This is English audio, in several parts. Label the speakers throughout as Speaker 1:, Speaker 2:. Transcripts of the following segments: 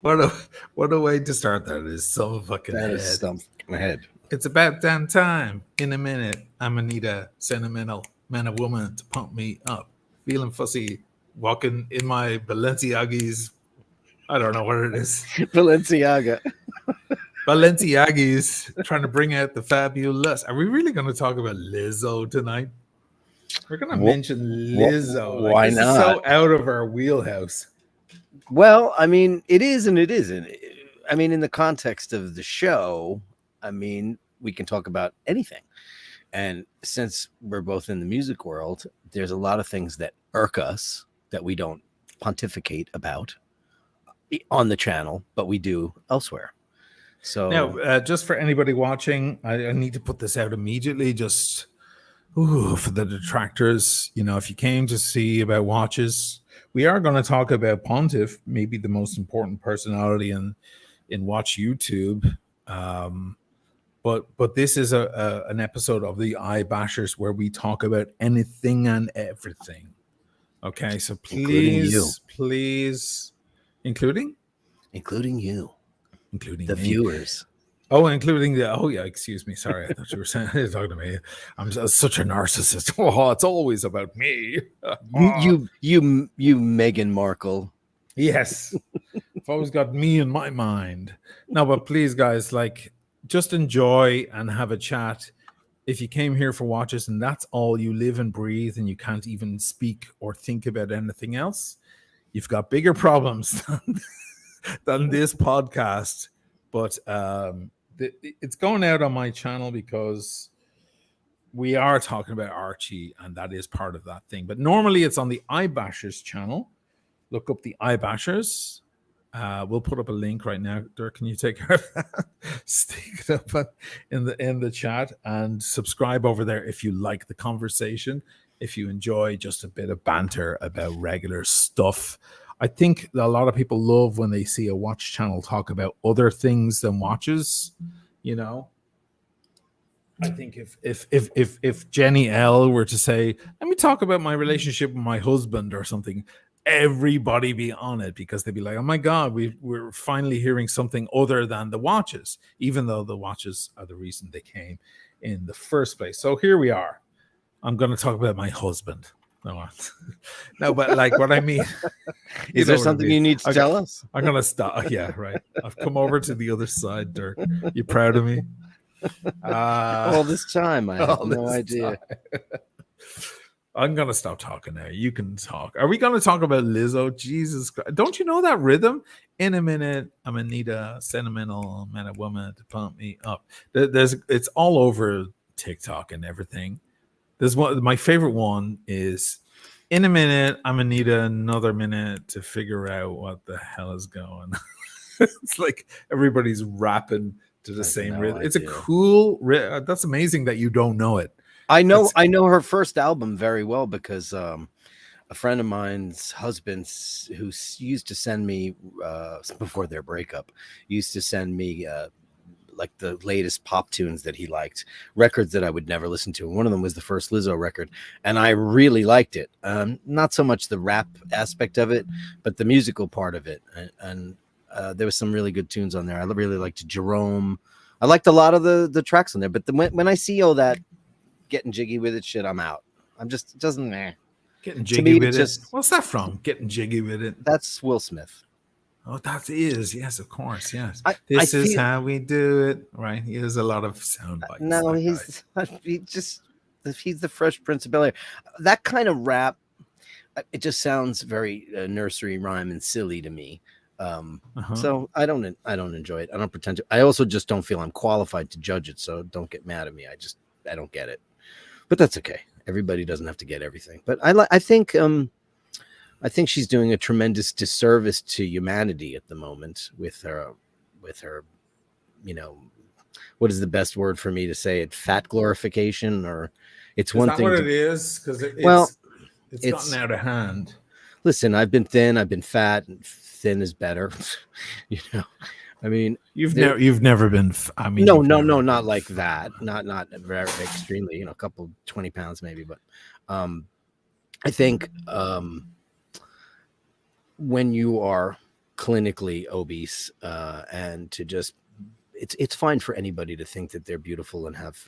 Speaker 1: What a what a way to start that is so fucking
Speaker 2: That is
Speaker 1: head.
Speaker 2: stumped my head.
Speaker 1: It's about damn time. In a minute, I'm gonna need a sentimental man or woman to pump me up. Feeling fussy, walking in my Balenciagis. I don't know what it is.
Speaker 2: Balenciaga.
Speaker 1: Balenciagis trying to bring out the fabulous. Are we really going to talk about Lizzo tonight? We're going to mention Lizzo. Like
Speaker 2: Why
Speaker 1: this is
Speaker 2: not?
Speaker 1: so out of our wheelhouse.
Speaker 2: Well, I mean, it is and it isn't. I mean, in the context of the show, I mean, we can talk about anything. And since we're both in the music world, there's a lot of things that irk us that we don't pontificate about on the channel, but we do elsewhere. So
Speaker 1: Now, just for anybody watching, I need to put this out immediately. Just for the detractors, if you came to see about watches, we are going to talk about Pontiff, maybe the most important personality in Watch YouTube. But this is an episode of the iBashers where we talk about anything and everything. Okay, so please, including
Speaker 2: you,
Speaker 1: including
Speaker 2: the
Speaker 1: me.
Speaker 2: viewers.
Speaker 1: Oh, including excuse me. Sorry, I thought you were saying talking to me. I'm such a narcissist. Oh, it's always about me.
Speaker 2: You, Meghan Markle.
Speaker 1: Yes, I've always got me in my mind. No, but please, guys, just enjoy and have a chat. If you came here for watches and that's all you live and breathe and you can't even speak or think about anything else, you've got bigger problems than this podcast. But it's going out on my channel because we are talking about Archie and that is part of that thing. But normally it's on the iBashers channel. Look up the iBashers. We'll put up a link right now. Dirk, can you take care of that? Stick it up in the chat and subscribe over there if you like the conversation. If you enjoy just a bit of banter about regular stuff. I think a lot of people love when they see a watch channel talk about other things than watches. I think if Jenny L were to say, "Let me talk about my relationship with my husband" or something, everybody be on it because they'd be like, "Oh my god, we're finally hearing something other than the watches," even though the watches are the reason they came in the first place. So here we are. I'm going to talk about my husband. No, but what I mean
Speaker 2: is there something you need to tell us?
Speaker 1: I'm going to stop. Yeah, right. I've come over to the other side, Dirk. You proud of me?
Speaker 2: All this time, I had no idea.
Speaker 1: I'm going to stop talking now. You can talk. Are we going to talk about Lizzo? Jesus Christ. Don't you know that rhythm? In a minute, I'm going to need a sentimental man or woman to pump me up. It's all over TikTok and everything. There's one. My favorite one is, in a minute, I'm going to need another minute to figure out what the hell is going. It's like everybody's rapping to the same rhythm. It's a cool rhythm. That's amazing that you don't know it.
Speaker 2: I know her first album very well because a friend of mine's husband who used to send me before their breakup used to send me like the latest pop tunes that he liked, records that I would never listen to. And one of them was the first Lizzo record. And I really liked it. Not so much the rap aspect of it, but the musical part of it. And there was some really good tunes on there. I really liked Jerome. I liked a lot of the tracks on there. But when I see all that getting jiggy with it shit, I'm out. I'm just, it doesn't matter.
Speaker 1: Getting jiggy with it. What's that from? Getting jiggy with it.
Speaker 2: That's Will Smith.
Speaker 1: Oh, that is. Yes, of course. Yes. This is how we do it. Right. He has a lot of sound bites.
Speaker 2: No, he's the Fresh Prince of Bel-Air. That kind of rap, it just sounds very nursery rhyme and silly to me. So I don't enjoy it. I don't pretend to. I also just don't feel I'm qualified to judge it. So don't get mad at me. I don't get it. But that's okay. Everybody doesn't have to get everything. But I think she's doing a tremendous disservice to humanity at the moment with her, what is the best word for me to say it? Fat glorification, or it's one thing.
Speaker 1: What it is, because it's gotten out of hand.
Speaker 2: Listen, I've been thin, I've been fat, and thin is better. I mean,
Speaker 1: you've never been. I mean,
Speaker 2: no, not like that. Not very extremely. A couple 20 pounds maybe, but I think when you are clinically obese, and to just it's fine for anybody to think that they're beautiful and have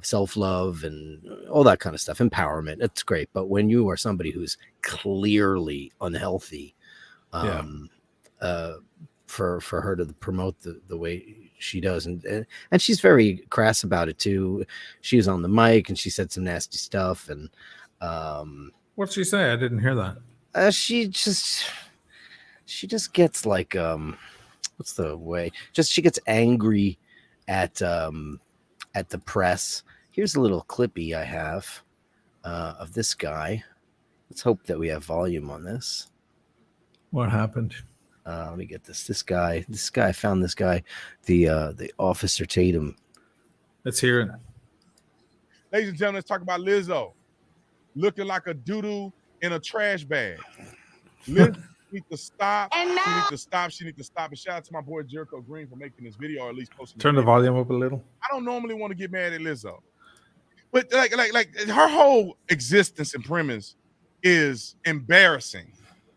Speaker 2: self-love and all that kind of stuff, empowerment. It's great, but when you are somebody who's clearly unhealthy, for her to promote the way she does, and she's very crass about it too. She was on the mic and she said some nasty stuff, and
Speaker 1: What'd she say? I didn't hear that.
Speaker 2: she just gets like what's the way? Just she gets angry at the press. Here's a little clippy I have of this guy. Let's hope that we have volume on this.
Speaker 1: What happened?
Speaker 2: Let me get this. This guy. I found this guy, the Officer Tatum.
Speaker 1: Let's hear it.
Speaker 3: Ladies and gentlemen, let's talk about Lizzo. Looking like a doo-doo in a trash bag. Lizzo needs to stop. She needs to stop. She needs to stop. And shout out to my boy Jericho Green for making this video, or at least posting.
Speaker 1: Turn the volume up a little.
Speaker 3: I don't normally want to get mad at Lizzo, but like her whole existence and premise is embarrassing,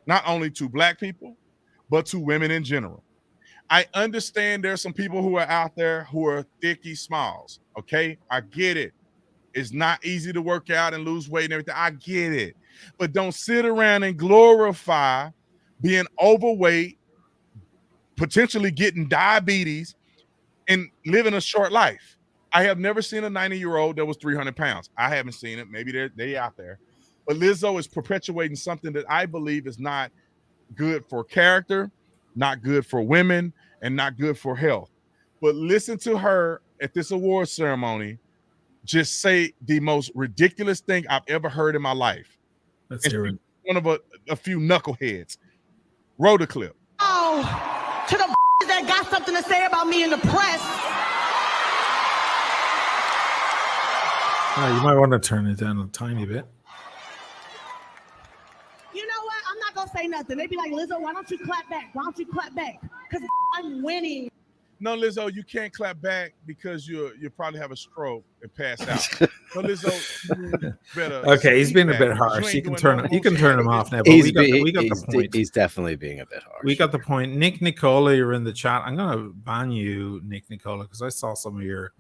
Speaker 3: not only to Black people, but to women in general. I understand there's some people who are out there who are thicky smalls. Okay, I get it. It's not easy to work out and lose weight and everything. I get it. But don't sit around and glorify being overweight, potentially getting diabetes, and living a short life. I have never seen a 90-year-old that was 300 pounds. I haven't seen it. Maybe they're out there. But Lizzo is perpetuating something that I believe is not good for character, not good for women, and not good for health. But listen to her at this award ceremony just say the most ridiculous thing I've ever heard in my life.
Speaker 1: Let's hear it.
Speaker 3: One of a few knuckleheads. Roll the clip.
Speaker 4: Oh, to the that got something to say about me in the press.
Speaker 1: You might want to turn it down a tiny bit.
Speaker 4: You know what? I'm not gonna say nothing. They be like, Lizzo, why don't you clap back? Why don't you clap back? Because I'm winning.
Speaker 3: No, Lizzo, you can't clap back because you probably have a stroke and pass out. No, Lizzo, you better.
Speaker 1: Okay, he's being a bit harsh. You can turn him off now. But we got the point.
Speaker 2: He's definitely being a bit harsh.
Speaker 1: We got the point. Nick Nicola, you're in the chat. I'm gonna ban you, Nick Nicola, because I saw some of your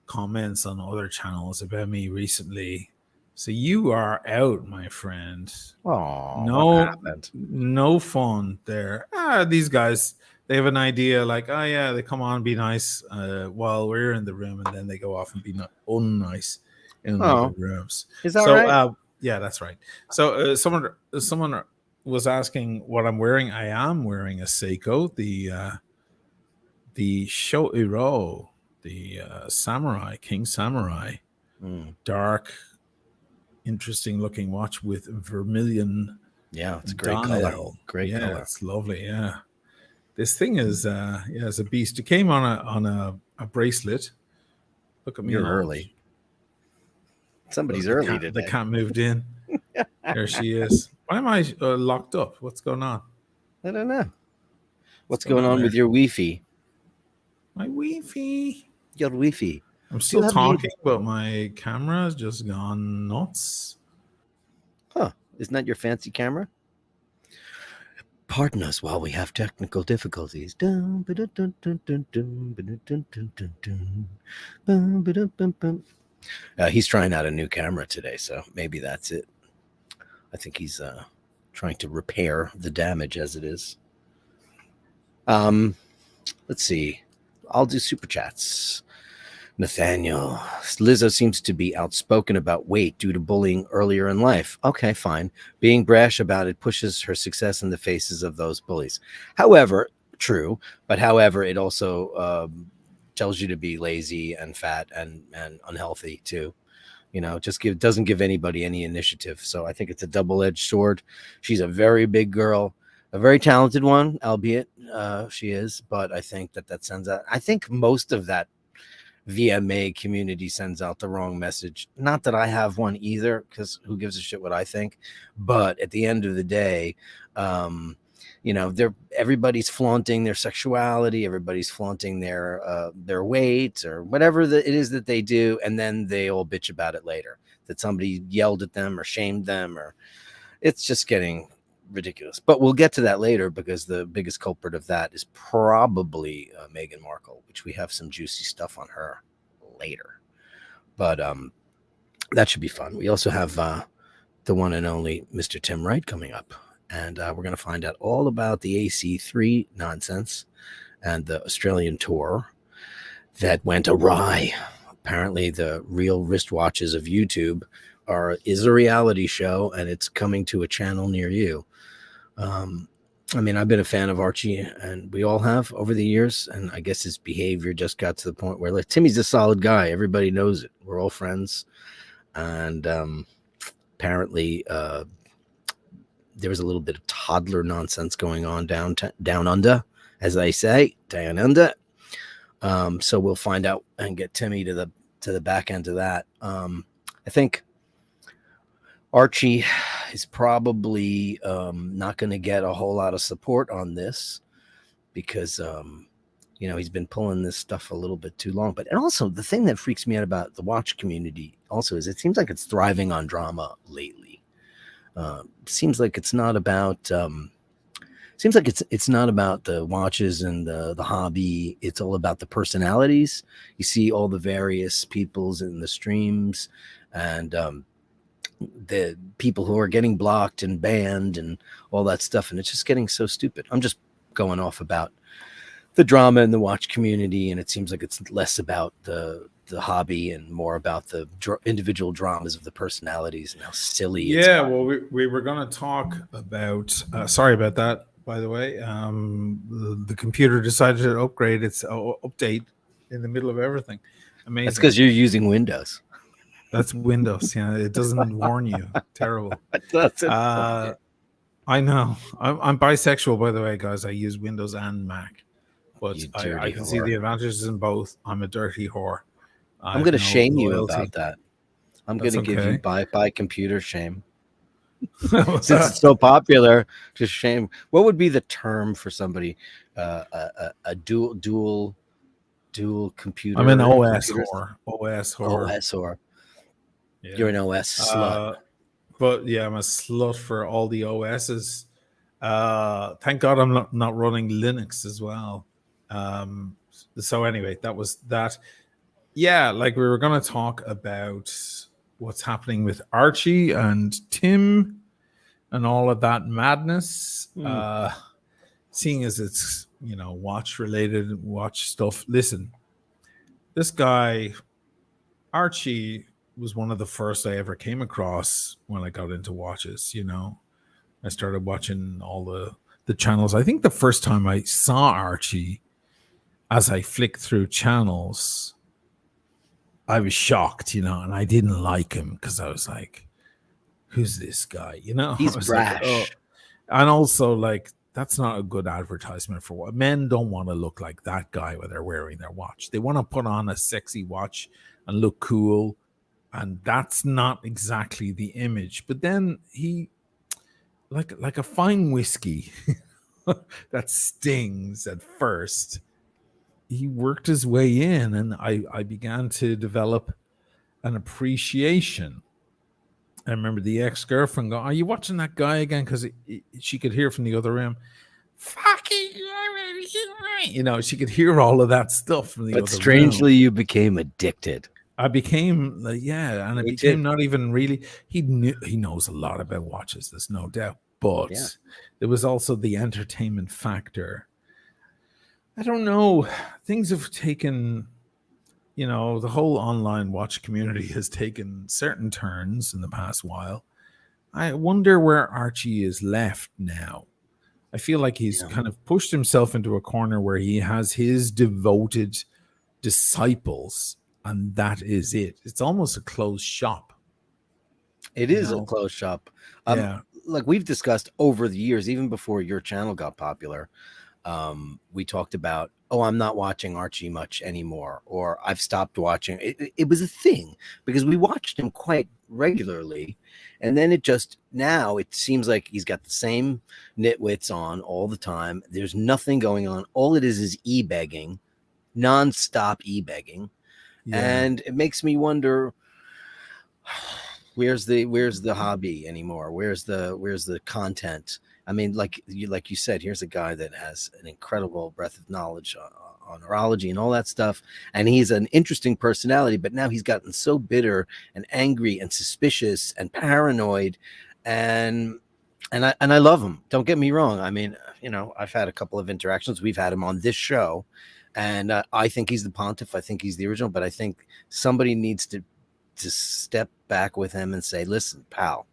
Speaker 1: comments on other channels about me recently. So you are out, my friend.
Speaker 2: Oh,
Speaker 1: no fun there. These guys, they have an idea like, oh yeah, they come on, be nice while we're in the room, and then they go off and be unnice in the rooms.
Speaker 2: Is that right?
Speaker 1: Yeah, that's right. So someone was asking what I'm wearing. I am wearing a Seiko, the Shoiro, the samurai, King Samurai, dark, interesting looking watch with vermilion.
Speaker 2: Yeah, it's a great color. Great color.
Speaker 1: It's lovely. Yeah. This thing is it's a beast. It came on a bracelet. Look at me.
Speaker 2: You're early. Somebody's early today.
Speaker 1: The cat moved in. There she is. Why am I locked up? What's going on?
Speaker 2: I don't know. What's going on with your Wi-Fi?
Speaker 1: My Wi-Fi.
Speaker 2: Your Wi-Fi.
Speaker 1: I'm still talking, but my camera has just gone nuts.
Speaker 2: Huh. Isn't that your fancy camera? Pardon us while we have technical difficulties. He's trying out a new camera today, so maybe that's it. I think he's trying to repair the damage as it is. Let's see. I'll do super chats. Nathaniel, Lizzo seems to be outspoken about weight due to bullying earlier in life. Okay, fine. Being brash about it pushes her success in the faces of those bullies. However, true, but however, it also tells you to be lazy and fat and unhealthy too. You know, doesn't give anybody any initiative. So I think it's a double-edged sword. She's a very big girl, a very talented one, albeit she is. But I think that sends out. I think most of that VMA community sends out the wrong message. Not that I have one either, because who gives a shit what I think? But at the end of the day, you know, everybody's flaunting their sexuality, everybody's flaunting their weight or whatever it is that they do, and then they all bitch about it later that somebody yelled at them or shamed them, or it's just getting ridiculous. But we'll get to that later because the biggest culprit of that is probably Meghan Markle, which we have some juicy stuff on her later. But that should be fun. We also have the one and only Mr. Tim Wright coming up, and we're going to find out all about the AC3 nonsense and the Australian tour that went awry. Apparently, the real wristwatches of YouTube is a reality show, and it's coming to a channel near you. I mean, I've been a fan of Archie, and we all have over the years, and I guess his behavior just got to the point where, like, Timmy's a solid guy. Everybody knows it. We're all friends, and apparently there was a little bit of toddler nonsense going on down under, as they say, down under. So we'll find out and get Timmy to the back end of that. I think Archie is probably not going to get a whole lot of support on this because he's been pulling this stuff a little bit too long. But and also the thing that freaks me out about the watch community also is it seems like it's thriving on drama lately. Seems like it's not about it's not about the watches and the hobby. It's all about the personalities. You see all the various peoples in the streams and the people who are getting blocked and banned and all that stuff. And it's just getting so stupid. I'm just going off about the drama in the watch community. And it seems like it's less about the hobby and more about the individual dramas of the personalities and how silly.
Speaker 1: Yeah. Well, we were going to talk about, sorry about that. By the way, the computer decided to upgrade its update in the middle of everything. Amazing.
Speaker 2: That's because you're using Windows.
Speaker 1: That's Windows. Yeah, it doesn't warn you. Terrible. I know. I'm bisexual, by the way, guys. I use Windows and Mac, but I can see the advantages in both. I'm a dirty whore.
Speaker 2: I'm going to shame you about that. I'm going to give you buy computer shame. Since it's so popular, just shame. What would be the term for somebody? A dual computer.
Speaker 1: I'm an OS whore. OS
Speaker 2: whore. Yeah. You're an OS slut.
Speaker 1: But yeah, I'm a slut for all the OSs. Thank God I'm not running Linux as well. So anyway, that was that. Yeah, like we were going to talk about what's happening with Archie and Tim and all of that madness. Seeing as it's, watch related, watch stuff. Listen, this guy, Archie, was one of the first I ever came across when I got into watches. I started watching all the channels. I think the first time I saw Archie, as I flicked through channels, I was shocked, and I didn't like him because I was like, who's this guy?
Speaker 2: He's brash.
Speaker 1: Like, and also, like, that's not a good advertisement for what men don't want to look like that guy when they're wearing their watch. They want to put on a sexy watch and look cool. And that's not exactly the image. But then he, like a fine whiskey that stings at first, he worked his way in, and I began to develop an appreciation. I remember the ex-girlfriend going, "Are you watching that guy again?" Because she could hear from the other room, "Fucking," she could hear all of that stuff from the other room. But
Speaker 2: strangely, you became addicted.
Speaker 1: I became, and it became not even really. He knows a lot about watches. There's no doubt, but there was also the entertainment factor. I don't know. Things have taken, the whole online watch community has taken certain turns in the past while. I wonder where Archie is left now. I feel like he's kind of pushed himself into a corner where he has his devoted disciples. And that is it. It's almost a closed shop.
Speaker 2: It is a closed shop. Like we've discussed over the years, even before your channel got popular, we talked about, I'm not watching Archie much anymore, or I've stopped watching. It was a thing because we watched him quite regularly. And then now it seems like he's got the same nitwits on all the time. There's nothing going on. All it is e-begging, nonstop e-begging. Yeah. And it makes me wonder, where's the hobby anymore? Where's the content? I mean, like you said, here's a guy that has an incredible breadth of knowledge on horology and all that stuff, and he's an interesting personality. But now he's gotten so bitter and angry and suspicious and paranoid, and I love him. Don't get me wrong. I mean, I've had a couple of interactions. We've had him on this show, and I think he's the pontiff. I think he's the original. But I think somebody needs to step back with him and say, "Listen, pal,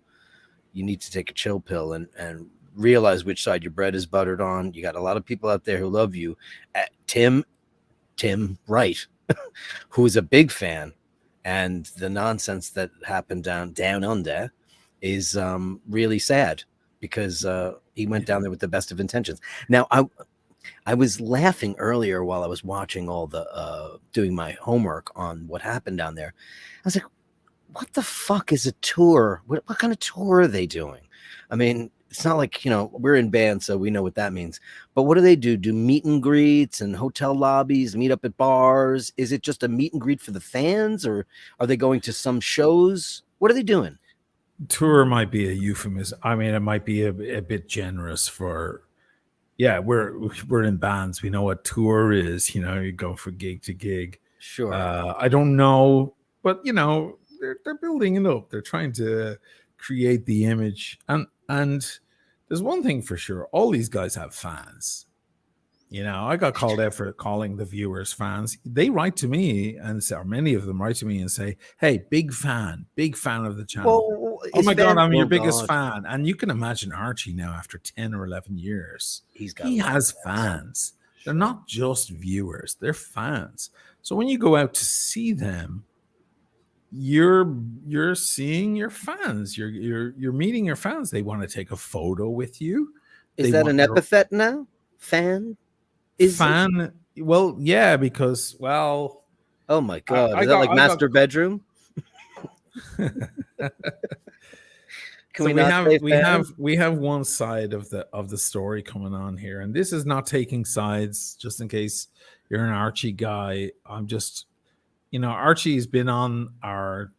Speaker 2: you need to take a chill pill and realize which side your bread is buttered on. You got a lot of people out there who love you." Tim Wright, who is a big fan, and the nonsense that happened down under is really sad, because he went down there with the best of intentions. Now, I was laughing earlier while I was watching all the doing my homework on what happened down there. I was like, what the fuck is a tour? What kind of tour are they doing? I mean, it's not like, we're in band, so we know what that means. But what do they do? Do meet and greets and hotel lobbies, meet up at bars? Is it just a meet and greet for the fans, or are they going to some shows? What are they doing?
Speaker 1: Tour might be a euphemism. I mean, it might be a bit generous for, yeah, we're in bands. We know what tour is. You go from gig to gig.
Speaker 2: Sure.
Speaker 1: I don't know, but they're building it up. They're trying to create the image, and there's one thing for sure: all these guys have fans. I got called out for calling the viewers fans. They write to me, and or many of them write to me and say, "Hey, big fan of the channel.
Speaker 2: Well,
Speaker 1: oh my God, I'm your biggest fan." And you can imagine Archie now, after 10 or 11 years, he has fans. They're not just viewers; they're fans. So when you go out to see them, you're seeing your fans. You're meeting your fans. They want to take a photo with you.
Speaker 2: Is that an epithet now? Fan?
Speaker 1: Fan? Well, yeah, because oh
Speaker 2: my God, is that like master bedroom?
Speaker 1: We have one side of the story coming on here, and this is not taking sides. Just in case you're an Archie guy, I'm just. Archie's been on our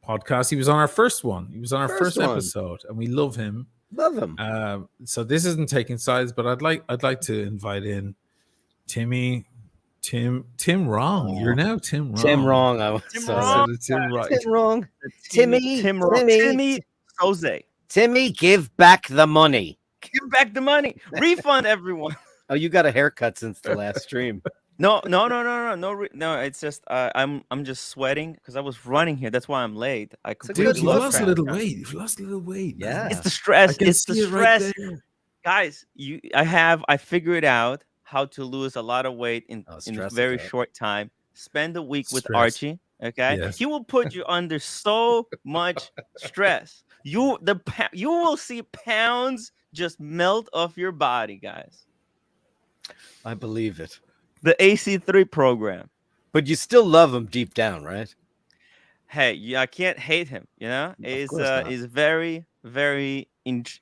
Speaker 1: podcast. He was on our first one. He was on our first episode, and we love him.
Speaker 2: Love him.
Speaker 1: So this isn't taking sides, but I'd like to invite in Tim Wrong. You're now Tim Wrong.
Speaker 2: Tim Wrong. Tim Wrong. Timmy.
Speaker 5: Jose.
Speaker 2: Timmy, give back the money.
Speaker 5: Give back the money. Refund everyone.
Speaker 2: Oh, you got a haircut since the last stream.
Speaker 5: No. It's just I'm just sweating because I was running here. That's why I'm late.
Speaker 1: Dude, you lost a little weight. You've lost a little weight.
Speaker 2: Yeah,
Speaker 5: it's the stress. It's the stress,
Speaker 1: right,
Speaker 5: guys. I figured out how to lose a lot of weight in a very short time. Spend a week with Archie. Okay, yes. He will put you under so much stress. You will see pounds just melt off your body, guys.
Speaker 2: I believe it.
Speaker 5: The AC3 program.
Speaker 2: But you still love him deep down, right?
Speaker 5: Hey, I can't hate him. He's very, very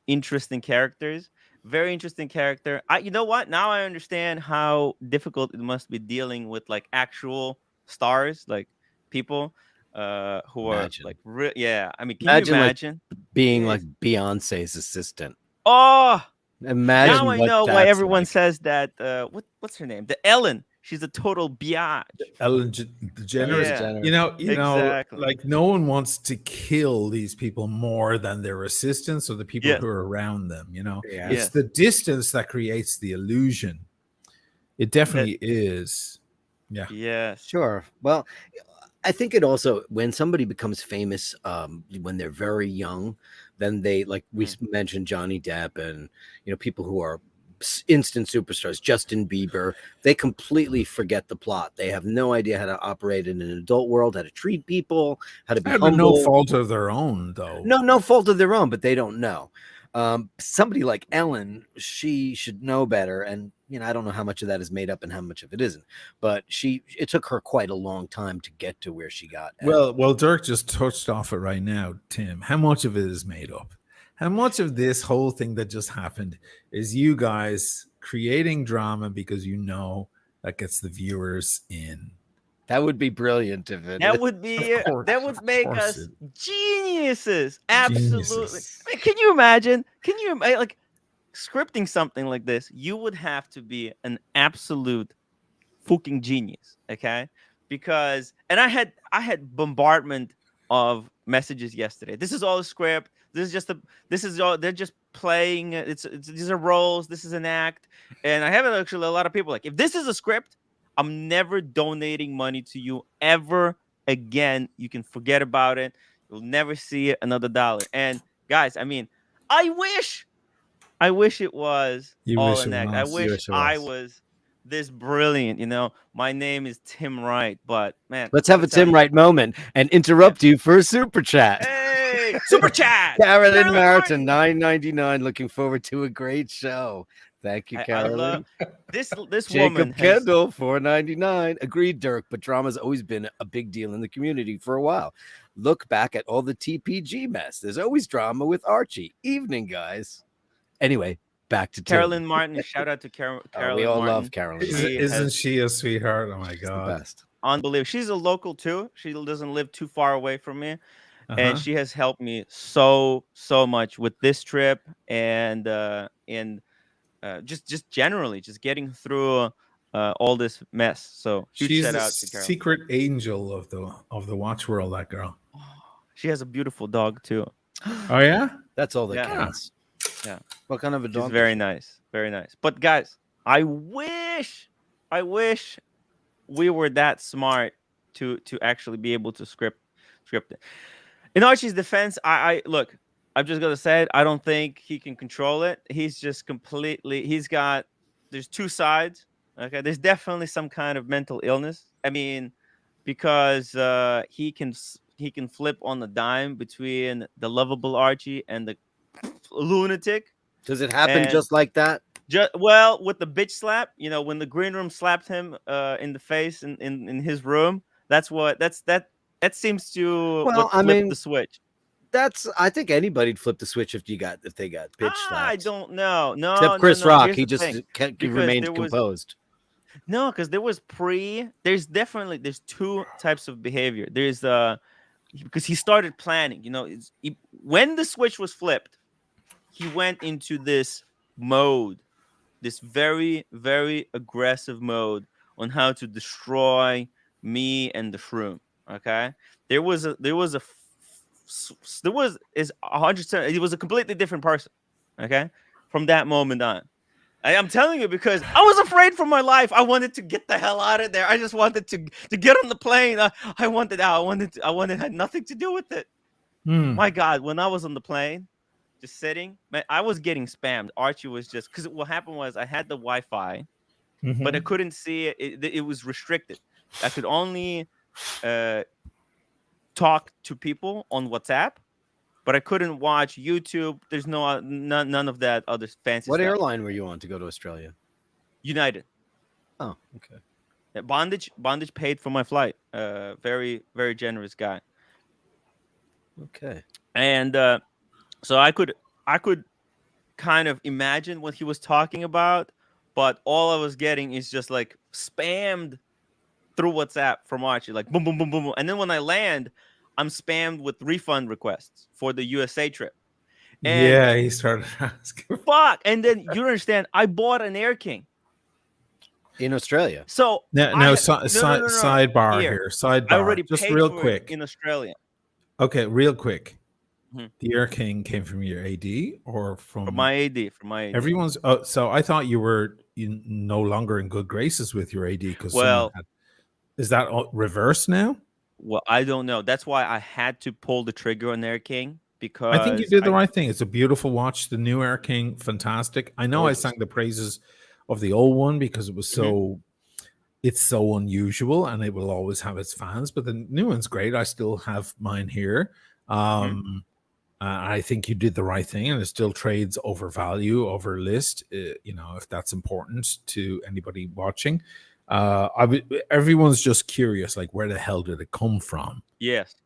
Speaker 5: interesting characters. Very interesting character. You know what? Now I understand how difficult it must be dealing with like actual stars, like people who are like yeah. I mean, can you imagine
Speaker 2: being like Beyonce's assistant?
Speaker 5: Oh,
Speaker 2: imagine.
Speaker 5: Now I know why everyone says that. What's her name? The Ellen. She's a total biatch.
Speaker 1: Ellen DeGeneres. Yeah. Exactly. Like no one wants to kill these people more than their assistants or the people who are around them. It's the distance that creates the illusion. It definitely is. Yeah.
Speaker 5: Yeah.
Speaker 2: Sure. Well, I think it also, when somebody becomes famous when they're very young, then they, like we mentioned Johnny Depp and people who are instant superstars, Justin Bieber, they completely forget the plot. They have no idea how to operate in an adult world, how to treat people, how to be humble.
Speaker 1: No fault of their own, though.
Speaker 2: No fault of their own, but they don't know. Somebody like Ellen, she should know better. And, I don't know how much of that is made up and how much of it isn't, but it took her quite a long time to get to where she got.
Speaker 1: Well, Dirk just touched off it right now, Tim. How much of it is made up? How much of this whole thing that just happened is you guys creating drama because that gets the viewers in?
Speaker 2: That would be brilliant if it.
Speaker 5: That would be. That would make us geniuses. Absolutely. Geniuses. I mean, can you imagine? Like scripting something like this, you would have to be an absolute fucking genius, okay? Because I had bombardment of messages yesterday. This is all a script. This is all they're just playing. These are roles. This is an act. And I have actually a lot of people like, if this is a script, I'm never donating money to you ever again. You can forget about it. You'll never see another dollar. And guys, I mean, I wish it was all an act. I wish I was this brilliant. You know, my name is Tim Wright, but man,
Speaker 2: let's have a Tim Wright moment and interrupt you for a super chat.
Speaker 5: Hey, super chat.
Speaker 2: Carolyn Martin, $9.99. Looking forward to a great show. Thank you, Carolyn.
Speaker 5: This
Speaker 2: Jacob
Speaker 5: woman
Speaker 2: Kendall, $4.99. Agreed, Dirk, but drama's always been a big deal in the community for a while. Look back at all the TPG mess. There's always drama with Archie. Evening, guys. Anyway, back to
Speaker 5: Carolyn Martin. Shout out to Carolyn.
Speaker 2: We all
Speaker 5: Martin.
Speaker 2: love Carolyn.
Speaker 1: Isn't she a sweetheart? Oh my god,
Speaker 2: the best.
Speaker 5: Unbelievable. She's a local too. She doesn't live too far away from me, and she has helped me so much with this trip and just generally just getting through all this mess. So
Speaker 1: she's
Speaker 5: shout
Speaker 1: a
Speaker 5: out to Carolyn.
Speaker 1: Secret angel of the watch world. That girl.
Speaker 5: She has a beautiful dog too.
Speaker 1: Oh yeah,
Speaker 2: that's all that counts.
Speaker 5: Yeah.
Speaker 2: What kind of a dog?
Speaker 5: She's very nice. Very nice. But guys, I wish we were that smart to actually be able to script it. In Archie's defense, I look, I'm just gonna say it. I don't think he can control it. He's just completely. There's two sides. Okay, there's definitely some kind of mental illness. I mean, because he can flip on the dime between the lovable Archie and the lunatic.
Speaker 2: Does it happen just like that?
Speaker 5: Well, with the bitch slap, you know, when the green room slapped him in the face in his room, that seems to flip the switch.
Speaker 2: I think anybody'd flip the switch if they got bitch slapped.
Speaker 5: I don't know. No,
Speaker 2: except Chris Rock,
Speaker 5: Here's
Speaker 2: he just remained composed.
Speaker 5: No, because there's two types of behavior. There's because he started planning, you know, when the switch was flipped, he went into this mode, this very, very aggressive mode on how to destroy me and the shroom. Okay, he was a completely different person. Okay, from that moment on. I'm telling you because I was afraid for my life. I wanted to get the hell out of there. I just wanted to get on the plane. I had nothing to do with it. My God, when I was on the plane, just sitting, man, I was getting spammed. Archie was just because what happened was I had the Wi-Fi, but I couldn't see it. It was restricted. I could only talk to people on WhatsApp. But I couldn't watch YouTube. There's none of that other fancy
Speaker 2: What
Speaker 5: stuff.
Speaker 2: airline were you on to go to Australia?
Speaker 5: United.
Speaker 2: Oh, okay.
Speaker 5: Yeah, Bondage paid for my flight. Very, very generous guy.
Speaker 2: Okay.
Speaker 5: And so I could kind of imagine what he was talking about, but all I was getting is just like spammed through WhatsApp from Archie, like boom, boom, boom, boom, boom. And then when I land, I'm spammed with refund requests for the USA trip. And
Speaker 1: he started asking.
Speaker 5: Fuck. And then you understand, I bought an Air King
Speaker 2: in Australia.
Speaker 5: So
Speaker 1: sidebar here. Sidebar.
Speaker 5: I already
Speaker 1: just
Speaker 5: paid
Speaker 1: real
Speaker 5: for
Speaker 1: quick
Speaker 5: it in Australia.
Speaker 1: Okay, real quick. The Air King came from your AD or from
Speaker 5: my AD? From my AD.
Speaker 1: Everyone's. So I thought you were no longer in good graces with your AD because is that reversed now?
Speaker 5: Well, I don't know. That's why I had to pull the trigger on Air King because
Speaker 1: I think you did the right thing. It's a beautiful watch. The new Air King, fantastic. I know gorgeous. I sang the praises of the old one because it was so it's so unusual and it will always have its fans, but the new one's great. I still have mine here. I think you did the right thing and it still trades over value, over list, if that's important to anybody watching. Everyone's just curious, like where the hell did it come from?
Speaker 5: Yes.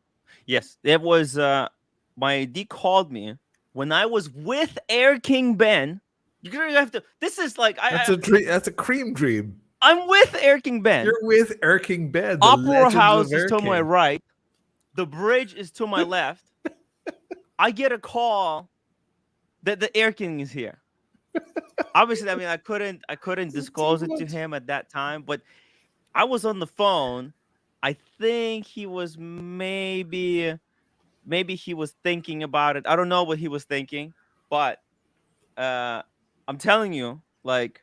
Speaker 5: It was my AD called me when I was with Air King Ben. You're gonna have to. This is like
Speaker 1: that's a cream dream.
Speaker 5: I'm with Air King Ben.
Speaker 1: You're with Air King Ben.
Speaker 5: Opera House is to my right. The bridge is to my left. I get a call that the Air King is here. obviously, I mean, I couldn't disclose it to him at that time, but I was on the phone. I think he was maybe he was thinking about it. I don't know what he was thinking, but I'm telling you, like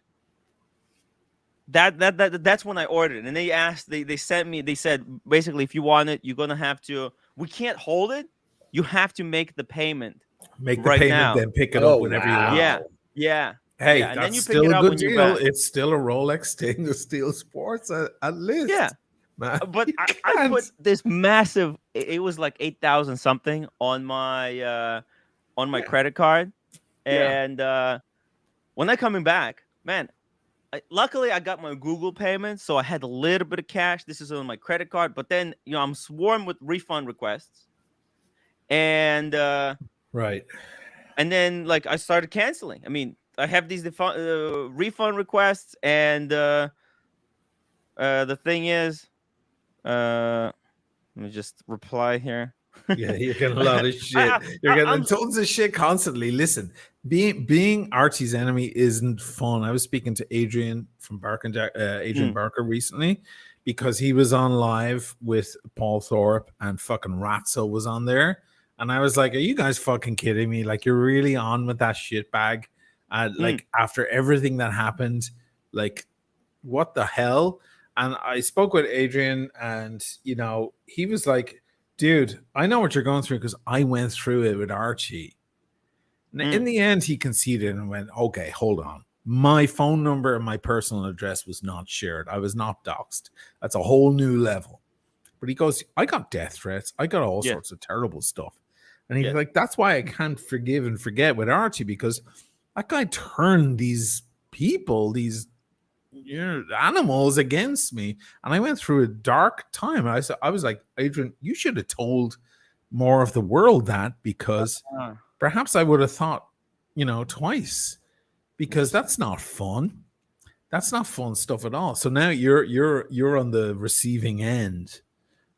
Speaker 5: that's when I ordered it. And they sent me, they said basically, if you want it, you're gonna have to, we can't hold it. You have to make the payment
Speaker 1: Make the
Speaker 5: right
Speaker 1: payment,
Speaker 5: now.
Speaker 1: then pick it
Speaker 2: Oh,
Speaker 1: up whenever you
Speaker 2: wow.
Speaker 1: want.
Speaker 5: Yeah, yeah.
Speaker 1: Hey,
Speaker 5: yeah. And
Speaker 1: that's
Speaker 5: then you pick
Speaker 1: still
Speaker 5: it
Speaker 1: a
Speaker 5: up
Speaker 1: good
Speaker 5: when you're
Speaker 1: deal.
Speaker 5: back.
Speaker 1: It's still a Rolex stainless steel sports at least.
Speaker 5: Yeah.
Speaker 1: Man,
Speaker 5: But
Speaker 1: you
Speaker 5: I put
Speaker 1: can't.
Speaker 5: this massive, it was like 8,000 something on my
Speaker 1: Yeah.
Speaker 5: credit card.
Speaker 1: Yeah.
Speaker 5: And when I coming back, man, luckily I got my Google payments, so I had a little bit of cash. This is on my credit card, but then I'm swarmed with refund requests, and
Speaker 1: Right.
Speaker 5: then like I started canceling. I mean, I have these refund requests, and the thing is, let me just reply here.
Speaker 1: Yeah, you're getting a lot of shit. You're getting tons of shit constantly. Listen, being Archie's enemy isn't fun. I was speaking to Adrian from Adrian Barker recently, because he was on live with Paul Thorpe and fucking Ratso was on there. And I was like, are you guys fucking kidding me? Like, you're really on with that shit bag? Like, after everything that happened, like, what the hell? And I spoke with Adrian, and, you know, he was like, dude, I know what you're going through because I went through it with Archie. In the end, he conceded and went, okay, hold on. My phone number and my personal address was not shared. I was not doxxed. That's a whole new level. But he goes, I got death threats. I got all sorts of terrible stuff. And he's like, that's why I can't forgive and forget with Archie, because that guy turned these people, these animals against me. And I went through a dark time. I was like, Adrian, you should have told more of the world that, because perhaps I would have thought, twice, because that's not fun. That's not fun stuff at all. So now you're on the receiving end,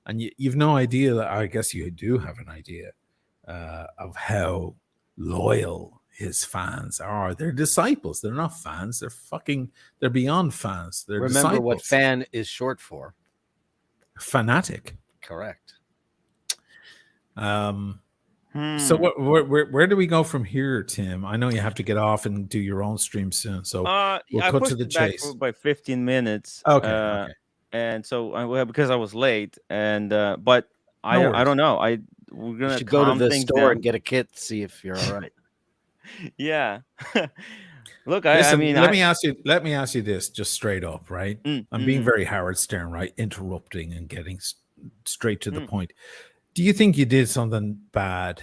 Speaker 1: and you've no idea that, I guess you do have an idea of how loyal his fans are. They're disciples. They're not fans. They're beyond fans. They're
Speaker 2: Remember
Speaker 1: disciples.
Speaker 2: what fan is short for.
Speaker 1: Fanatic.
Speaker 2: Correct.
Speaker 1: So where do we go from here, Tim? I know you have to get off and do your own stream soon, so we'll cut to the chase.
Speaker 5: By 15 minutes.
Speaker 1: Okay.
Speaker 5: And so because I was late, and but
Speaker 1: No
Speaker 5: I don't know. We're gonna
Speaker 2: go to the store
Speaker 5: down.
Speaker 2: and get a kit, see if you're all right.
Speaker 5: Yeah. Look,
Speaker 1: Listen,
Speaker 5: I mean,
Speaker 1: let me ask you this, just straight up, right? I'm being very Howard Stern, right? Interrupting and getting straight to the point. Do you think you did something bad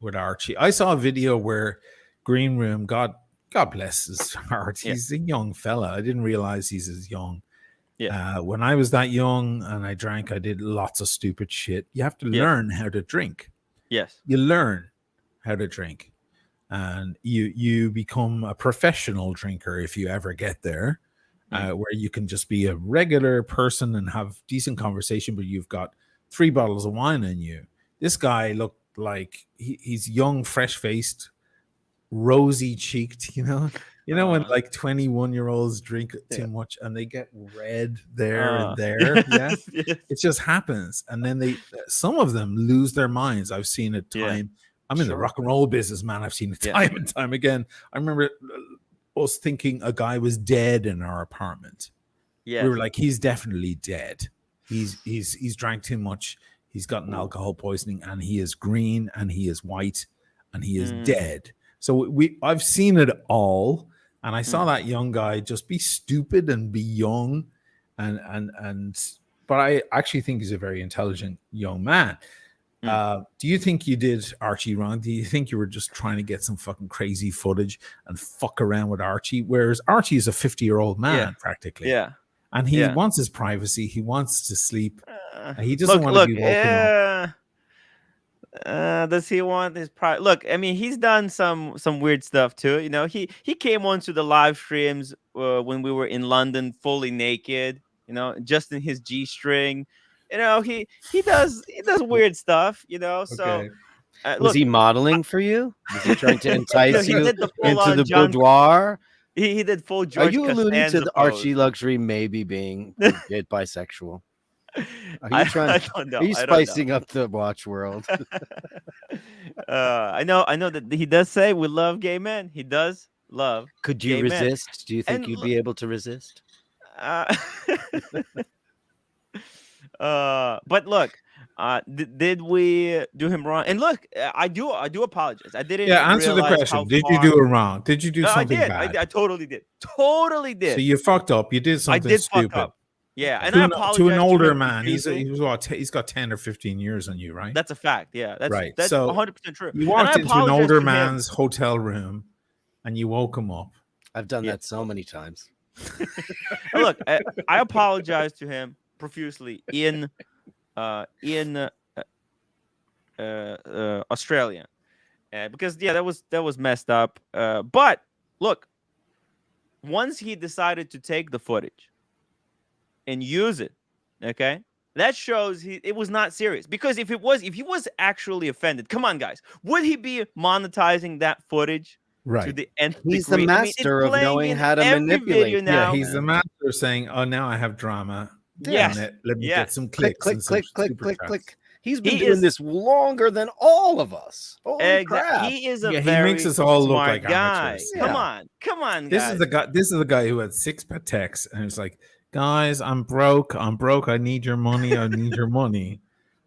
Speaker 1: with Archie? I saw a video where Green Room, God bless his heart, he's a young fella. I didn't realize he's as young. Yeah. When I was that young and I drank, I did lots of stupid shit. You have to learn how to drink.
Speaker 5: Yes.
Speaker 1: You learn how to drink, and you become a professional drinker if you ever get there, where you can just be a regular person and have decent conversation, but you've got 3 bottles of wine in you. This guy looked like he's young, fresh-faced, rosy-cheeked, when like 21-year-olds drink too much and they get red there and there. Yeah. It just happens. And then some of them lose their minds. I've seen it time. I'm in the rock and roll business, man. I've seen it time and time again. I remember us thinking a guy was dead in our apartment. Yeah. We were like, he's definitely dead. He's drank too much. He's gotten alcohol poisoning, and he is green and he is white and he is dead. So I've seen it all, and I saw that young guy just be stupid and be young, but I actually think he's a very intelligent young man. Do you think you did Archie wrong? Do you think you were just trying to get some fucking crazy footage and fuck around with Archie? Whereas Archie is a 50-year-old man practically. Yeah. And he wants his privacy. He wants to sleep. He doesn't want to be woken up.
Speaker 5: Does he want his private? Look, I mean, he's done some weird stuff too. He came onto the live streams when we were in London, fully naked. Just in his G-string. He does weird stuff. So
Speaker 2: Was
Speaker 5: look,
Speaker 2: he modeling for you? Was he trying to entice
Speaker 5: he
Speaker 2: you
Speaker 5: did the
Speaker 2: into
Speaker 5: full-on
Speaker 2: the
Speaker 5: John.
Speaker 2: boudoir?
Speaker 5: He did full
Speaker 2: Are
Speaker 5: George
Speaker 2: you alluding to
Speaker 5: Costanza
Speaker 2: the
Speaker 5: pose.
Speaker 2: Archie Luxury maybe being a bit bisexual? Are you trying?
Speaker 5: I don't know.
Speaker 2: Are you
Speaker 5: I don't know.
Speaker 2: spicing up the watch world?
Speaker 5: I know that he does say we love gay men. He does love.
Speaker 2: Could you
Speaker 5: gay men.
Speaker 2: resist? Do you think
Speaker 5: And
Speaker 2: you'd be able to resist?
Speaker 5: Uh, but look, did we do him wrong? And look, I do apologize. I didn't.
Speaker 1: Yeah, answer the
Speaker 5: realize
Speaker 1: question.
Speaker 5: how
Speaker 1: Did you
Speaker 5: far-
Speaker 1: do it wrong? Did you do
Speaker 5: No,
Speaker 1: something
Speaker 5: I did.
Speaker 1: bad?
Speaker 5: I totally did. Totally did.
Speaker 1: So you fucked up. You did
Speaker 5: I
Speaker 1: something
Speaker 5: did
Speaker 1: stupid.
Speaker 5: fuck up. Yeah, and
Speaker 1: To
Speaker 5: I
Speaker 1: an,
Speaker 5: apologize
Speaker 1: to an older
Speaker 5: him
Speaker 1: man. He's
Speaker 5: profusely.
Speaker 1: he's got 10 or 15 years on you, right?
Speaker 5: That's a fact. Yeah, that's
Speaker 1: Right.
Speaker 5: That's
Speaker 1: So
Speaker 5: 100% true.
Speaker 1: You
Speaker 5: And
Speaker 1: walked
Speaker 5: I
Speaker 1: into an
Speaker 5: apologize
Speaker 1: older
Speaker 5: to him.
Speaker 1: man's hotel room and you woke him up.
Speaker 2: I've done
Speaker 5: Yeah.
Speaker 2: that so many times.
Speaker 5: And look, I apologize to him profusely in Australia, because that was messed up. But look, once he decided to take the footage and use it, okay, that shows it was not serious. Because if he was actually offended, come on, guys, would he be monetizing that footage? To
Speaker 1: Right.
Speaker 5: the nth
Speaker 2: He's the
Speaker 5: degree?
Speaker 2: master
Speaker 5: it's
Speaker 2: of
Speaker 5: playing
Speaker 2: knowing
Speaker 5: in
Speaker 2: how to
Speaker 5: every
Speaker 2: manipulate.
Speaker 5: video now.
Speaker 1: Yeah, he's the master of saying, "Oh, now I have drama.
Speaker 5: Yes.
Speaker 1: Let me
Speaker 5: Yes.
Speaker 1: get some
Speaker 2: Click,
Speaker 1: clicks, and some
Speaker 2: click,
Speaker 1: super
Speaker 2: click,
Speaker 1: chats."
Speaker 2: click. He's been
Speaker 5: He
Speaker 2: doing
Speaker 5: is-
Speaker 2: this longer than all of us. Holy crap.
Speaker 5: He is a
Speaker 1: Yeah, he
Speaker 5: very
Speaker 1: makes us all look
Speaker 5: smart
Speaker 1: like
Speaker 5: guy.
Speaker 1: amateurs.
Speaker 2: Yeah.
Speaker 5: Come on,
Speaker 1: This
Speaker 5: guys.
Speaker 1: is the guy. This is the guy who had six-pack texts, and it's like, "Guys, I'm broke. I need your money. I need your money."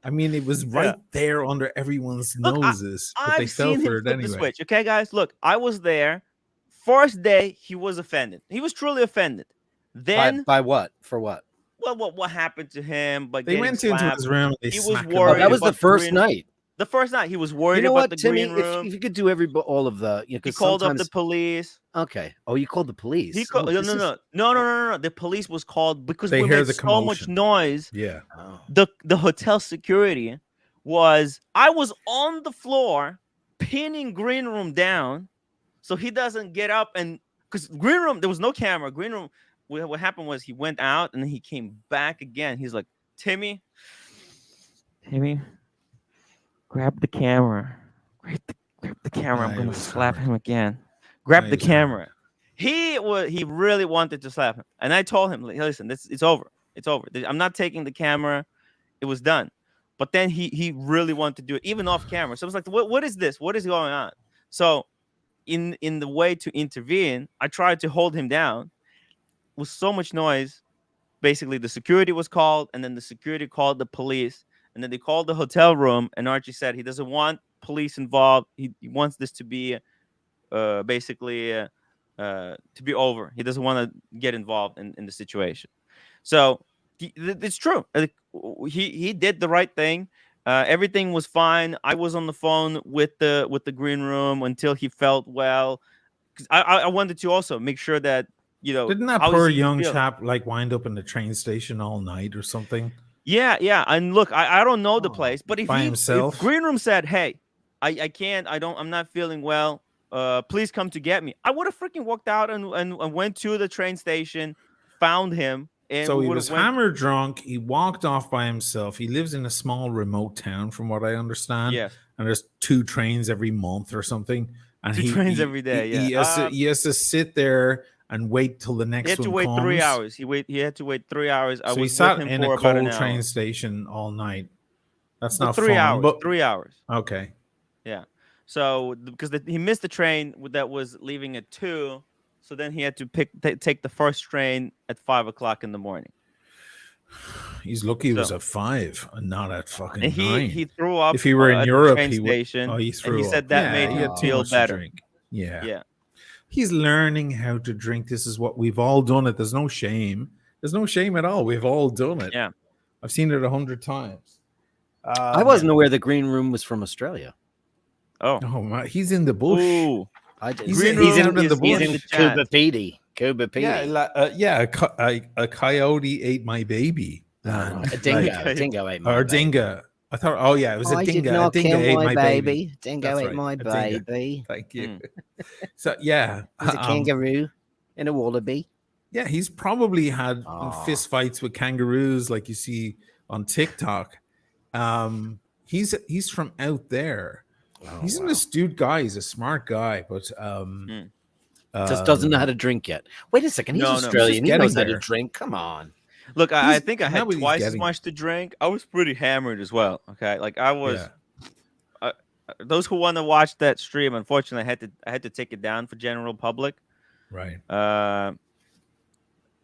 Speaker 1: I mean, it was right there under everyone's
Speaker 5: Look,
Speaker 1: noses, but they
Speaker 5: I've
Speaker 1: fell
Speaker 5: seen
Speaker 1: for
Speaker 5: him
Speaker 1: it
Speaker 5: flip the
Speaker 1: anyway.
Speaker 5: switch. Okay, guys, look, I was there. First day, he was offended. He was truly offended. Then,
Speaker 2: By what? For what?
Speaker 5: well, what happened to him? But
Speaker 1: They went into his room. And they
Speaker 5: He was
Speaker 1: smacked him
Speaker 2: Oh,
Speaker 5: worried
Speaker 2: that was
Speaker 5: about
Speaker 2: the first
Speaker 5: green-
Speaker 2: night.
Speaker 5: The first night, he was worried
Speaker 2: You know
Speaker 5: about
Speaker 2: what,
Speaker 5: the
Speaker 2: Timmy?
Speaker 5: green room.
Speaker 2: If you could do all of the,
Speaker 5: He called up the police.
Speaker 2: Okay. Oh, you called the police.
Speaker 5: He called,
Speaker 2: Oh, this is-
Speaker 5: no. The police was called because
Speaker 1: They
Speaker 5: we
Speaker 1: hear
Speaker 5: made
Speaker 1: the
Speaker 5: so much
Speaker 1: commotion.
Speaker 5: noise.
Speaker 2: Oh.
Speaker 5: The hotel security I was on the floor pinning green room down so he doesn't get up, and because green room there was no camera. Green room, what happened was he went out and then he came back again. He's like, Timmy, grab the camera. Grab the camera. I'm gonna slap him again. Grab the camera. He really wanted to slap him, and I told him, listen, it's over. It's over. I'm not taking the camera. It was done. But then he really wanted to do it, even off camera. So I was like, what is this? What is going on? So in the way to intervene, I tried to hold him down. With so much noise, basically the security was called, and then the security called the police, and then they called the hotel room, and Archie said he doesn't want police involved. He wants this to be basically to be over. He doesn't want to get involved in the situation. So it's true. He did the right thing. Everything was fine. I was on the phone with the green room until he felt well. Because I wanted to also make sure that
Speaker 1: didn't that poor young chap like wind up in the train station all night or something?
Speaker 5: Yeah. And look, I don't know the place, but if
Speaker 1: himself?
Speaker 5: Green Room said, "Hey, I can't. I'm not feeling well. Please come to get me," I would have freaking walked out and went to the train station, found him. And
Speaker 1: so he was hammered drunk. He walked off by himself. He lives in a small remote town, from what I understand.
Speaker 5: Yeah.
Speaker 1: And there's 2 trains every month or something. And
Speaker 5: 2 trains every day.
Speaker 1: He has to sit there and wait till the next one comes.
Speaker 5: He had to wait 3 hours. He had to wait 3 hours.
Speaker 1: So he sat in a cold train station all night. That's not
Speaker 5: 3
Speaker 1: fun,
Speaker 5: hours.
Speaker 1: but
Speaker 5: 3 hours.
Speaker 1: Okay.
Speaker 5: Yeah. So because he missed the train that was leaving at 2, so then he had to take the first train at 5 o'clock in the morning.
Speaker 1: He's lucky it was at 5 and not at fucking 9.
Speaker 5: He threw up.
Speaker 1: If he were in Europe, he would.
Speaker 5: Station,
Speaker 1: he threw
Speaker 5: and he
Speaker 1: up.
Speaker 5: said that made him feel better.
Speaker 1: Yeah. He's learning how to drink. This is what we've all done. It. There's no shame. There's no shame at all. We've all done it.
Speaker 5: Yeah.
Speaker 1: I've seen it 100 times.
Speaker 2: I wasn't aware the green room was from Australia.
Speaker 5: Oh,
Speaker 1: my, he's in the bush.
Speaker 5: Ooh.
Speaker 1: He's in the bush.
Speaker 2: He's in Cuba Petey. Cuba Petey.
Speaker 1: A coyote ate my baby.
Speaker 2: A dingo. Dingo ate my
Speaker 1: or
Speaker 2: baby.
Speaker 1: Dingo. I thought, it was a dingo.
Speaker 2: Did not
Speaker 1: a dingo
Speaker 2: kill
Speaker 1: ate
Speaker 2: my
Speaker 1: baby.
Speaker 2: Dingo
Speaker 1: That's
Speaker 2: ate
Speaker 1: right,
Speaker 2: my
Speaker 1: a dingo.
Speaker 2: baby.
Speaker 1: Thank you. So yeah,
Speaker 2: He's a kangaroo and a wallaby.
Speaker 1: Yeah, he's probably had fist fights with kangaroos, like you see on TikTok. He's from out there.
Speaker 2: Oh,
Speaker 1: He's an
Speaker 2: wow.
Speaker 1: astute guy. He's a smart guy, but
Speaker 2: Just doesn't know how to drink yet. Wait a second. He's
Speaker 5: No, no.
Speaker 2: Australian. He
Speaker 1: getting
Speaker 2: knows how to
Speaker 1: there.
Speaker 2: drink. Come on.
Speaker 5: Look, I think I
Speaker 1: no,
Speaker 5: had
Speaker 1: but he's
Speaker 5: twice as
Speaker 1: getting
Speaker 5: much to drink. I was pretty hammered as well. Okay, like I was.
Speaker 1: Yeah.
Speaker 5: Those who want to watch that stream, unfortunately, I had to take it down for general public.
Speaker 1: Right.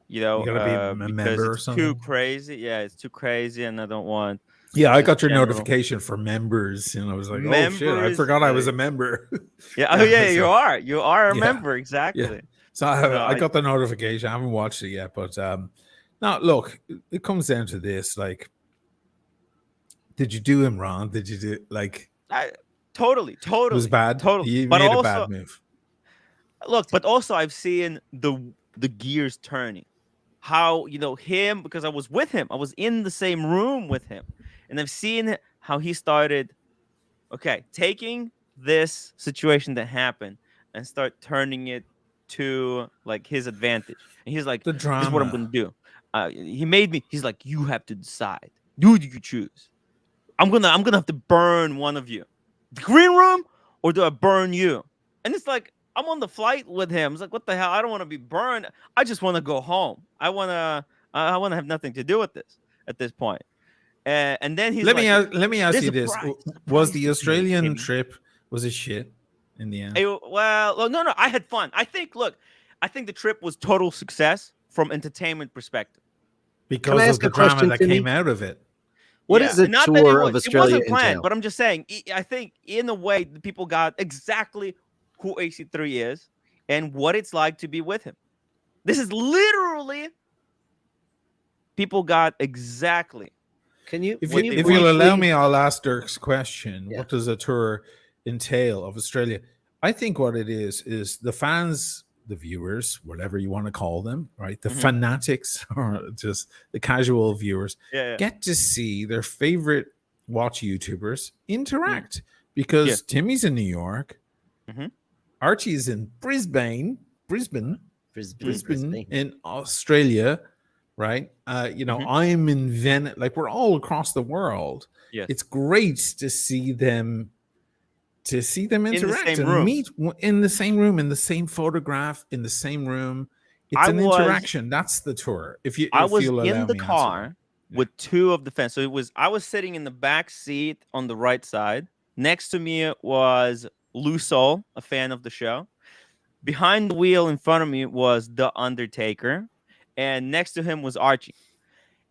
Speaker 5: You know,
Speaker 1: You gotta be a
Speaker 5: because
Speaker 1: member or
Speaker 5: it's
Speaker 1: something.
Speaker 5: too crazy. Yeah, it's too crazy, and I don't want.
Speaker 1: Yeah, I
Speaker 5: just
Speaker 1: got your
Speaker 5: general-
Speaker 1: notification for members, and I was like, "Oh shit, I
Speaker 5: Members,
Speaker 1: forgot I was a member."
Speaker 5: Yeah, oh yeah,
Speaker 1: so-
Speaker 5: you are a
Speaker 1: Yeah,
Speaker 5: member, exactly.
Speaker 1: So I got the notification. I haven't watched it yet, but now look, it comes down to this: like, did you do him wrong? Did you do like?
Speaker 5: Totally,
Speaker 1: It was bad.
Speaker 5: totally.
Speaker 1: You
Speaker 5: But
Speaker 1: made
Speaker 5: also,
Speaker 1: a bad move.
Speaker 5: look, but also I've seen the gears turning. How him, because I was with him, I was in the same room with him, and I've seen how he started. Okay, taking this situation that happened and start turning it to like his advantage. And he's like,
Speaker 1: The
Speaker 5: "This is what I'm
Speaker 1: drama.
Speaker 5: gonna do." He made me. He's like, "You have to decide. Who do you choose? I'm gonna have to burn one of you, the green room, or do I burn you?" And it's like I'm on the flight with him. It's like, what the hell? I don't want to be burned. I just want to go home. I wanna have nothing to do with this at this point. And then he's
Speaker 1: Let
Speaker 5: like,
Speaker 1: me ask
Speaker 5: "There's
Speaker 1: you
Speaker 5: a
Speaker 1: this:
Speaker 5: prize.
Speaker 1: was
Speaker 5: Prize
Speaker 1: the
Speaker 5: to pay,
Speaker 1: Australian
Speaker 5: Timmy."
Speaker 1: trip was it shit in the end?
Speaker 5: Well, no, I had fun. I think the trip was total success from entertainment perspective.
Speaker 1: Because
Speaker 2: I
Speaker 1: of
Speaker 2: ask
Speaker 1: the
Speaker 2: a
Speaker 1: drama
Speaker 2: question,
Speaker 1: that
Speaker 2: Timmy?
Speaker 1: came out of it.
Speaker 2: What
Speaker 5: Yeah,
Speaker 2: is a
Speaker 5: not that
Speaker 2: tour
Speaker 5: it
Speaker 2: of
Speaker 5: was,
Speaker 2: Australia
Speaker 5: It wasn't planned,
Speaker 2: entail?
Speaker 5: but I'm just saying. I think in a way, the people got exactly who AC3 is and what it's like to be with him. This is literally people got exactly.
Speaker 2: Can you?
Speaker 1: If
Speaker 2: can
Speaker 1: you
Speaker 2: you
Speaker 1: if you'll allow
Speaker 2: briefly-
Speaker 1: me, I'll ask Dirk's question.
Speaker 2: Yeah.
Speaker 1: What does a tour entail of Australia? I think what it is the fans, the viewers, whatever you want to call them, right? The
Speaker 5: Mhm.
Speaker 1: fanatics or just the casual viewers
Speaker 5: Yeah.
Speaker 1: get to see their favorite watch YouTubers interact because Timmy's in New York,
Speaker 5: Mhm.
Speaker 1: Archie's in Brisbane,
Speaker 2: Brisbane.
Speaker 1: in Australia, right?
Speaker 5: Mhm.
Speaker 1: I'm in Venice. Like we're all across the world.
Speaker 5: Yes.
Speaker 1: It's great to see them interact
Speaker 5: same
Speaker 1: and
Speaker 5: room.
Speaker 1: meet in the same room, in the same photograph, in the same room. It's
Speaker 5: I
Speaker 1: an
Speaker 5: was-
Speaker 1: interaction. That's the tour. If
Speaker 5: I was
Speaker 1: you'll allow
Speaker 5: in the
Speaker 1: me,
Speaker 5: car with two of the fans. So I was sitting in the back seat on the right side. Next to me was Lizzo, a fan of the show. Behind the wheel in front of me was The Undertaker. And next to him was Archie.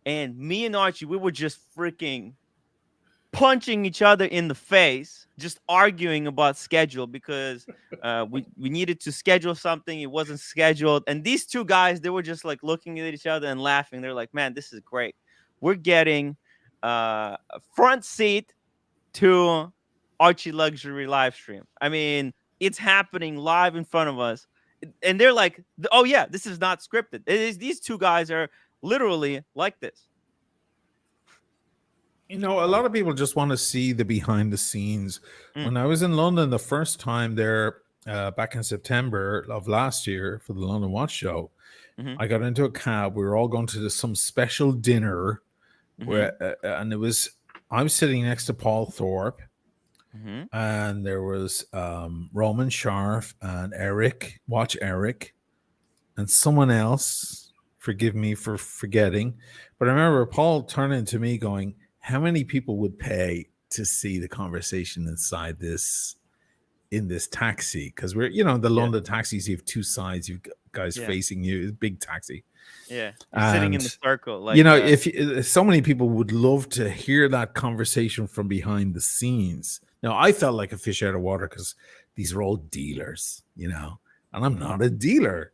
Speaker 5: And me and Archie, we were just freaking punching each other in the face, just arguing about schedule because we needed to schedule something. It wasn't scheduled. And these two guys, they were just like looking at each other and laughing. They're like, "Man, this is great. We're getting a front seat to Archie Luxury live stream. I mean, it's happening live in front of us." And they're like, "Oh yeah, this is not scripted. These two guys are literally like this."
Speaker 1: A lot of people just want to see the behind the scenes. When I was in London the first time there, back in September of last year for the London Watch Show,
Speaker 5: Mhm.
Speaker 1: I got into a cab. We were all going to some special dinner where, and I was sitting next to Paul Thorpe,
Speaker 5: Mhm.
Speaker 1: and there was Roman Scharf and Eric, Watch Eric, and someone else. Forgive me for forgetting, but I remember Paul turning to me going, "How many people would pay to see the conversation inside in this taxi?" Because we're, the London taxis, you have two sides, you've got guys facing you, it's a big taxi.
Speaker 5: Yeah, you're sitting in the
Speaker 1: And,
Speaker 5: circle, like
Speaker 1: if so many people would love to hear that conversation from behind the scenes. Now, I felt like a fish out of water because these are all dealers, and I'm not a dealer.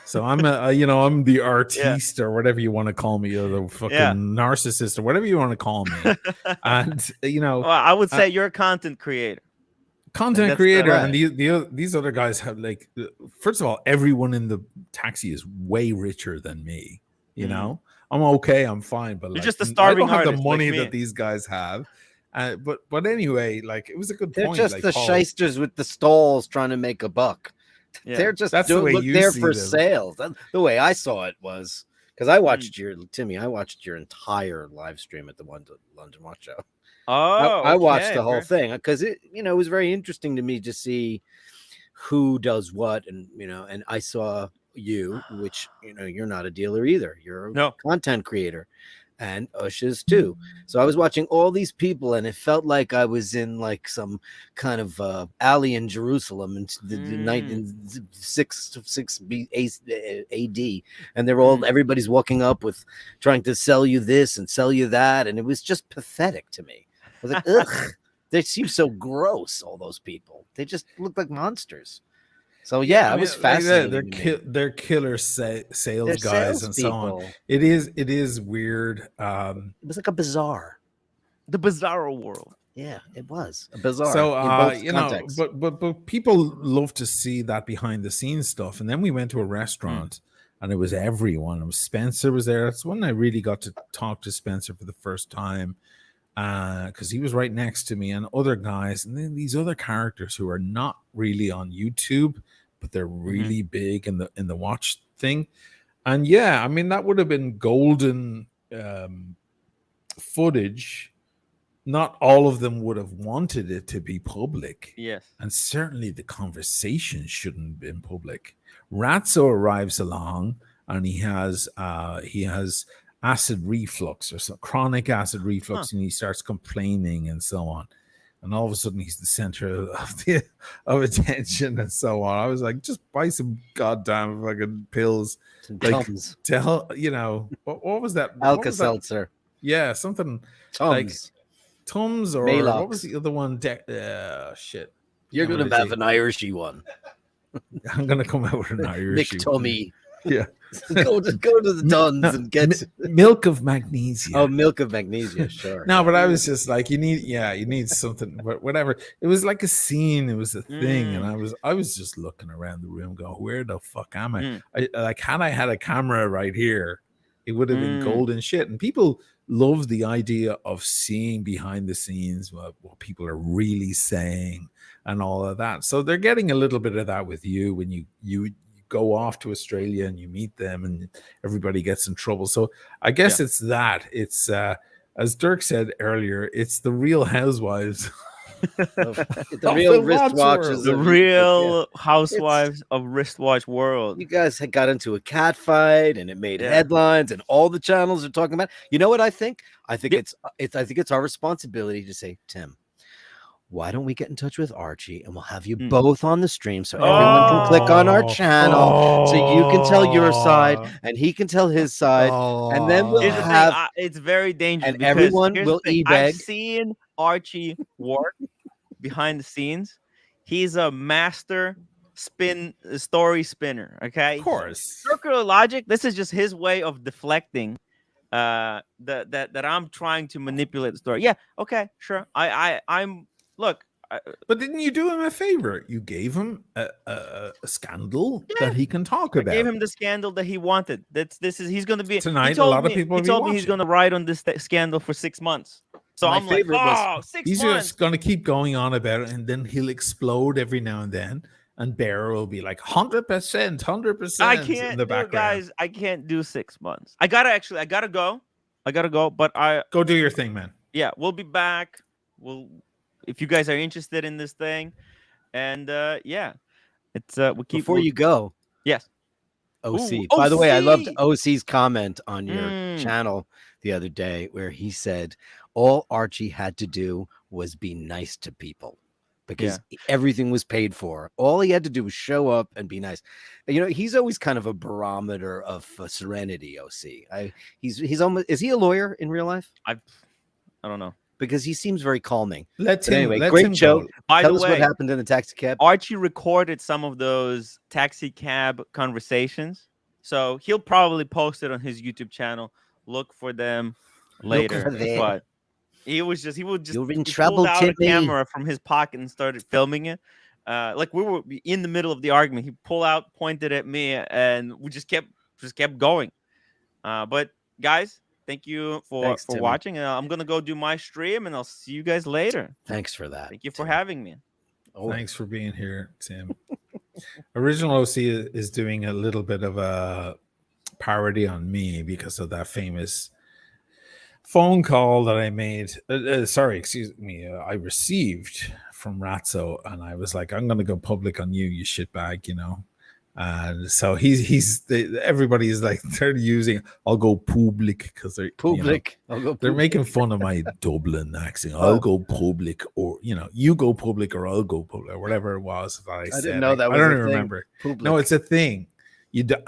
Speaker 1: So I'm I'm the artiste or whatever you want to call me, or the fucking narcissist or whatever you want to call me. And
Speaker 5: well, I would say you're a content creator.
Speaker 1: Content
Speaker 5: That's
Speaker 1: creator,
Speaker 5: right.
Speaker 1: and these other guys have first of all, everyone in the taxi is way richer than me. I'm okay, I'm fine, but
Speaker 5: You're just a
Speaker 1: I
Speaker 5: starving
Speaker 1: don't have the
Speaker 5: artist like
Speaker 1: money
Speaker 5: me.
Speaker 1: that these guys have. But anyway, it was a good
Speaker 2: They're
Speaker 1: point.
Speaker 2: just
Speaker 1: like,
Speaker 2: the
Speaker 1: Paul,
Speaker 2: shysters with the stalls trying to make a buck.
Speaker 5: Yeah.
Speaker 2: They're just
Speaker 1: That's the way
Speaker 2: look
Speaker 1: you
Speaker 2: there
Speaker 1: see
Speaker 2: for
Speaker 1: them.
Speaker 2: sales. The way I saw it was Because I watched I watched your entire live stream at the London Watch Show. I watched the whole thing because it was very interesting to me to see who does what, and and I saw you, which you're not a dealer either. You're a content creator, and Ush is too. So I was watching all these people, and it felt like I was in like some kind of alley in Jerusalem in the 6 AD, and they're all everybody's walking up with trying to sell you this and sell you that, and it was just pathetic to me. I was like, ugh, they seem so gross. All those people, they just look like monsters. So yeah, it was fascinating.
Speaker 1: They're killer sales guys and so on. It is weird. It
Speaker 2: was like a bazaar,
Speaker 5: the bizarro world.
Speaker 2: Yeah, it was a bizarre.
Speaker 1: So but people love to see that behind the scenes stuff. And then we went to a restaurant, and it was everyone. It was Spencer was there. That's when I really got to talk to Spencer for the first time. Because he was right next to me, and other guys, and then these other characters who are not really on YouTube, but they're really big in the watch thing. And yeah, I mean, that would have been golden footage. Not all of them would have wanted it to be public.
Speaker 5: Yes, and
Speaker 1: certainly the conversation shouldn't have been public. Ratso arrives along, and he has acid reflux or some chronic acid reflux, and he starts complaining and so on, and all of a sudden he's the center of attention and so on. I was like, just buy some goddamn fucking pills, like tell what was that?
Speaker 2: Alka-Seltzer.
Speaker 1: Yeah, something
Speaker 2: Tums.
Speaker 1: Like Tums or
Speaker 2: Maalox.
Speaker 1: What was the other one? Shit,
Speaker 2: you're gonna have an Irishy one.
Speaker 1: I'm gonna come out with an Irish
Speaker 2: Nick Tommy.
Speaker 1: Yeah.
Speaker 2: go to the Duns and get
Speaker 1: milk of magnesia.
Speaker 2: Oh, milk of magnesia, sure.
Speaker 1: No, but I was just like, you need something, but whatever. It was like a scene, it was a thing, and I was just looking around the room going, where the fuck am I? Had I had a camera right here, it would have been golden shit. And people love the idea of seeing behind the scenes what people are really saying and all of that. So they're getting a little bit of that with you when you go off to Australia and you meet them, and everybody gets in trouble. So I guess it's it's as Dirk said earlier, it's the Real Housewives.
Speaker 2: the real wristwatches.
Speaker 5: The real housewives of wristwatch world.
Speaker 2: You guys had got into a cat fight, and it made headlines, and all the channels are talking about. You know what I think? I think it's our responsibility to say, Tim, why don't we get in touch with Archie, and we'll have you both on the stream so everyone can click on our channel so you can tell your side and he can tell his side, and then we'll have
Speaker 5: it's very dangerous,
Speaker 2: and everyone will
Speaker 5: I've seen Archie work behind the scenes. He's a master story spinner. Okay,
Speaker 1: of course.
Speaker 5: Circular logic. This is just his way of deflecting that I'm trying to manipulate the story. Yeah, okay, sure. I'm look,
Speaker 1: but didn't you do him a favor? You gave him a scandal that he can talk about.
Speaker 5: I gave him the scandal that he wanted. He's going to be
Speaker 1: tonight. A lot of people.
Speaker 5: He told me he's going to ride on this scandal for 6 months. So I'm like, 6 months.
Speaker 1: He's just going to keep going on about it, and then he'll explode every now and then. And Bear will be like 100%, 100%.
Speaker 5: I can't
Speaker 1: in the background.
Speaker 5: Guys. I can't do 6 months. I gotta go. But I
Speaker 1: go do your thing, man.
Speaker 5: Yeah, we'll be back. If you guys are interested in this thing, and it's
Speaker 2: before you go.
Speaker 5: Yes.
Speaker 2: OC. By the way, I loved OC's comment on your channel the other day where he said all Archie had to do was be nice to people because everything was paid for. All he had to do was show up and be nice. He's always kind of a barometer of serenity, OC. He's almost, is he a lawyer in real life?
Speaker 5: I don't know.
Speaker 2: Because he seems very calming.
Speaker 1: Anyway,
Speaker 2: great show.
Speaker 5: By
Speaker 2: Tell
Speaker 5: the
Speaker 2: us
Speaker 5: way,
Speaker 2: what happened in the taxi cab.
Speaker 5: Archie recorded some of those taxi cab conversations, so he'll probably post it on his YouTube channel. Look for them later. But he would just
Speaker 2: You're in trouble,
Speaker 5: pulled out
Speaker 2: Timmy.
Speaker 5: a camera from his pocket and started filming it. Like we were in the middle of the argument. He pulled out, pointed at me, and we just kept going. But guys, thank you for watching. I'm going to go do my stream, and I'll see you guys later.
Speaker 2: Thanks for that.
Speaker 5: Thank you for having me.
Speaker 1: Thanks for being here, Tim. Original OC is doing a little bit of a parody on me because of that famous phone call that I made. I received from Ratso, and I was like, I'm going to go public on you, you shitbag, you know. And so everybody's like, they're using, I'll go public because they're
Speaker 2: Public. I'll go
Speaker 1: they're
Speaker 2: public.
Speaker 1: making fun of my Dublin accent. I'll go public, or you go public, or I'll go public, or whatever it was that I said.
Speaker 2: didn't know that was
Speaker 1: I don't
Speaker 2: a
Speaker 1: even
Speaker 2: thing.
Speaker 1: remember.
Speaker 2: Public.
Speaker 1: No, it's a thing.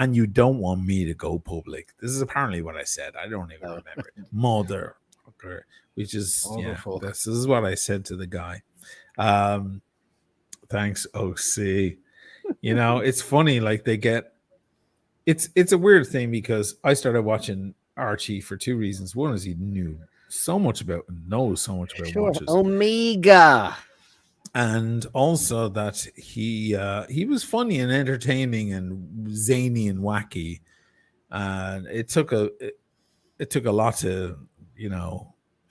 Speaker 1: And you don't want me to go public. This is apparently what I said. I don't even remember. Mother, which is this is what I said to the guy. Thanks, OC. You know, it's funny. Like it's a weird thing because I started watching Archie for two reasons. One is he knows so much about watches.
Speaker 2: Omega.
Speaker 1: And also that he was funny and entertaining and zany and wacky, and it took a lot to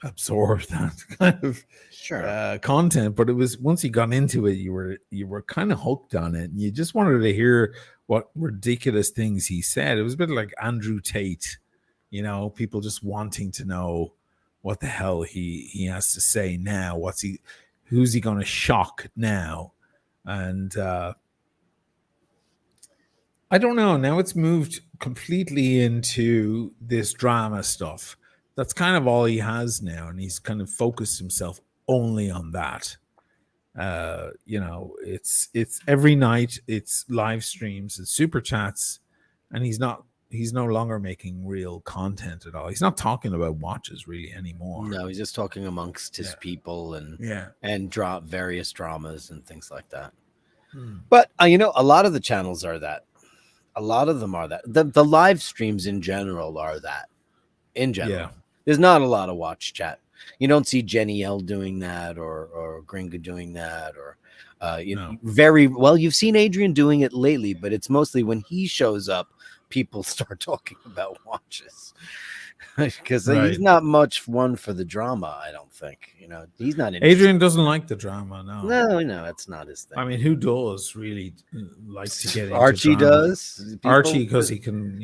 Speaker 1: absorb that kind of content. But it was, once you got into it, you were kind of hooked on it, and you just wanted to hear what ridiculous things he said. It was a bit like Andrew Tate, people just wanting to know what the hell he has to say now. Who's he going to shock now? And I don't know. Now it's moved completely into this drama stuff. That's kind of all he has now. And he's kind of focused himself only on that. It's every night, it's live streams and super chats. And he's no longer making real content at all. He's not talking about watches really anymore.
Speaker 2: No, he's just talking amongst his people and drop various dramas and things like that. But a lot of the channels are that. A lot of them are that. The live streams in general are that. In general, there's not a lot of watch chat. You don't see Jenny L doing that or Gringa doing that or very well. You've seen Adrian doing it lately, but it's mostly when he shows up, people start talking about watches because he's not much one for the drama. I don't think he's not.
Speaker 1: Adrian doesn't like the drama.
Speaker 2: No, it's not his thing.
Speaker 1: I mean, who does really like to get into
Speaker 2: Archie
Speaker 1: drama?
Speaker 2: Does
Speaker 1: Archie because he can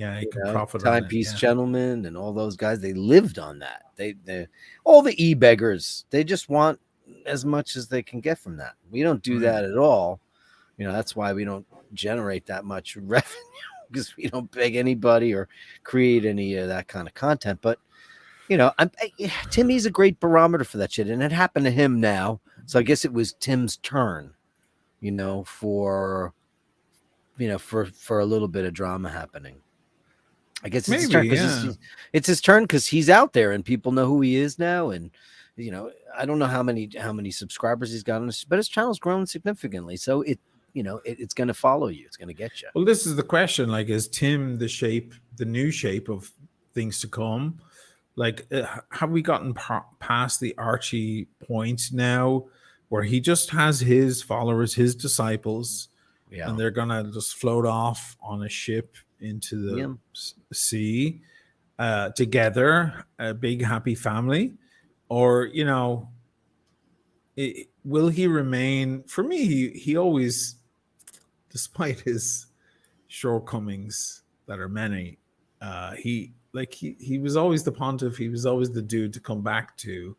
Speaker 1: profit on it.
Speaker 2: Timepiece Gentlemen and all those guys, they lived on that. They all the e-beggars, they just want as much as they can get from that. We don't do that at all. That's why we don't generate that much revenue. Because we don't beg anybody or create any of that kind of content. But, Timmy's a great barometer for that shit. And it happened to him now. So I guess it was Tim's turn, for a little bit of drama happening. I guess it's his turn because it's his turn because he's out there and people know who he is now. And, I don't know how many subscribers he's got on this, but his channel's grown significantly. So it's going to follow you. It's going to get you.
Speaker 1: Well, this is the question. Like, is Tim the new shape of things to come? Like, have we gotten past the Archie point now where he just has his followers, his disciples, and they're going to just float off on a ship into the sea together, a big happy family? Or, will he remain? For me, he always, despite his shortcomings that are many, he was always the pontiff. He was always the dude to come back to.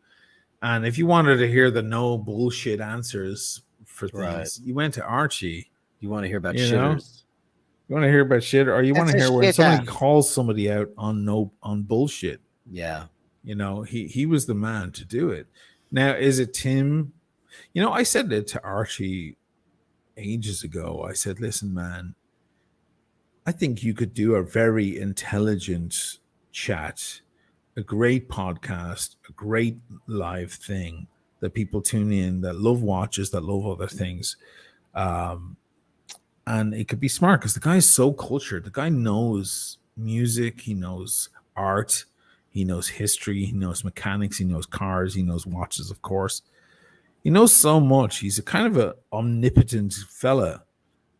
Speaker 1: And if you wanted to hear the no bullshit answers for things, you went to Archie.
Speaker 2: You want to hear about shitters?
Speaker 1: You want to hear about shit, or you want to hear when somebody calls somebody out on bullshit?
Speaker 2: Yeah,
Speaker 1: he was the man to do it. Now, is it Tim? I said it to Archie ages ago. I said, listen, man, I think you could do a very intelligent chat, a great podcast, a great live thing that people tune in, that love watches, that love other things. And it could be smart because the guy is so cultured. The guy knows music. He knows art. He knows history. He knows mechanics. He knows cars. He knows watches, of course. He knows so much. He's a kind of an omnipotent fella.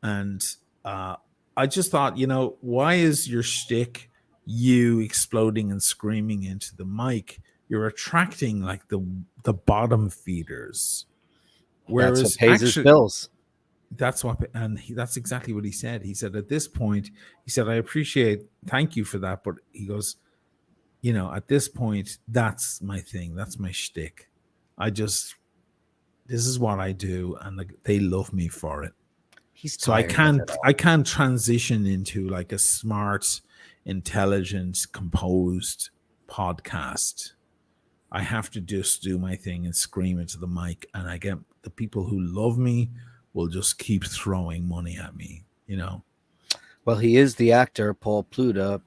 Speaker 1: And I just thought, why is your shtick you exploding and screaming into the mic? You're attracting like the bottom feeders.
Speaker 2: Whereas that's what pays his bills.
Speaker 1: that's what, and that's exactly what he said. He said, at this point, he said, thank you for that. But he goes, at this point, that's my thing. That's my shtick. This is what I do. And they love me for it. So I can't transition into like a smart, intelligent, composed podcast. I have to just do my thing and scream into the mic, and I get the people who love me will just keep throwing money at me,
Speaker 2: Well, he is the actor Paul Pluta,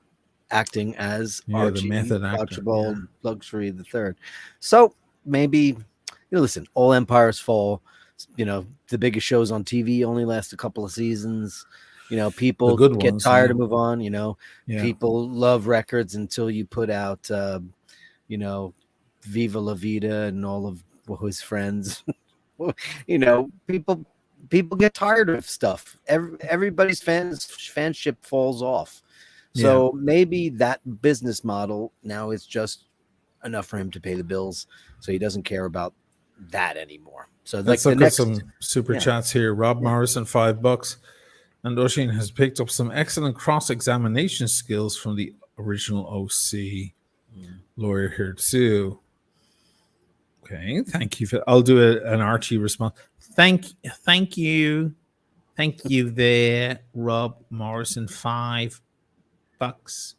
Speaker 2: acting as Archie,
Speaker 1: the method actor,
Speaker 2: Archibald Luxury the Third. So maybe, listen, all empires fall. The biggest shows on TV only last a couple of seasons. People get tired to move on. People love records until you put out, Viva La Vida and all of his friends. People get tired of stuff. Everybody's fanship falls off. So maybe that business model now is just enough for him to pay the bills. So he doesn't care about that anymore. So
Speaker 1: let's look at some super chats here. Rob Morrison, $5. And Oshin has picked up some excellent cross-examination skills from the original OC lawyer here too. Okay, thank you. I'll do an Archie response. Thank you there, Rob Morrison. $5.
Speaker 2: $5.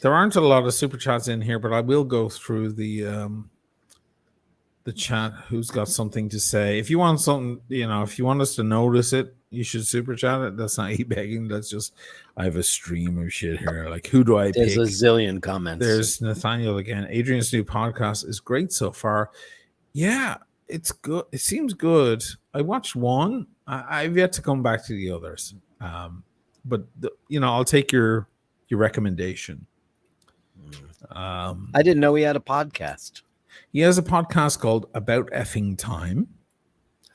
Speaker 1: There aren't a lot of super chats in here, but I will go through the chat. Who's got something to say? If you want something, if you want us to notice it, you should super chat it. That's not e-begging. That's just, I have a stream of shit here. Like, who do I pick?
Speaker 2: There's a zillion comments.
Speaker 1: There's Nathaniel again. Adrian's new podcast is great so far. Yeah, it's good. It seems good. I watched one. I've yet to come back to the others. But I'll take your recommendation.
Speaker 2: I didn't know he had a podcast.
Speaker 1: He has a podcast called About Effing Time.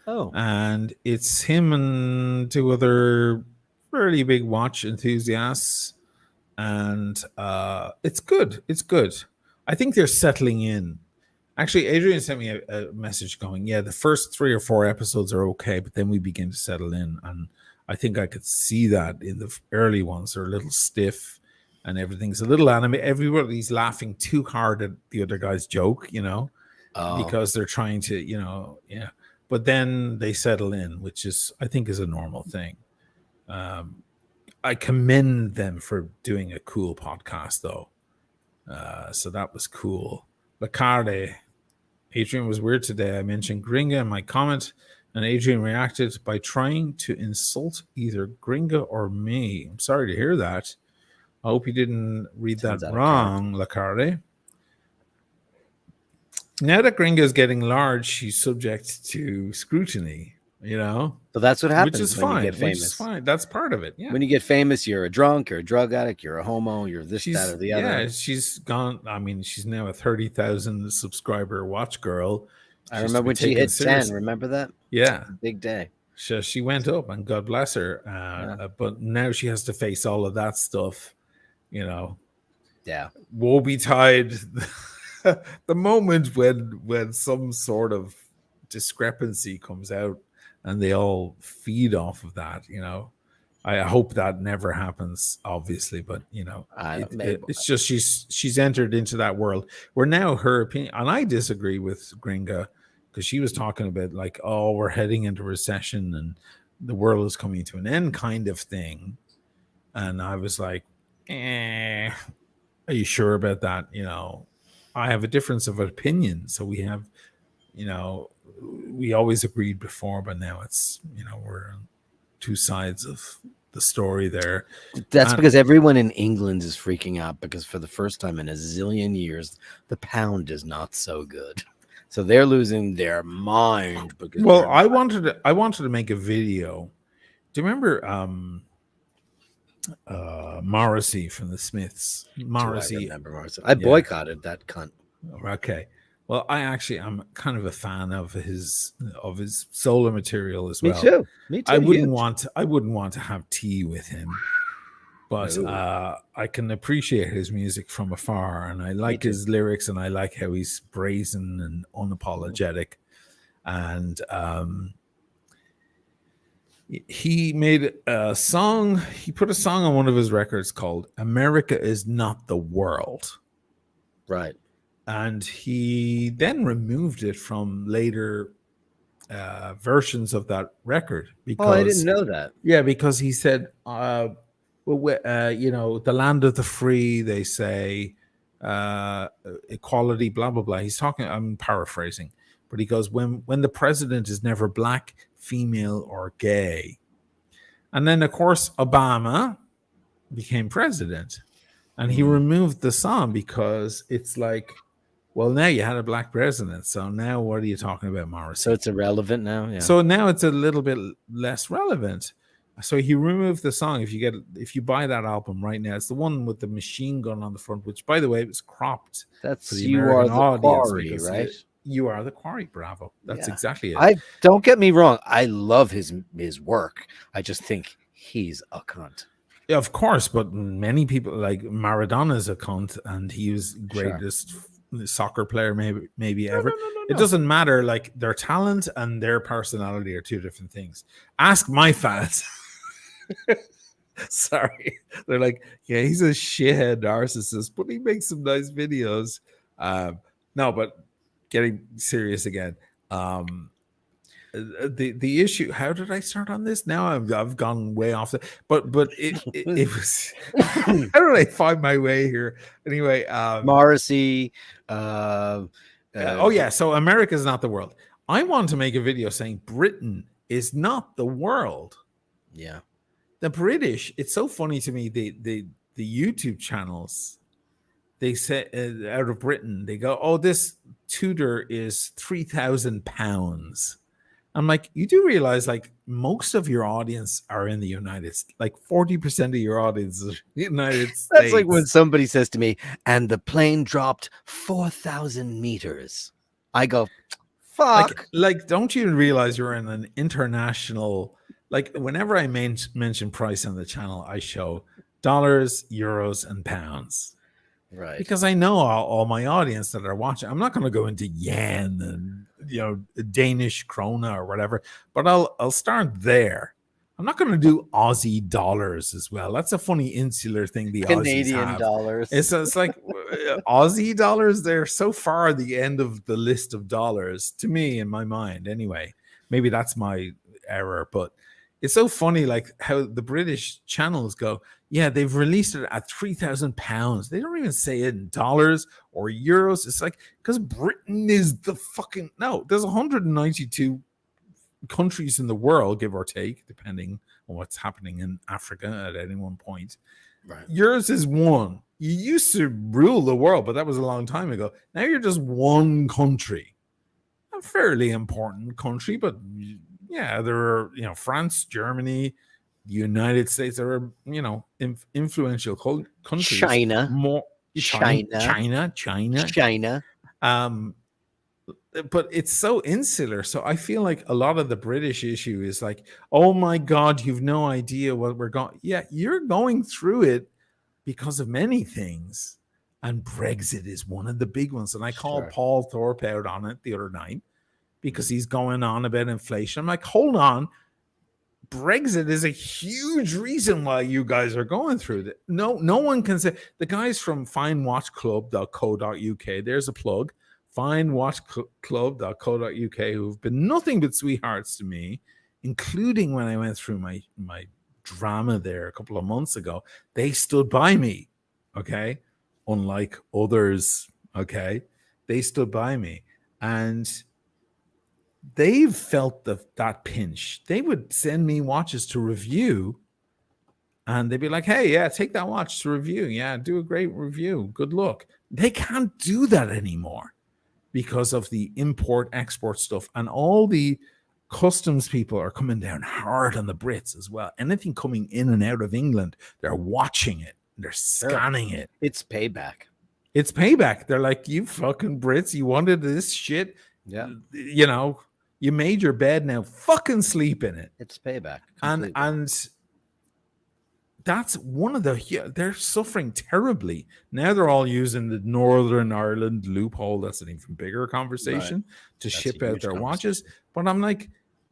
Speaker 2: Oh.
Speaker 1: And it's him and two other fairly big watch enthusiasts. And it's good. It's good. I think they're settling in. Actually, Adrian sent me a message going, the first 3 or 4 episodes are okay, but then we begin to settle in. And I think I could see that in the early ones. They're a little stiff and everything's a little anime. Everybody's laughing too hard at the other guy's joke, because they're trying to, But then they settle in, which I think is a normal thing. I commend them for doing a cool podcast, though. So that was cool. Lacarde. Adrian was weird today. I mentioned Gringa in my comment, and Adrian reacted by trying to insult either Gringa or me. I'm sorry to hear that. I hope you didn't read that wrong, Lacarde. Now that Gringa is getting large, she's subject to scrutiny,
Speaker 2: So that's what happens.
Speaker 1: Which is fine. You get famous. Which is fine. That's part of it. Yeah.
Speaker 2: When you get famous, you're a drunk, you're a drug addict, you're a homo, you're this, that, or the other.
Speaker 1: Yeah, she's gone. I mean, she's now a 30,000 subscriber watch girl.
Speaker 2: I remember when she hit 10. Remember that?
Speaker 1: Yeah.
Speaker 2: Big day.
Speaker 1: So she went up, and God bless her. But now she has to face all of that stuff.
Speaker 2: Yeah.
Speaker 1: Woe betide the moment when some sort of discrepancy comes out and they all feed off of that. I hope that never happens, obviously, but it's just she's entered into that world where now her opinion, and I disagree with Gringa because she was talking about like, oh, we're heading into recession and the world is coming to an end kind of thing, and I was like, are you sure about that? I have a difference of opinion. So we have, we always agreed before, but now it's, we're on two sides of the story there.
Speaker 2: That's because everyone in England is freaking out because for the first time in a zillion years, the pound is not so good. So they're losing their mind. Because
Speaker 1: I wanted to make a video. Do you remember, Morrissey from the Smiths? Morrissey.
Speaker 2: I remember Morrissey. I boycotted that cunt.
Speaker 1: Okay. Well, I'm kind of a fan of his solo material as well.
Speaker 2: Me too.
Speaker 1: I wouldn't want to have tea with him, but I can appreciate his music from afar, and I like his lyrics, and I like how he's brazen and unapologetic. and he made a song. He put a song on one of his records called "America Is Not the World."
Speaker 2: Right.
Speaker 1: And he then removed it from later versions of that record because
Speaker 2: I didn't know that.
Speaker 1: Yeah, because he said, the land of the free, they say, equality, blah blah blah. He's talking. I'm paraphrasing, but he goes, when the president is never black, female, or gay. And then, of course, Obama became president, and he removed the song because it's like, well, now you had a black president, so now what are you talking about, Morris?
Speaker 2: So it's irrelevant now. Yeah.
Speaker 1: So now it's a little bit less relevant. So he removed the song. If you buy that album right now, it's the one with the machine gun on the front, which, by the way, was cropped.
Speaker 2: That's
Speaker 1: for the
Speaker 2: You
Speaker 1: American
Speaker 2: Are the
Speaker 1: audience
Speaker 2: Quarry,
Speaker 1: because
Speaker 2: right?
Speaker 1: You Are the Quarry. Bravo. That's exactly it.
Speaker 2: I don't get me wrong. I love his work. I just think he's a cunt.
Speaker 1: Yeah, of course, but many people like Maradona's a cunt, and he was greatest soccer player maybe ever.
Speaker 3: No.
Speaker 1: It doesn't matter. Like, their talent and their personality are two different things. Ask my fans. Sorry, they're like, yeah, he's a shithead narcissist, but he makes some nice videos. No, but getting serious again. The issue. How did I start on this? Now I've gone way off. But it was. How did I find my way here? Anyway,
Speaker 2: Morrissey.
Speaker 1: So America is not the world. I want to make a video saying Britain is not the world.
Speaker 2: Yeah.
Speaker 1: The British. It's so funny to me. The YouTube channels. They say out of Britain, they go, "Oh, this Tudor is £3,000." I'm like, you do realize, like, most of your audience are in the United States. Like 40% of your audience is in the United States.
Speaker 2: That's like when somebody says to me, and the plane dropped 4,000 meters. I go, fuck.
Speaker 1: Like, don't you realize you're in an international, like, whenever I mention price on the channel, I show dollars, euros, and pounds.
Speaker 2: Right.
Speaker 1: Because I know all my audience that are watching. I'm not going to go into yen and Danish krona or whatever, but I'll start there. I'm not going to do Aussie dollars as well. That's a funny insular thing. The
Speaker 2: Canadian dollars.
Speaker 1: It's like Aussie dollars. They're so far the end of the list of dollars to me, in my mind. Anyway, maybe that's my error, but it's so funny, like how the British channels go. Yeah, they've released it at £3,000. They don't even say it in dollars or euros. It's like, because Britain is the fucking there's 192 countries in the world, give or take, depending on what's happening in Africa at any one point.
Speaker 2: Right.
Speaker 1: Yours is one. You used to rule the world, but that was a long time ago. Now you're just one country, a fairly important country, but yeah, there are France, Germany, the United States. There are influential countries. China. But it's so insular. So I feel like a lot of the British issue is like, oh my God, you've no idea what we're going. Yeah, you're going through it because of many things, and Brexit is one of the big ones. And I called Paul Thorpe out on it the other night because he's going on about inflation. I'm like, hold on. Brexit is a huge reason why you guys are going through that. No one can say. The guys from finewatchclub.co.uk, there's a plug, finewatchclub.co.uk, who've been nothing but sweethearts to me, including when I went through my drama there a couple of months ago. They stood by me, okay? Unlike others, okay? They stood by me. And they've felt that pinch. They would send me watches to review, and they'd be like, hey, yeah, take that watch to review. Yeah, do a great review. Good luck. They can't do that anymore because of the import-export stuff. And all the customs people are coming down hard on the Brits as well. Anything coming in and out of England, they're watching it. They're scanning it.
Speaker 2: It's payback.
Speaker 1: It's payback. They're like, you fucking Brits, you wanted this shit.
Speaker 2: Yeah.
Speaker 1: You made your bed, now fucking sleep in it.
Speaker 2: It's payback.
Speaker 1: And that's one of they're suffering terribly. Now they're all using the Northern Ireland loophole. That's an even bigger conversation to ship out their watches. But I'm like,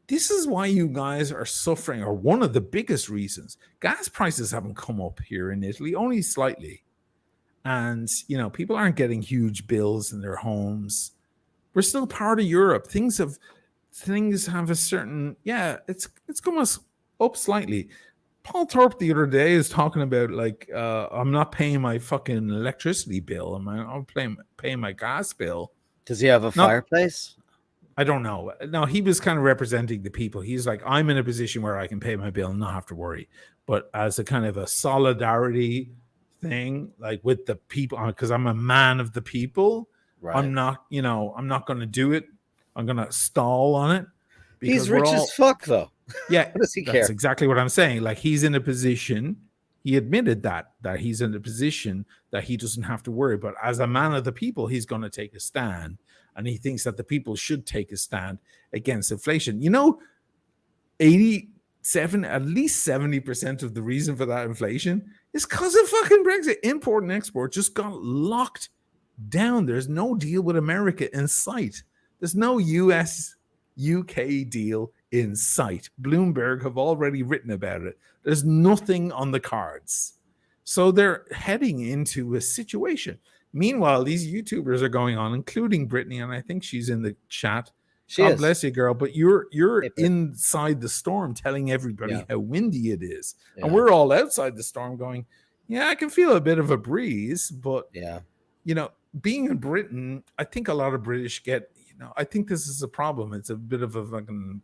Speaker 1: this is why you guys are suffering, or one of the biggest reasons. Gas prices haven't come up here in Italy, only slightly. And, people aren't getting huge bills in their homes. We're still part of Europe. Things have a certain, it's going up slightly. Paul Thorpe the other day is talking about like, I'm not paying my fucking electricity bill. I'm paying my gas bill.
Speaker 2: Does he have a fireplace?
Speaker 1: I don't know. No, he was kind of representing the people. He's like, I'm in a position where I can pay my bill and not have to worry. But as a kind of a solidarity thing, like with the people, because I'm a man of the people, I'm not going to do it. I'm going to stall on it.
Speaker 2: He's rich as fuck, though.
Speaker 1: Yeah,
Speaker 2: what does he care?
Speaker 1: That's exactly what I'm saying. Like, he's in a position. He admitted that he's in a position that he doesn't have to worry. But as a man of the people, he's going to take a stand. And he thinks that the people should take a stand against inflation. 87, at least 70% of the reason for that inflation is because of fucking Brexit. Import and export just got locked down. There's no deal with America in sight. There's no US-UK deal in sight. Bloomberg have already written about it. There's nothing on the cards. So they're heading into a situation. Meanwhile, these YouTubers are going on, including Brittany, and I think she's in the chat. God bless you, girl. But you're inside the storm telling everybody how windy it is. Yeah. And we're all outside the storm going, I can feel a bit of a breeze. But, being in Britain, I think a lot of British get, I think this is a problem. It's a bit of a fucking...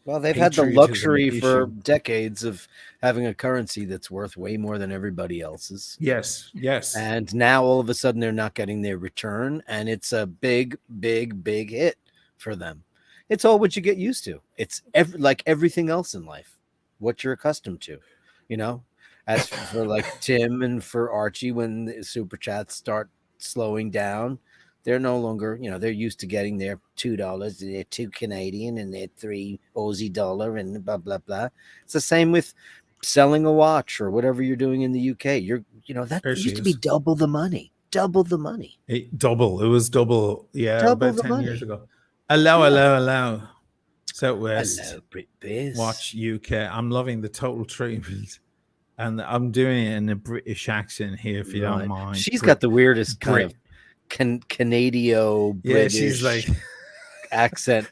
Speaker 2: Well, they've had the luxury for decades of having a currency that's worth way more than everybody else's.
Speaker 1: Yes.
Speaker 2: And now all of a sudden they're not getting their return, and it's a big, big, big hit for them. It's all what you get used to. It's like everything else in life, what you're accustomed to, As for like Tim and for Archie, when the super chats start slowing down, they're no longer, they're used to getting their $2, their $2 Canadian, and their $3 Aussie dollar, and blah blah blah. It's the same with selling a watch or whatever you're doing in the UK. That used to be double the money. Double the money.
Speaker 1: It was double. Yeah, about 10 years ago. Hello. Southwest.
Speaker 2: Hello, British.
Speaker 1: Watch UK. I'm loving the total treatment. And I'm doing it in a British accent here, if you don't mind.
Speaker 2: She's got the weirdest kind of Canadian British
Speaker 1: she's like
Speaker 2: accent.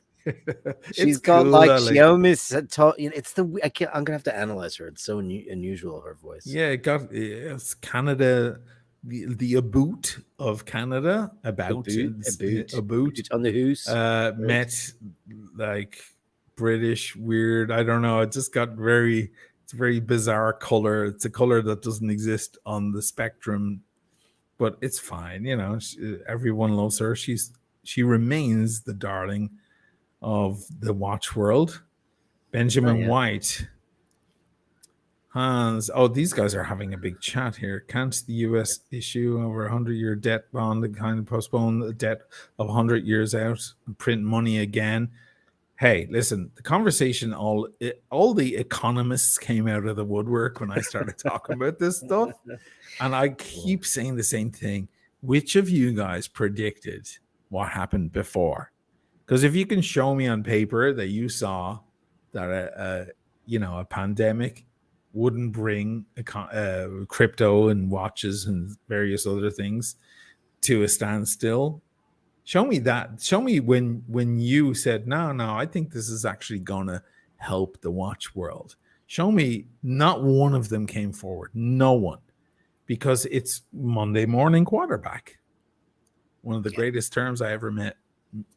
Speaker 2: She's got cool, like she almost it's the I'm gonna have to analyze her. It's so unusual, her voice.
Speaker 1: It's Canada, the aboot of Canada, about
Speaker 2: a boot on the hoose.
Speaker 1: Met like British weird. I don't know. It just got it's a very bizarre color. It's a color that doesn't exist on the spectrum. But it's fine, everyone loves her. She remains the darling of the watch world. Benjamin White. Hans. Oh, these guys are having a big chat here. Can't the US issue over 100-year debt bond and kind of postpone the debt of 100 years out and print money again? Hey, listen, the conversation, all the economists came out of the woodwork when I started talking about this stuff. And I keep saying the same thing. Which of you guys predicted what happened before? Because if you can show me on paper that you saw that a pandemic wouldn't bring crypto and watches and various other things to a standstill, show me that. Show me when you said, no, I think this is actually going to help the watch world. Show me not one of them came forward. No one. Because it's Monday morning quarterback. One of the greatest terms I ever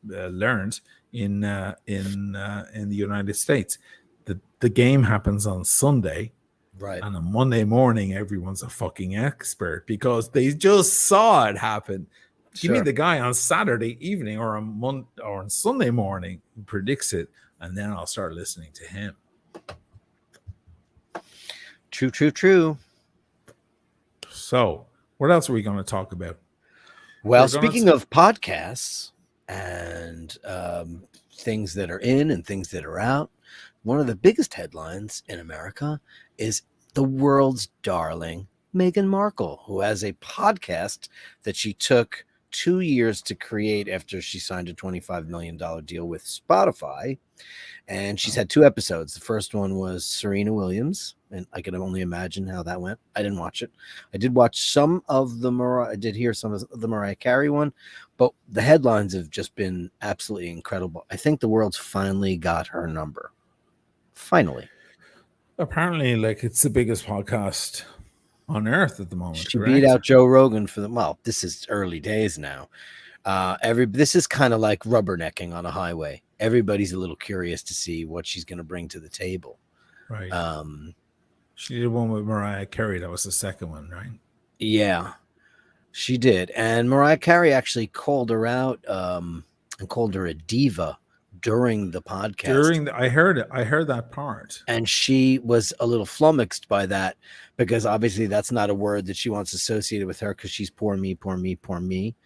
Speaker 1: learned in the United States. The game happens on Sunday.
Speaker 2: Right.
Speaker 1: And on Monday morning, everyone's a fucking expert because they just saw it happen. Give me the guy on Saturday evening or on Sunday morning who predicts it, and then I'll start listening to him.
Speaker 2: True.
Speaker 1: So, what else are we going to talk about?
Speaker 2: Well, speaking of podcasts and things that are in and things that are out, one of the biggest headlines in America is the world's darling Meghan Markle, who has a podcast that she took 2 years to create after she signed a $25 million deal with Spotify. And she's had 2 episodes. The first one was Serena Williams, and I can only imagine how that went. I didn't watch it. I did watch some of I did hear some of the Mariah Carey one, but the headlines have just been absolutely incredible. I think the world's finally got her number. Finally.
Speaker 1: Apparently, like, it's the biggest podcast on earth at the moment.
Speaker 2: She
Speaker 1: correct?
Speaker 2: beat out Joe Rogan for the, well, this is early days now. This is kind of like rubbernecking on a highway. Everybody's a little curious to see what she's going to bring to the table.
Speaker 1: Right. She did one with Mariah Carey. That was the second one, right?
Speaker 2: Yeah, she did. And Mariah Carey actually called her out and called her a diva during the podcast.
Speaker 1: I heard it. I heard that part. And
Speaker 2: she was a little flummoxed by that, because obviously that's not a word that she wants associated with her, because she's poor me, poor me, poor me.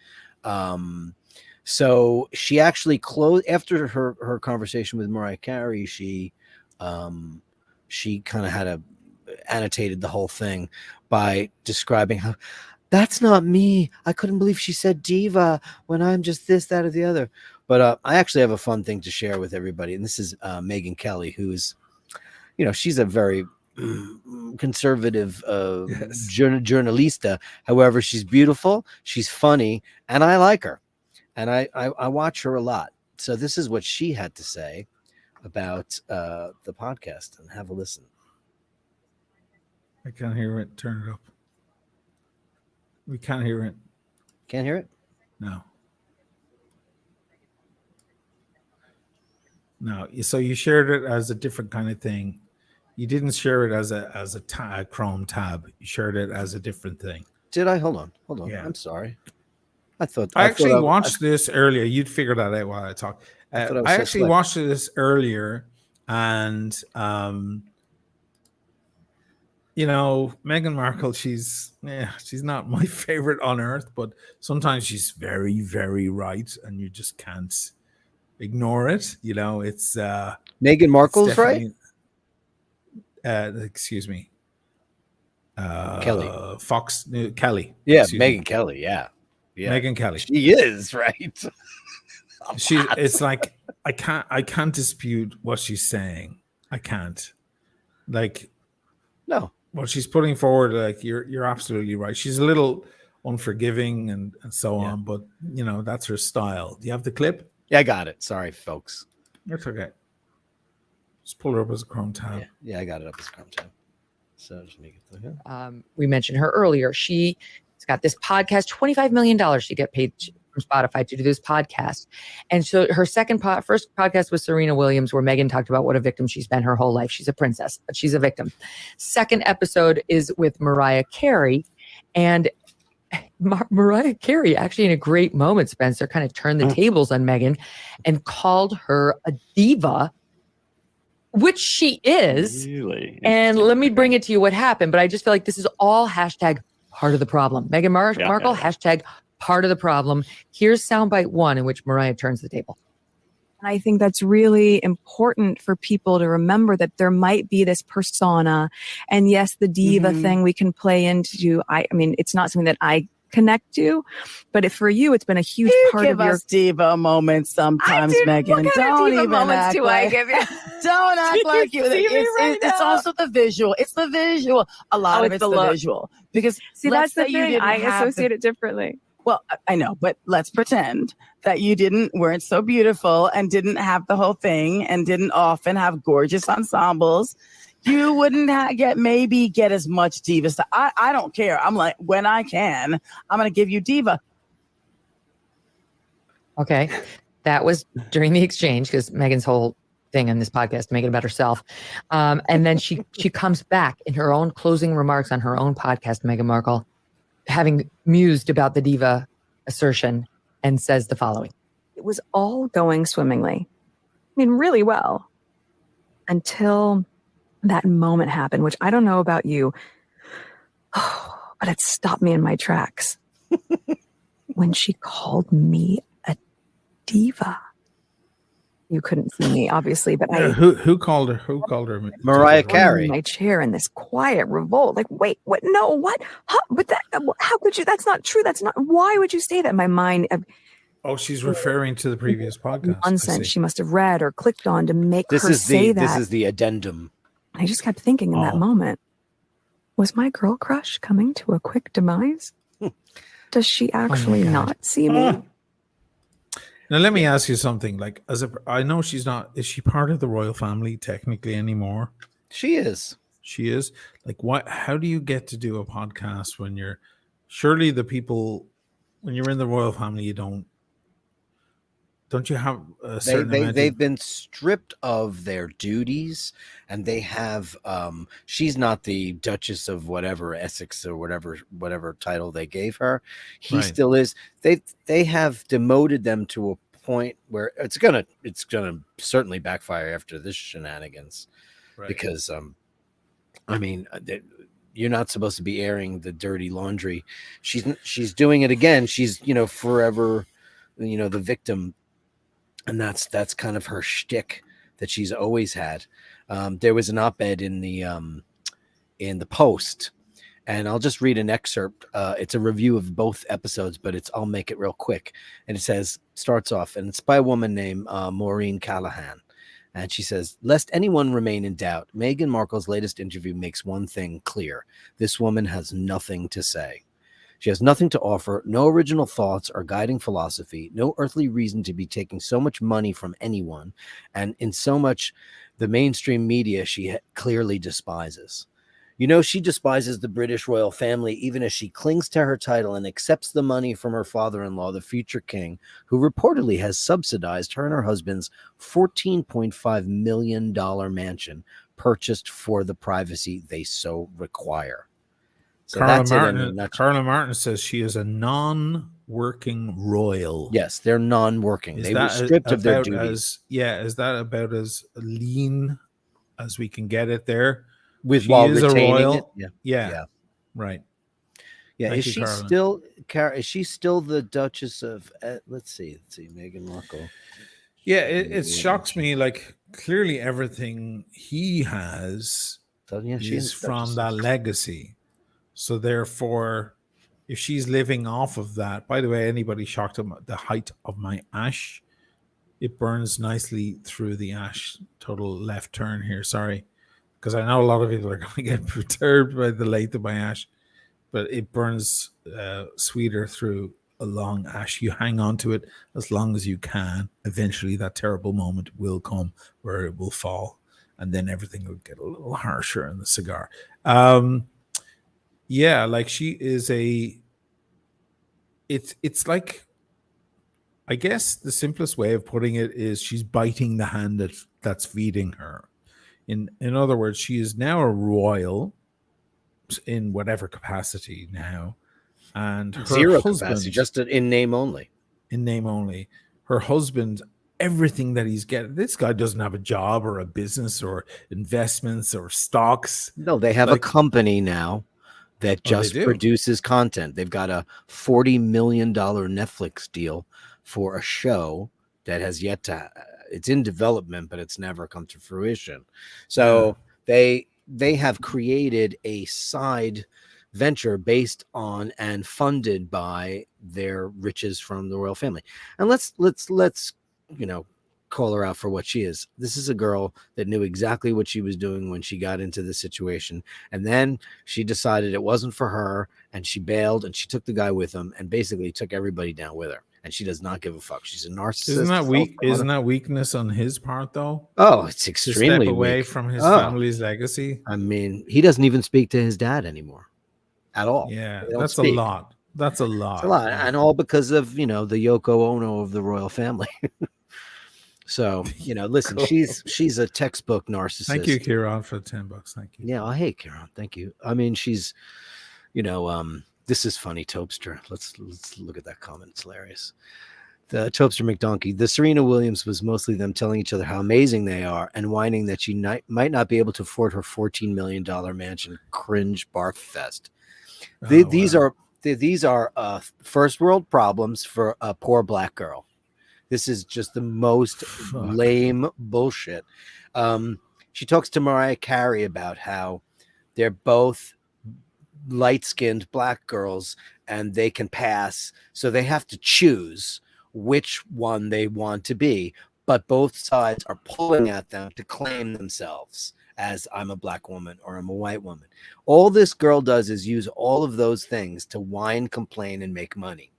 Speaker 2: So she actually closed after her conversation with Mariah Carey. She kind of had annotated the whole thing by describing how that's not me. I couldn't believe she said diva when I'm just this, that, or the other. But I actually have a fun thing to share with everybody. And this is Megyn Kelly, who's, she's a very conservative
Speaker 1: yes.
Speaker 2: journalista. However, she's beautiful, she's funny, and I like her. And I watch her a lot. So this is what she had to say about the podcast, and have a listen.
Speaker 1: I can't hear it. Turn it up. We can't hear it.
Speaker 2: Can't hear it?
Speaker 1: No. So you shared it as a different kind of thing. You didn't share it as a Chrome tab. You shared it as a different thing.
Speaker 2: Did I? Hold on.
Speaker 1: Yeah.
Speaker 2: I'm sorry. I
Speaker 1: actually watched this earlier. You'd figure that out while I talk. I actually watched this earlier, and Meghan Markle, she's not my favorite on earth, but sometimes she's very, very right, and you just can't ignore it. It's
Speaker 2: Meghan Markle's right.
Speaker 1: Excuse me,
Speaker 2: Kelly.
Speaker 1: Kelly.
Speaker 2: Yeah, Megyn Kelly. Yeah.
Speaker 1: Megyn Kelly.
Speaker 2: She is right.
Speaker 1: It's like I can't dispute what she's saying. I can't.
Speaker 2: No.
Speaker 1: What she's putting forward, you're absolutely right. She's a little unforgiving and so on, but that's her style. Do you have the clip?
Speaker 2: Yeah, I got it. Sorry, folks.
Speaker 1: That's okay. Just pull her up as a Chrome tab.
Speaker 2: Yeah, I got it up as a Chrome tab. So just make it clear.
Speaker 6: We mentioned her earlier. She's got this podcast, $25 million she get paid from Spotify to do this podcast. And so her first podcast was Serena Williams, where Meghan talked about what a victim she's been her whole life. She's a princess, but she's a victim. Second episode is with Mariah Carey. And Mariah Carey, actually in a great moment, Spencer, kind of turned the tables on Meghan and called her a diva, which she is.
Speaker 5: Really?
Speaker 6: And let me bring it to you what happened. But I just feel like this is all hashtag part of the problem. Meghan Markle, hashtag part of the problem. Here's soundbite 1 in which Mariah turns the table.
Speaker 7: And I think that's really important for people to remember, that there might be this persona. And yes, the diva thing we can play into. I mean, it's not something that I connect to, but for you, it's been a huge part of your
Speaker 8: diva moments sometimes, Meghan. Don't even act like, don't act like you. It's also the visual. It's the visual. A lot of it's the visual. Because
Speaker 7: see, that's the thing. I associate it differently.
Speaker 8: Well, I know, but let's pretend that you weren't so beautiful and didn't have the whole thing and didn't often have gorgeous ensembles. You wouldn't get as much diva stuff. I don't care. I'm like, when I can, I'm going to give you diva.
Speaker 6: Okay. That was during the exchange, because Meghan's whole thing in this podcast to make it about herself. And then she comes back in her own closing remarks on her own podcast, Meghan Markle, having mused about the diva assertion, and says the following.
Speaker 7: It was all going swimmingly. I mean, really well. Until that moment happened, which I don't know about you, but it stopped me in my tracks. When she called me a diva. you couldn't see me, obviously, but
Speaker 1: Yeah, who called her? Who called her?
Speaker 2: Mariah
Speaker 7: I'm
Speaker 2: Carey.
Speaker 7: in my chair in this quiet revolt. Like, wait, what? No, what? Huh? But that, how could you? That's not true. That's not. Why would you say that? My mind.
Speaker 1: Oh, she's referring to the previous podcast.
Speaker 7: Nonsense. She must have read or clicked on to make her say that.
Speaker 2: This is the addendum.
Speaker 7: I just kept thinking in that moment, was my girl crush coming to a quick demise? Does she actually not see me?
Speaker 1: Now let me ask you something. Like, I know she's not. Is she part of the royal family technically anymore?
Speaker 2: She is.
Speaker 1: She is. Like, what? How do you get to do a podcast when you're? Surely the people, when you're in the royal family, you don't you have a certain
Speaker 2: they've been stripped of their duties, and they have she's not the Duchess of whatever Essex or whatever title they gave her. He still is. They have demoted them to a point where it's gonna certainly backfire after this shenanigans, because I mean, you're not supposed to be airing the dirty laundry. She's doing it again. She's forever the victim. And that's kind of her shtick that she's always had. There was an op-ed in the Post, and I'll just read an excerpt. It's a review of both episodes, but I'll make it real quick. And it starts off, and it's by a woman named Maureen Callahan. And she says, lest anyone remain in doubt, Meghan Markle's latest interview makes one thing clear. This woman has nothing to say. She has nothing to offer, no original thoughts or guiding philosophy, no earthly reason to be taking so much money from anyone, and in so much the mainstream media she clearly despises. She despises the British royal family, even as she clings to her title and accepts the money from her father-in-law, the future king, who reportedly has subsidized her and her husband's $14.5 million mansion purchased for the privacy they so require. So
Speaker 1: Carla Martin says she is a non-working royal.
Speaker 2: Yes, they're non-working. They were stripped of their duties.
Speaker 1: Is that about as lean as we can get it there?
Speaker 2: While retaining it?
Speaker 1: Yeah. Right.
Speaker 2: Yeah. Thank is she still the Duchess of? Let's see, Meghan Markle.
Speaker 1: Yeah, it shocks me. Like, clearly everything he has is from that legacy. So therefore, if she's living off of that, by the way, anybody shocked at the height of my ash, it burns nicely through the ash. Total left turn here. Sorry, because I know a lot of people are going to get perturbed by the length of my ash, but it burns sweeter through a long ash. You hang on to it as long as you can. Eventually, that terrible moment will come where it will fall, and then everything will get a little harsher in the cigar. Yeah, like she is it's like, I guess the simplest way of putting it is she's biting the hand that's feeding her. In other words, she is now a royal in whatever capacity now, and her
Speaker 2: zero
Speaker 1: husband,
Speaker 2: capacity, just in name only.
Speaker 1: In name only. Her husband, everything that he's getting, this guy doesn't have a job or a business or investments or stocks.
Speaker 2: No, they have a company now that just produces content. They've got a $40 million Netflix deal for a show that has yet to, it's in development, but it's never come to fruition. So they have created a side venture based on and funded by their riches from the royal family. And let's call her out for what she is. This is a girl that knew exactly what she was doing when she got into this situation, and then she decided it wasn't for her, and she bailed, and she took the guy with him, and basically took everybody down with her. And she does not give a fuck. She's a narcissist.
Speaker 1: Isn't that weakness on his part, though?
Speaker 2: Oh, it's extremely
Speaker 1: to step away
Speaker 2: weak
Speaker 1: from his family's legacy.
Speaker 2: I mean, he doesn't even speak to his dad anymore at all.
Speaker 1: Yeah, that's a lot. That's a lot.
Speaker 2: It's a lot, and all because of the Yoko Ono of the royal family. So, listen, she's a textbook narcissist.
Speaker 1: Thank you, Kieran, for the $10. Thank you.
Speaker 2: Yeah, I hate Kieran. Thank you. I mean, she's, this is funny, Topster. Let's look at that comment. It's hilarious. The Topster McDonkey. The Serena Williams was mostly them telling each other how amazing they are and whining that she might not be able to afford her $14 million mansion. Cringe barf fest. These are first world problems for a poor black girl. This is just the most lame bullshit. She talks to Mariah Carey about how they're both light-skinned black girls and they can pass, so they have to choose which one they want to be, but both sides are pulling at them to claim themselves as I'm a black woman or I'm a white woman. All this girl does is use all of those things to whine, complain, and make money.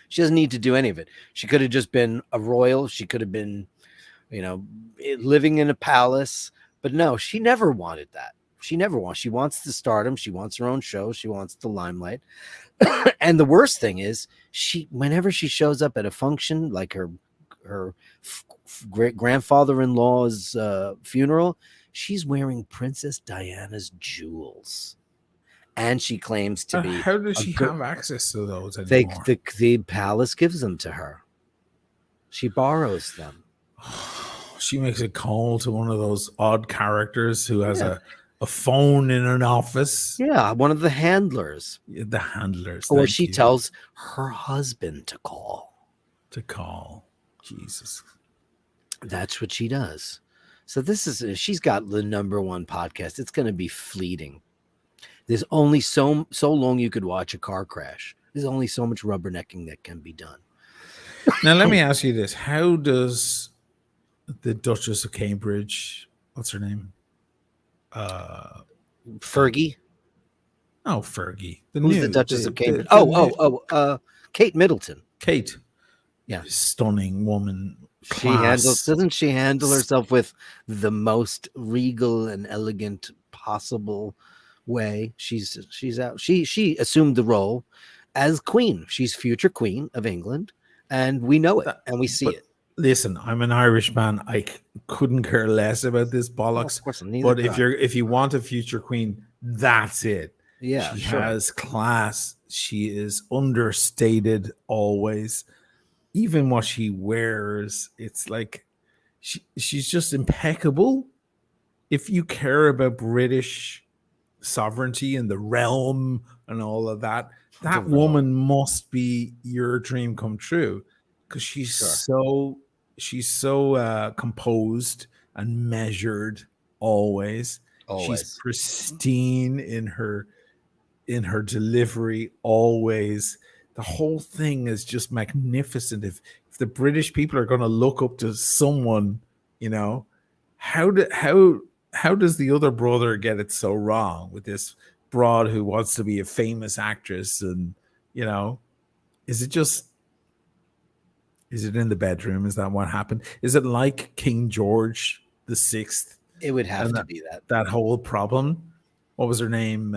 Speaker 2: She doesn't need to do any of it. She could have just been a royal. She could have been, living in a palace, but no, she never wanted that. She wants the stardom. She wants her own show. She wants the limelight. And the worst thing is, whenever she shows up at a function, like her great grandfather-in-law's funeral, she's wearing Princess Diana's jewels, and she claims to be.
Speaker 1: How does she have access to those anymore?
Speaker 2: The palace gives them to her. She borrows them.
Speaker 1: She makes a call to one of those odd characters who has a phone in an office.
Speaker 2: Yeah, one of the handlers.
Speaker 1: The handlers.
Speaker 2: Or she tells her husband to call.
Speaker 1: Jesus.
Speaker 2: That's what she does. So she's got the #1 podcast. It's going to be fleeting. There's only so long you could watch a car crash. There's only so much rubbernecking that can be done.
Speaker 1: Now, let me ask you this. How does the Duchess of Cambridge, what's her name?
Speaker 2: Fergie?
Speaker 1: Oh, Fergie.
Speaker 2: Who's the Duchess of Cambridge? Kate Middleton.
Speaker 1: Kate.
Speaker 2: Yeah.
Speaker 1: Stunning woman.
Speaker 2: Doesn't she handle herself with the most regal and elegant possible way? She's out. She assumed the role as queen. She's future queen of England, and we know it and we see it.
Speaker 1: Listen, I'm an Irish man. I couldn't care less about this bollocks.
Speaker 2: Of course,
Speaker 1: but if you want a future queen, that's it.
Speaker 2: Yeah,
Speaker 1: she has class. She is understated always. Even what she wears, it's like she's just impeccable. If you care about British sovereignty and the realm and all of that, that woman must be your dream come true, because she's so composed and measured always. She's pristine in her delivery always. The whole thing is just magnificent. If the British people are going to look up to someone, how does the other brother get it so wrong with this broad who wants to be a famous actress? And is it in the bedroom? Is that what happened? Is it like King George VI?
Speaker 2: It would have to be
Speaker 1: that whole problem. What was her name?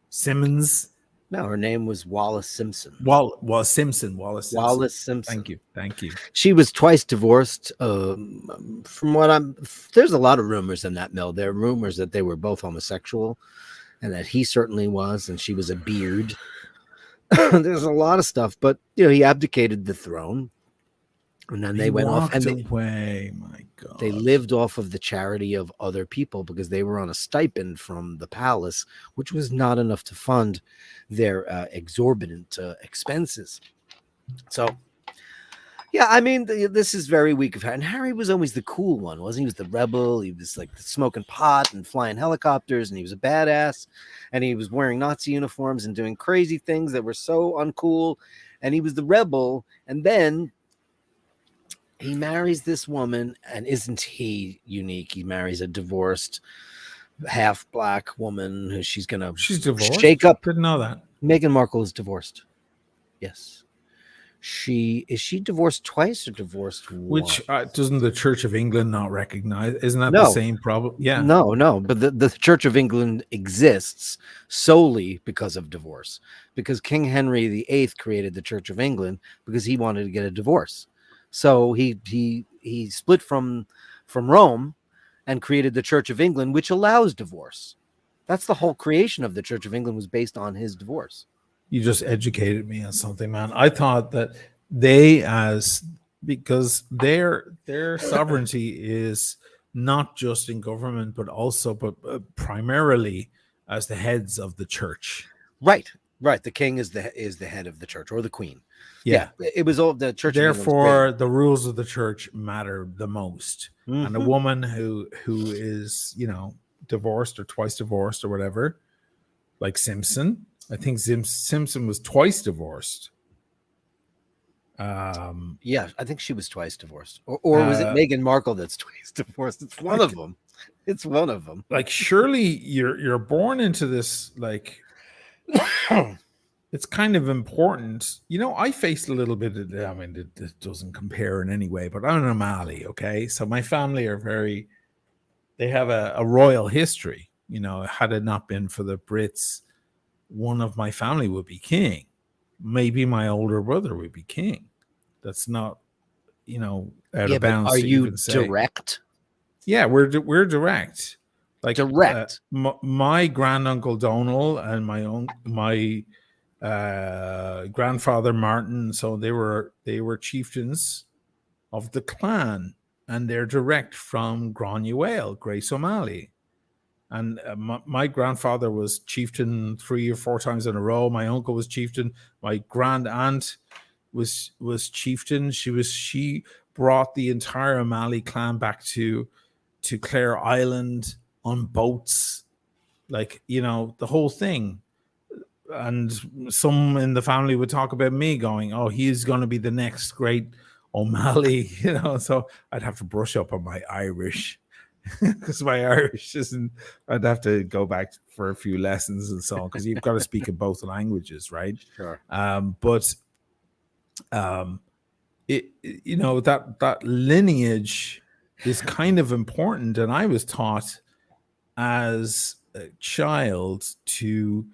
Speaker 1: Simmons.
Speaker 2: No, her name was Wallis Simpson.
Speaker 1: Wallace Simpson. Thank you.
Speaker 2: She was twice divorced. From what there's a lot of rumors in that mill. There are rumors that they were both homosexual, and that he certainly was, and she was a beard. There's a lot of stuff, but he abdicated the throne, and then they went off and
Speaker 1: my God,
Speaker 2: they lived off of the charity of other people because they were on a stipend from the palace, which was not enough to fund their exorbitant expenses. So, yeah, I mean, this is very weak of Harry. And Harry was always the cool one, wasn't he? He was the rebel. He was like smoking pot and flying helicopters, and he was a badass. And he was wearing Nazi uniforms and doing crazy things that were so uncool. And he was the rebel. And then he marries this woman, and isn't he unique? He marries a divorced half black woman who she's divorced. Shake up.
Speaker 1: Didn't know that.
Speaker 2: Meghan Markle is divorced. Yes. Is she divorced twice or divorced once?
Speaker 1: Which doesn't the Church of England not recognize? Isn't that the same problem? Yeah.
Speaker 2: No. But the Church of England exists solely because of divorce. Because King Henry VIII created the Church of England because he wanted to get a divorce. So he split from Rome and created the Church of England, which allows divorce. That's the whole creation of the Church of England, was based on his divorce.
Speaker 1: You just educated me on something, man. I thought that because their sovereignty is not just in government, but primarily as the heads of the church.
Speaker 2: Right. Right. The king is the head of the church, or the queen.
Speaker 1: Yeah.
Speaker 2: It was all the church. of England was
Speaker 1: Therefore, the rules of the church matter the most.
Speaker 2: great.
Speaker 1: And a woman who is, divorced or twice divorced or whatever, like Simpson. I think Simpson was twice divorced.
Speaker 2: Yeah, I think she was twice divorced, or was it Meghan Markle that's twice divorced? It's one of them. It's one of them.
Speaker 1: Like, surely you're born into this, like, it's kind of important. I faced a little bit of, I mean, it doesn't compare in any way, but I'm an O'Malley, okay? So my family they have a royal history. Had it not been for the Brits, one of my family would be king. Maybe my older brother would be king. That's not, out of bounds.
Speaker 2: Are
Speaker 1: to
Speaker 2: you
Speaker 1: even say.
Speaker 2: direct?
Speaker 1: Yeah, we're direct. Like
Speaker 2: Direct.
Speaker 1: My granduncle Donal and my grandfather Martin. So they were chieftains of the clan, and they're direct from Granuaile, Grace O'Malley. And my grandfather was chieftain 3 or 4 times in a row. My uncle was chieftain. My grand aunt was chieftain. She brought the entire O'Malley clan back to Clare Island on boats, like, the whole thing. And some in the family would talk about me going, oh, he's going to be the next great O'Malley, so I'd have to brush up on my Irish. Because my Irish isn't, I'd have to go back for a few lessons and so on, because you've got to speak in both languages, right?
Speaker 2: Sure.
Speaker 1: But that lineage is kind of important, and I was taught as a child to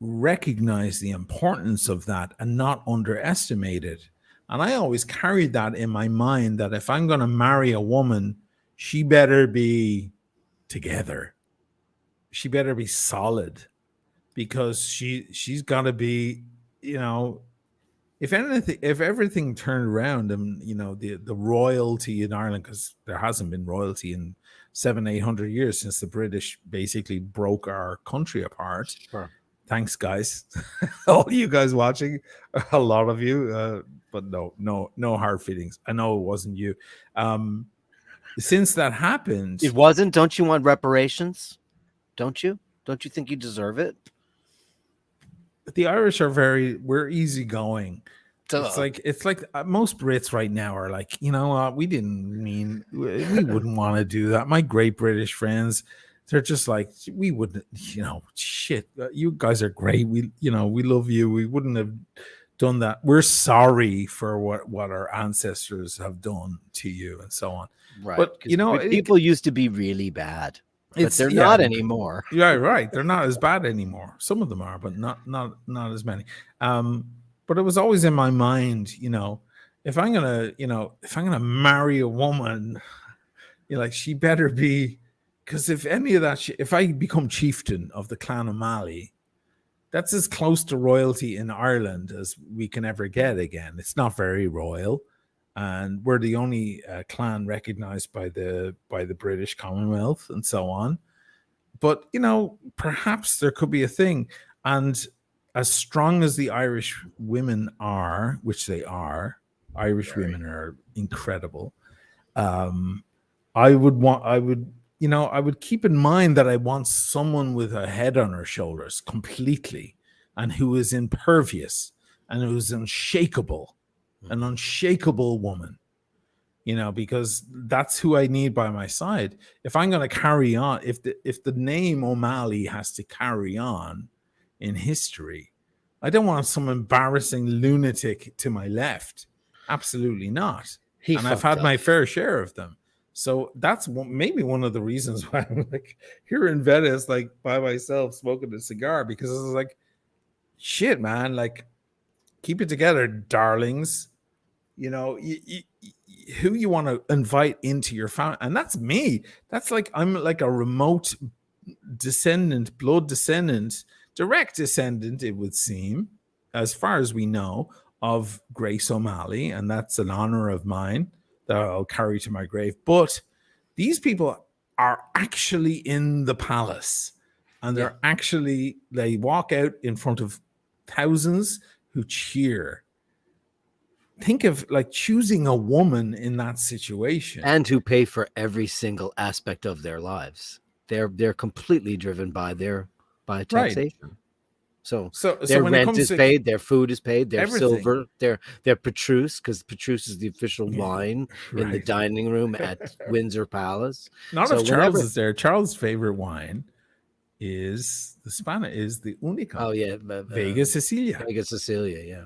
Speaker 1: recognize the importance of that and not underestimate it. And I always carried that in my mind, that if I'm going to marry a woman, she better be together. She better be solid, because she's got to be, if everything turned around and, the royalty in Ireland, because there hasn't been royalty in 700-800 years since the British basically broke our country apart.
Speaker 2: Sure. Thanks,
Speaker 1: guys. All you guys watching, a lot of you, but no hard feelings. I know it wasn't you. Since that happened,
Speaker 2: it wasn't. Don't you want reparations? Don't you think you deserve it?
Speaker 1: The Irish we're easygoing. It's like most Brits right now are like, we we wouldn't want to do that. My great British friends, they're just like, we wouldn't, shit, you guys are great. We love you. We wouldn't have done that. We're sorry for what our ancestors have done to you and so on.
Speaker 2: Right.
Speaker 1: But
Speaker 2: people used to be really bad, but they're not anymore.
Speaker 1: Yeah, right. They're not as bad anymore. Some of them are, but not as many. But it was always in my mind, if I'm gonna marry a woman, she better be, because if any of that if I become chieftain of the clan O'Malley, that's as close to royalty in Ireland as we can ever get again. It's not very royal. And we're the only clan recognized by the British Commonwealth and so on. But, perhaps there could be a thing. And as strong as the Irish women are, which they are, Irish women are incredible. I would keep in mind that I want someone with a head on her shoulders completely, and who is impervious and who is unshakable. An unshakable woman, because that's who I need by my side. If I'm going to carry on, if the name O'Malley has to carry on in history, I don't want some embarrassing lunatic to my left. Absolutely not. And I've had my fair share of them. So that's maybe one of the reasons why I'm like here in Venice, like by myself, smoking a cigar, because I was like, shit, man, like, keep it together, darlings. Who you want to invite into your family. And that's me. That's like, I'm like a remote descendant, blood descendant, direct descendant, it would seem, as far as we know, of Grace O'Malley. And that's an honor of mine that I'll carry to my grave. But these people are actually in the palace, and they walk out in front of thousands who cheer. Think of like choosing a woman in that situation,
Speaker 2: and who pay for every single aspect of their lives. They're completely driven by taxation. So their
Speaker 1: when it
Speaker 2: rent
Speaker 1: comes
Speaker 2: is
Speaker 1: to
Speaker 2: paid, their food is paid, their
Speaker 1: everything.
Speaker 2: silver, their Petrus, because Petrus is the official wine in the
Speaker 1: Right.
Speaker 2: dining room at Windsor Palace.
Speaker 1: Not
Speaker 2: So
Speaker 1: if Charles
Speaker 2: whenever-
Speaker 1: is there. Charles' favorite wine is the Unica.
Speaker 2: Oh yeah,
Speaker 1: Vega Sicilia.
Speaker 2: Vega Sicilia, yeah.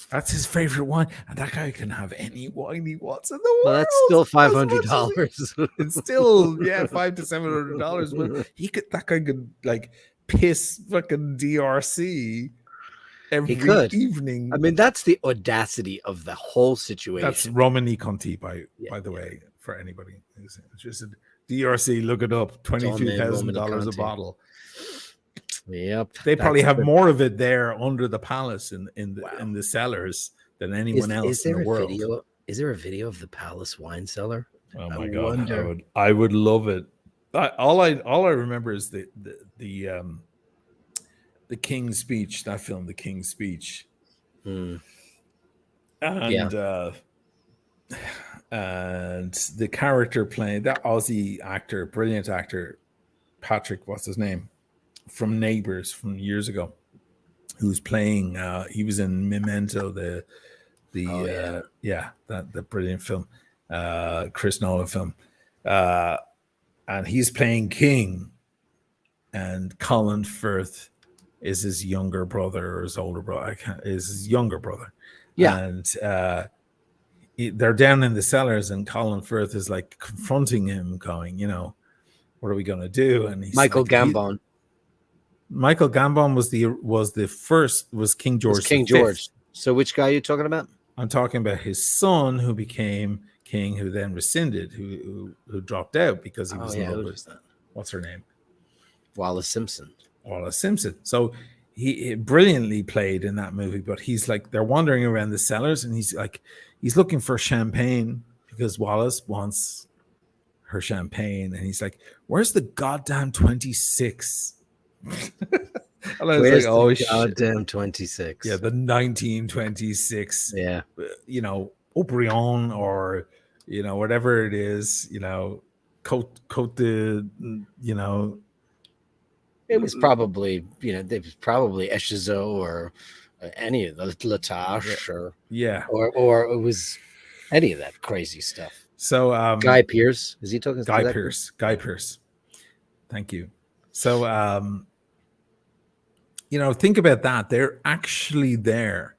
Speaker 1: That's his favorite wine, and that guy can have any wine he wants in the world.
Speaker 2: Well, that's still
Speaker 1: as much as
Speaker 2: $500.
Speaker 1: It's still $500 to $700, but that guy could like piss fucking DRC every evening.
Speaker 2: I mean, that's the audacity of the whole situation.
Speaker 1: That's Romani Conti, by the way, for anybody. It's just a DRC. Look it up. $22,000 a bottle.
Speaker 2: Yep.
Speaker 1: They probably have more of it there under the palace in the cellars than anyone else in the world.
Speaker 2: Is there a video of the palace wine cellar?
Speaker 1: Oh my god! I would love it. All I remember is the King's Speech. That film, The King's Speech, and the character playing that Aussie actor, brilliant actor, Patrick. What's his name? From Neighbours from years ago, who's playing. He was in Memento, the brilliant film, Chris Nolan film, and he's playing King, and Colin Firth is his younger brother or his older brother. Is his younger brother, and they're down in the cellars, and Colin Firth is like confronting him, going, what are we going to do? And he's
Speaker 2: Michael Gambon.
Speaker 1: Michael Gambon was King George.
Speaker 2: King George. So which guy are you talking about?
Speaker 1: I'm talking about his son, who became king, who then rescinded, who dropped out because he was in love with what's her name?
Speaker 2: Wallace Simpson.
Speaker 1: So he brilliantly played in that movie, but he's like, they're wandering around the cellars, and he's looking for champagne because Wallace wants her champagne, and he's like, "Where's the goddamn 26?" And I was like,
Speaker 2: goddamn 26.
Speaker 1: Yeah, the 1926.
Speaker 2: Yeah.
Speaker 1: Aubryon or whatever it is, Cote de,
Speaker 2: It was probably, it was probably Echezeaux or any of the Latache or it was any of that crazy stuff.
Speaker 1: So
Speaker 2: Guy Pearce, is he talking?
Speaker 1: Guy Pearce. Thank you. So think about that. They're actually there.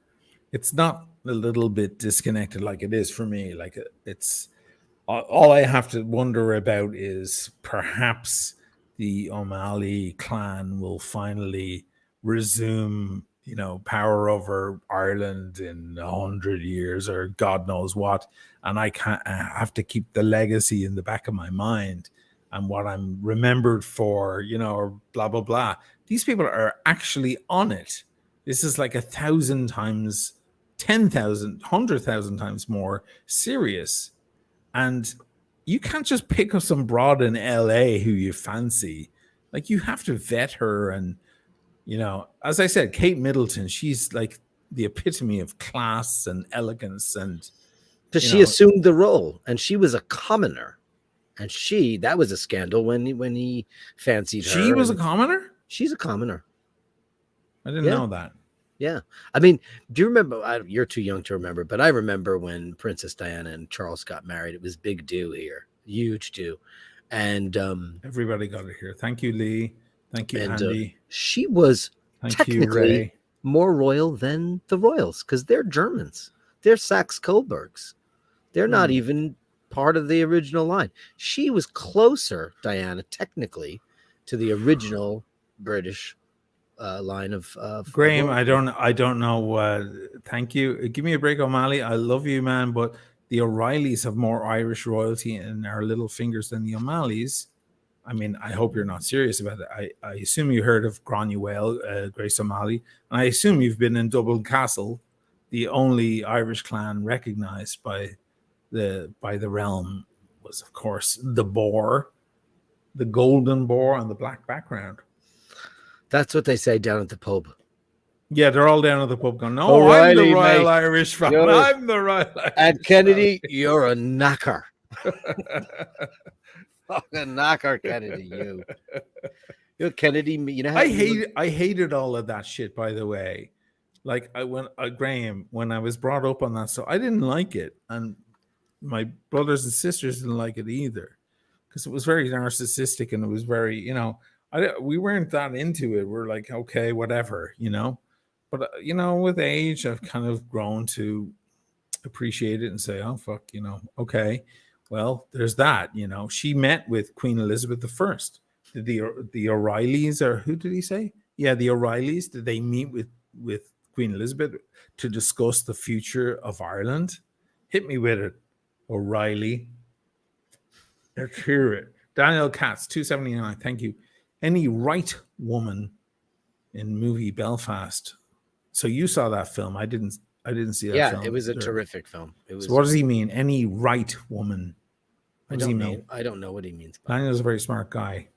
Speaker 1: It's not a little bit disconnected like it is for me. Like it's all I have to wonder about is perhaps the O'Malley clan will finally resume, power over Ireland in 100 years or God knows what. And I have to keep the legacy in the back of my mind and what I'm remembered for, or blah, blah, blah. These people are actually on it. This is like 1,000 times, 10,000, 100,000 times more serious. And you can't just pick up some broad in LA who you fancy. Like, you have to vet her. And, as I said, Kate Middleton, she's like the epitome of class and elegance. And
Speaker 2: because she assumed the role, and she was a commoner. And that was a scandal when he fancied her.
Speaker 1: She was a commoner?
Speaker 2: She's a commoner.
Speaker 1: I didn't know that.
Speaker 2: Yeah. I mean, do you remember? You're too young to remember, but I remember when Princess Diana and Charles got married. It was big do here. Huge do. And
Speaker 1: everybody got it here. Thank you, Lee. Thank you, Andy.
Speaker 2: She was technically more royal than the royals because they're Germans. They're Saxe-Coburgs. They're not even part of the original line. She was closer, Diana, technically, to the original British line of
Speaker 1: Graham. I don't know. Thank you. Give me a break, O'Malley. I love you, man, but the O'Reillys have more Irish royalty in our little fingers than the O'Malleys. I mean, I hope you're not serious about it. I assume you heard of Granuaile, Grace O'Malley, and I assume you've been in Dublin Castle, the only Irish clan recognized by the realm was, of course, the boar, the golden boar on the black background.
Speaker 2: That's what they say down at the pub.
Speaker 1: Yeah, they're all down at the pub going, "No, I'm the
Speaker 2: O'Reilly,
Speaker 1: Royal
Speaker 2: mate.
Speaker 1: Irish family.
Speaker 2: You're-
Speaker 1: I'm the Royal Irish
Speaker 2: And Kennedy, you're a knocker. Fucking knocker, Kennedy. You're Kennedy. You know how
Speaker 1: I hated all of that shit. By the way, like Graham, when I was brought up on that stuff, I didn't like it, and my brothers and sisters didn't like it either, because it was very narcissistic and it was very, we weren't that into it. We're like, okay, whatever, But with age, I've kind of grown to appreciate it and say, oh fuck, okay, well, there's that. She met with Queen Elizabeth I. Did the O'Reillys, or who did he say? Yeah, the O'Reillys. Did they meet with Queen Elizabeth to discuss the future of Ireland? Hit me with it, O'Reilly. Let's hear it. Daniel Katz, 279. Thank you. Any right woman in movie Belfast? So you saw that film? I didn't see that film.
Speaker 2: Yeah, it was a terrific film. It was.
Speaker 1: So what does he mean? Any right woman? What does he mean?
Speaker 2: I don't know what he means.
Speaker 1: Daniel's a very smart guy.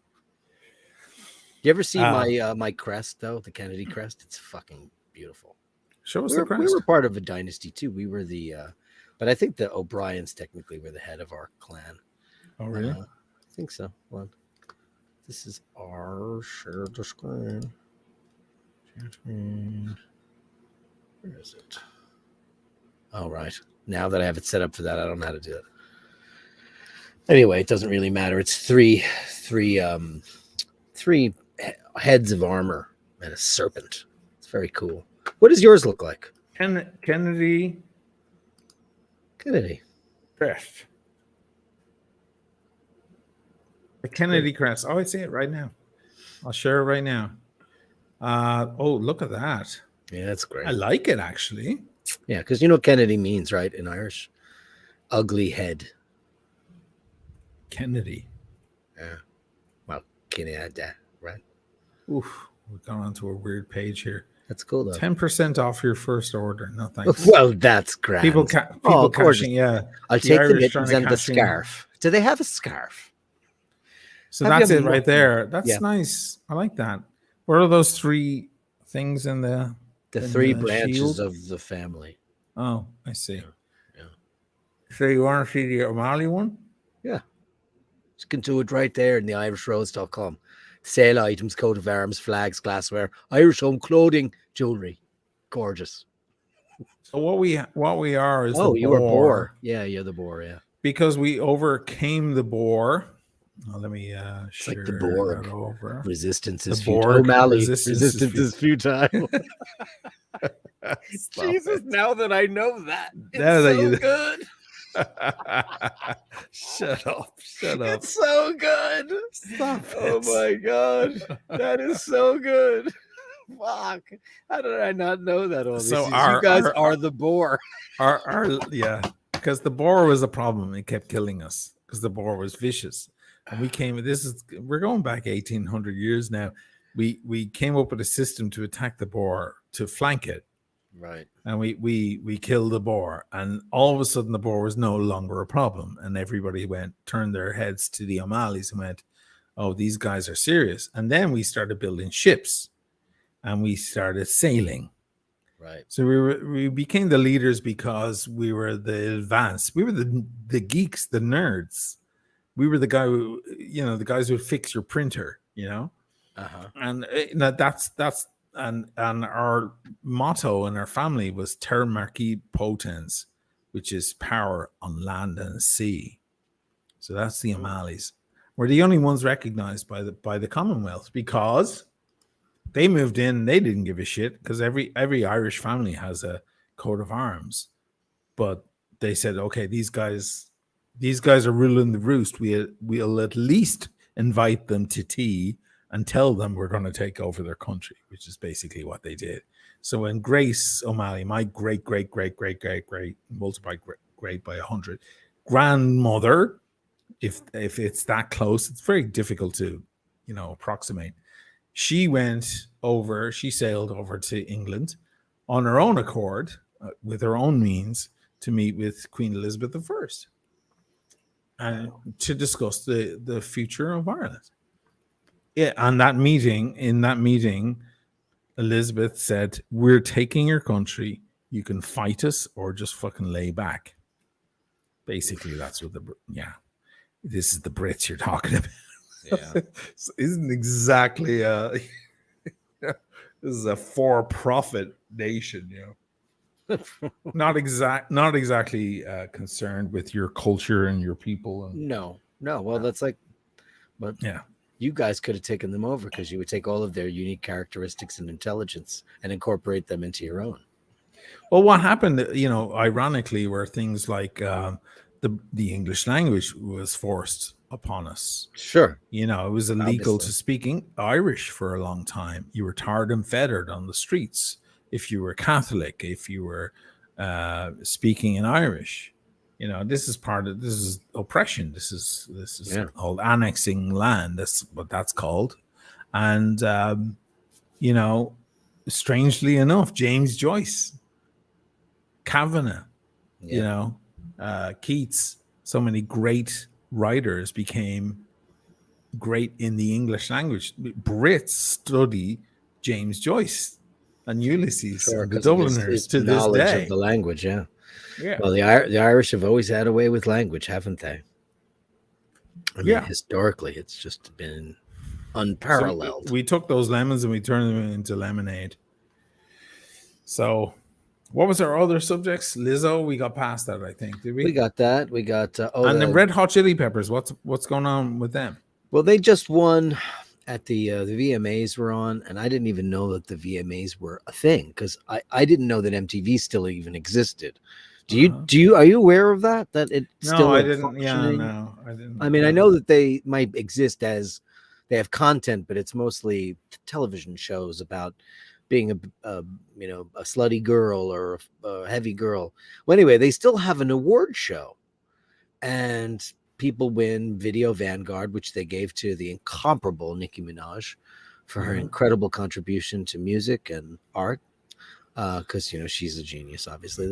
Speaker 2: You ever see my crest though? The Kennedy crest. It's fucking beautiful.
Speaker 1: Show us the crest.
Speaker 2: We were part of a dynasty too. We were but I think the O'Briens technically were the head of our clan.
Speaker 1: Oh really?
Speaker 2: I think so. Well, this is our share the screen. Where is it? Oh right. Now that I have it set up for that, I don't know how to do it. Anyway, it doesn't really matter. It's three heads of armor and a serpent. It's very cool. What does yours look like?
Speaker 1: Kennedy crest. The Kennedy crest. Oh, I see it right now. I'll share it right now. Oh, look at that.
Speaker 2: Yeah, that's great.
Speaker 1: I like it actually.
Speaker 2: Yeah, because you know what Kennedy means, right? In Irish, ugly head.
Speaker 1: Kennedy.
Speaker 2: Yeah. Well, Kennedy, right?
Speaker 1: Oof, we've gone onto a weird page here.
Speaker 2: That's cool though.
Speaker 1: 10% off your first order. No thanks.
Speaker 2: Well, that's grand.
Speaker 1: People cashing, yeah.
Speaker 2: I'll take the mittens and the scarf. Do they have a scarf?
Speaker 1: So that's it right there. That's nice. I like that. What are those three things in the
Speaker 2: three branches
Speaker 1: shield?
Speaker 2: of the family?
Speaker 1: Oh, I see.
Speaker 2: Yeah.
Speaker 1: So you want to see the O'Malley one?
Speaker 2: Yeah. You can do it right there in the IrishRose.com. Sale items, coat of arms, flags, glassware, Irish home clothing, jewelry. Gorgeous.
Speaker 1: So what we are is
Speaker 2: you were boar. Yeah, you're the boar, yeah.
Speaker 1: Because we overcame the boar. Well, let me
Speaker 2: it's like the Borg.
Speaker 1: Over.
Speaker 2: Resistance is
Speaker 1: futile.
Speaker 2: O'Malley.
Speaker 1: Resistance
Speaker 2: is futile. Jesus, now that I know that. It's so good.
Speaker 1: Shut up.
Speaker 2: It's so good.
Speaker 1: Stop it.
Speaker 2: Oh my God. That is so good. Fuck. How did I not know that? All
Speaker 1: so
Speaker 2: you guys are the boar.
Speaker 1: Yeah, because the boar was a problem. It kept killing us because the boar was vicious. And we're going back 1800 years now. We came up with a system to attack the boar, to flank it.
Speaker 2: Right.
Speaker 1: And we killed the boar, and all of a sudden the boar was no longer a problem, and everybody turned their heads to the O'Malleys and went, oh, these guys are serious. And then we started building ships and we started sailing.
Speaker 2: Right.
Speaker 1: So we became the leaders because we were the advanced. We were the geeks, the nerds. We were the guy who, the guys who would fix your printer,
Speaker 2: Uh-huh.
Speaker 1: And that's and our motto in our family was Terra Marqui Potens, which is power on land and sea. So that's the O'Malleys. We're the only ones recognized by the Commonwealth because they moved in. They didn't give a shit because every Irish family has a coat of arms, but they said, okay, these guys are ruling the roost. We'll at least invite them to tea and tell them we're going to take over their country, which is basically what they did. So when Grace O'Malley, my great multiply great by 100 grandmother, if it's that close, it's very difficult to approximate. She sailed over to England on her own accord, with her own means, to meet with Queen Elizabeth I and to discuss the future of Ireland. Yeah, and in that meeting, Elizabeth said, "We're taking your country. You can fight us or just fucking lay back." Basically, that's what this is the Brits you're talking about.
Speaker 2: Yeah.
Speaker 1: Isn't exactly this is a for-profit nation, not exactly concerned with your culture and your people. And
Speaker 2: No. Well, that's like, but
Speaker 1: yeah,
Speaker 2: you guys could have taken them over because you would take all of their unique characteristics and intelligence and incorporate them into your own.
Speaker 1: well, what happened, ironically, were things like the English language was forced upon us.
Speaker 2: Sure.
Speaker 1: It was illegal
Speaker 2: Obviously.
Speaker 1: to speak Irish for a long time. You were tarred and feathered on the streets if you were Catholic, if you were speaking in Irish. This is oppression. This is called annexing land. That's what that's called. And strangely enough, James Joyce, Kavanagh, Keats, so many great writers became great in the English language. Brits study James Joyce and Ulysses and the Dubliners to this day.
Speaker 2: Of the language, yeah.
Speaker 1: Yeah.
Speaker 2: Well, the Irish have always had a way with language, haven't they? I mean, historically, it's just been unparalleled.
Speaker 1: So we took those lemons and we turned them into lemonade. So, what was our other subjects? Lizzo, we got past that, I think. Did we?
Speaker 2: We got that. We got
Speaker 1: and the Red Hot Chili Peppers. What's going on with them?
Speaker 2: Well, they just won at the VMAs were on, and I didn't even know that the VMAs were a thing because I didn't know that MTV still even existed. Are you aware of that? That it still
Speaker 1: I didn't. Yeah, no, I didn't.
Speaker 2: I mean, I know that they might exist as they have content, but it's mostly television shows about being a slutty girl or a heavy girl. Well, anyway, they still have an award show, and people win Video Vanguard, which they gave to the incomparable Nicki Minaj for her incredible contribution to music and art. Because she's a genius. Obviously,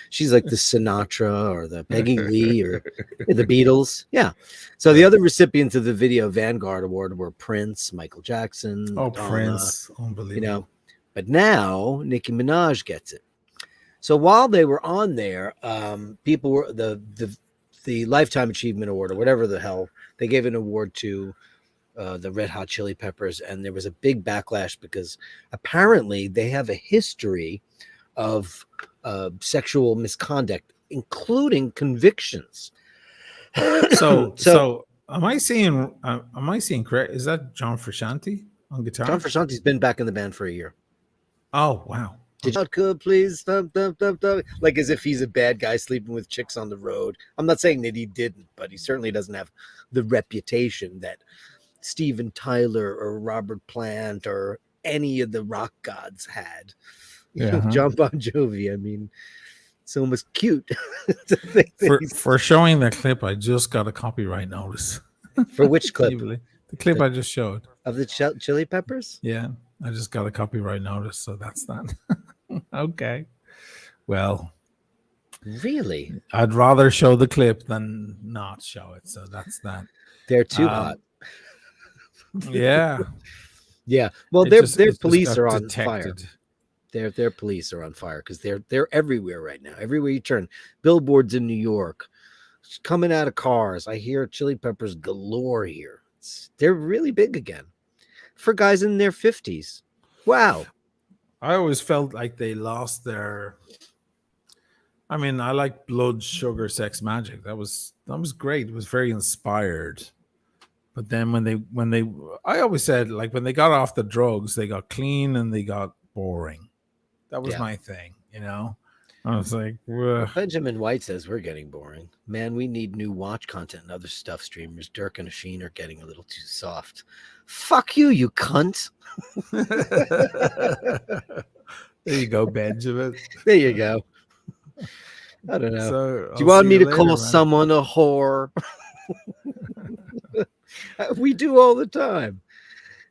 Speaker 2: she's like the Sinatra or the Peggy Lee or the Beatles. Yeah. So the other recipients of the Video Vanguard Award were Prince, Michael Jackson. Madonna,
Speaker 1: Prince, unbelievable.
Speaker 2: But now Nicki Minaj gets it. So while they were on there, people were the Lifetime Achievement Award or whatever the hell they gave an award to. The Red Hot Chili Peppers, and there was a big backlash because apparently they have a history of sexual misconduct, including convictions.
Speaker 1: So am I seeing correct? Is that John Frusciante on guitar?
Speaker 2: John Frusciante's been back in the band for a year.
Speaker 1: Oh wow!
Speaker 2: Did you could please like as if he's a bad guy sleeping with chicks on the road? I'm not saying that he didn't, but he certainly doesn't have the reputation that Steven Tyler or Robert Plant or any of the rock gods had. John Bon Jovi. I mean, it's almost cute to think
Speaker 1: for showing the clip. I just got a copyright notice.
Speaker 2: For which clip?
Speaker 1: The clip I just showed
Speaker 2: of the Chili Peppers.
Speaker 1: Yeah, I just got a copyright notice, so that's that. Okay. Well,
Speaker 2: really,
Speaker 1: I'd rather show the clip than not show it. So that's that.
Speaker 2: They're too hot.
Speaker 1: Yeah.
Speaker 2: Well, their police are on fire. Their police are on fire because they're everywhere right now. Everywhere you turn, billboards in New York, coming out of cars. I hear Chili Peppers galore here. They're really big again for guys in their 50s. Wow.
Speaker 1: I always felt like they lost their. I mean, I like Blood, Sugar, Sex, Magic. That was great. It was very inspired. But then when they, I always said, like, when they got off the drugs, they got clean and they got boring. That was my thing, I was like,
Speaker 2: Benjamin White says we're getting boring. Man, we need new watch content and other stuff. Streamers Dirk and Asheen are getting a little too soft. Fuck you, you cunt.
Speaker 1: There you go, Benjamin.
Speaker 2: There you go. I don't know.
Speaker 1: So,
Speaker 2: do you want me to call someone a whore? We do all the time.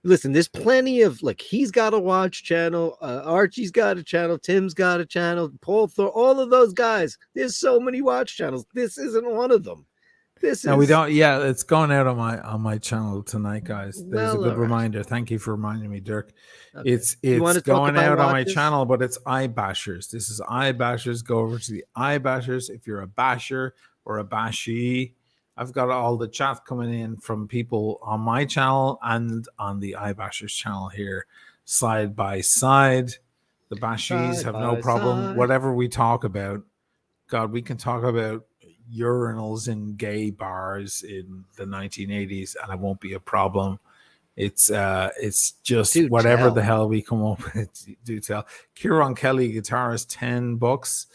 Speaker 2: Listen, there's plenty of he's got a watch channel, Archie's got a channel, Tim's got a channel, Paul Thor, all of those guys. There's so many watch channels. This isn't one of them. This
Speaker 1: No, we
Speaker 2: is
Speaker 1: don't. Yeah, it's going out on my channel tonight, guys. There's a
Speaker 2: well,
Speaker 1: good
Speaker 2: all right.
Speaker 1: reminder. Thank you for reminding me, Dirk.
Speaker 2: Okay.
Speaker 1: It's
Speaker 2: You wanna talk
Speaker 1: going
Speaker 2: about
Speaker 1: out on my
Speaker 2: watches?
Speaker 1: channel, but it's iBashers. This is iBashers. Go over to the iBashers if you're a basher or a bashee. I've got all the chat coming in from people on my channel and on the iBashers channel here, side by side. The bashees
Speaker 2: Side
Speaker 1: have no
Speaker 2: by
Speaker 1: problem.
Speaker 2: side.
Speaker 1: Whatever we talk about, God, we can talk about urinals in gay bars in the 1980s, and it won't be a problem. It's just
Speaker 2: Do
Speaker 1: whatever
Speaker 2: tell.
Speaker 1: the hell we come up with. Do tell. Kieran Kelly guitar is $10.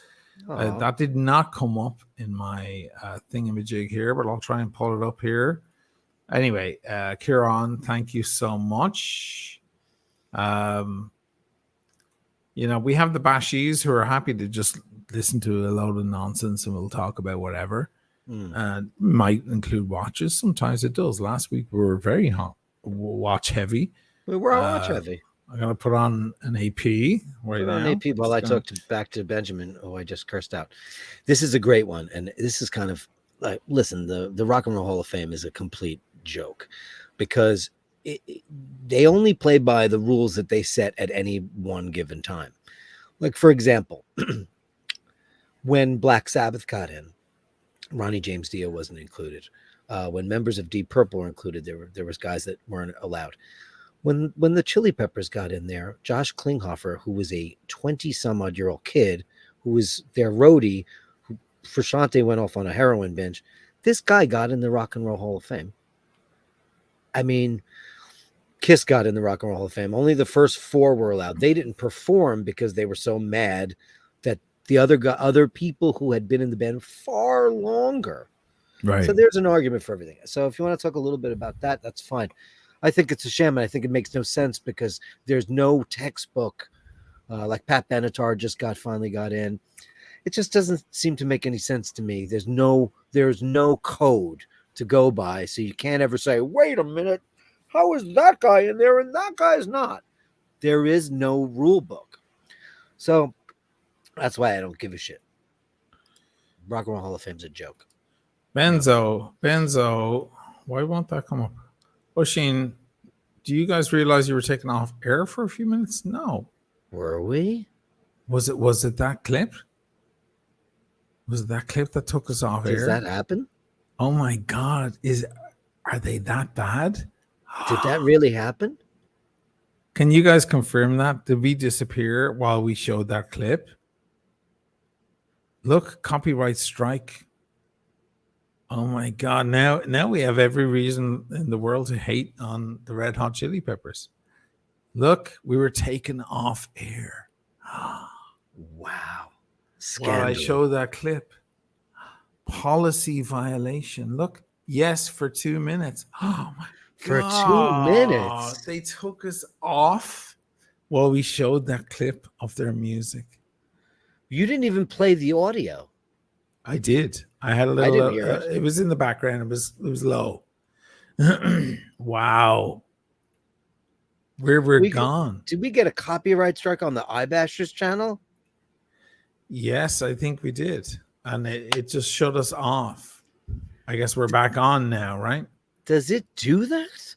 Speaker 2: Aw.
Speaker 1: That did not come up in my thingamajig here, but I'll try and pull it up here. Anyway, Kieran, thank you so much. You know, we have the bashies who are happy to just listen to a load of nonsense and we'll talk about whatever. Might include watches. Sometimes it does. Last week we were very watch heavy.
Speaker 2: We were watch heavy.
Speaker 1: I'm going to put on an AP right now.
Speaker 2: An AP while I talk back to Benjamin. Oh, I just cursed out. This is a great one. And this is kind of like, listen, the Rock and Roll Hall of Fame is a complete joke because they only play by the rules that they set at any one given time. Like, for example, when Black Sabbath got in, Ronnie James Dio wasn't included. When members of Deep Purple were included, there was guys that weren't allowed. When the Chili Peppers got in there, Josh Klinghoffer, who was a 20-some-odd-year-old kid, who was their roadie, who Frusciante went off on a heroin binge, this guy got in the Rock and Roll Hall of Fame. I mean, Kiss got in the Rock and Roll Hall of Fame. Only the first 4 were allowed. They didn't perform because they were so mad that the other people who had been in the band far longer.
Speaker 1: Right.
Speaker 2: So there's an argument for everything. So if you want to talk a little bit about that, that's fine. I think it's a sham, and I think it makes no sense because there's no textbook. Like Pat Benatar finally got in. It just doesn't seem to make any sense to me. There's no code to go by, so you can't ever say, "Wait a minute, how is that guy in there and that guy's not?" There is no rule book, so that's why I don't give a shit. Rock and Roll Hall of Fame's a joke.
Speaker 1: Benzo, why won't that come up? Oisin, do you guys realize you were taken off air for a few minutes? No.
Speaker 2: Were we?
Speaker 1: Was it that clip? Was it that clip that took us off air?
Speaker 2: Does that happen?
Speaker 1: Oh my God. Are they that bad?
Speaker 2: Did that really happen?
Speaker 1: Can you guys confirm that? Did we disappear while we showed that clip? Look, copyright strike. Oh my God. Now we have every reason in the world to hate on the Red Hot Chili Peppers. Look, we were taken off air.
Speaker 2: Wow.
Speaker 1: Well, I showed that clip. Policy violation. Look, yes, for 2 minutes. Oh my
Speaker 2: For
Speaker 1: God.
Speaker 2: 2 minutes.
Speaker 1: They took us off while we showed that clip of their music.
Speaker 2: You didn't even play the audio.
Speaker 1: I did. I had a little.
Speaker 2: didn't hear it.
Speaker 1: It was in the background. It was low. Wow. We're gone.
Speaker 2: Did we get a copyright strike on the iBashers channel?
Speaker 1: Yes, I think we did. And it just shut us off. I guess we're back on now, right?
Speaker 2: Does it do that?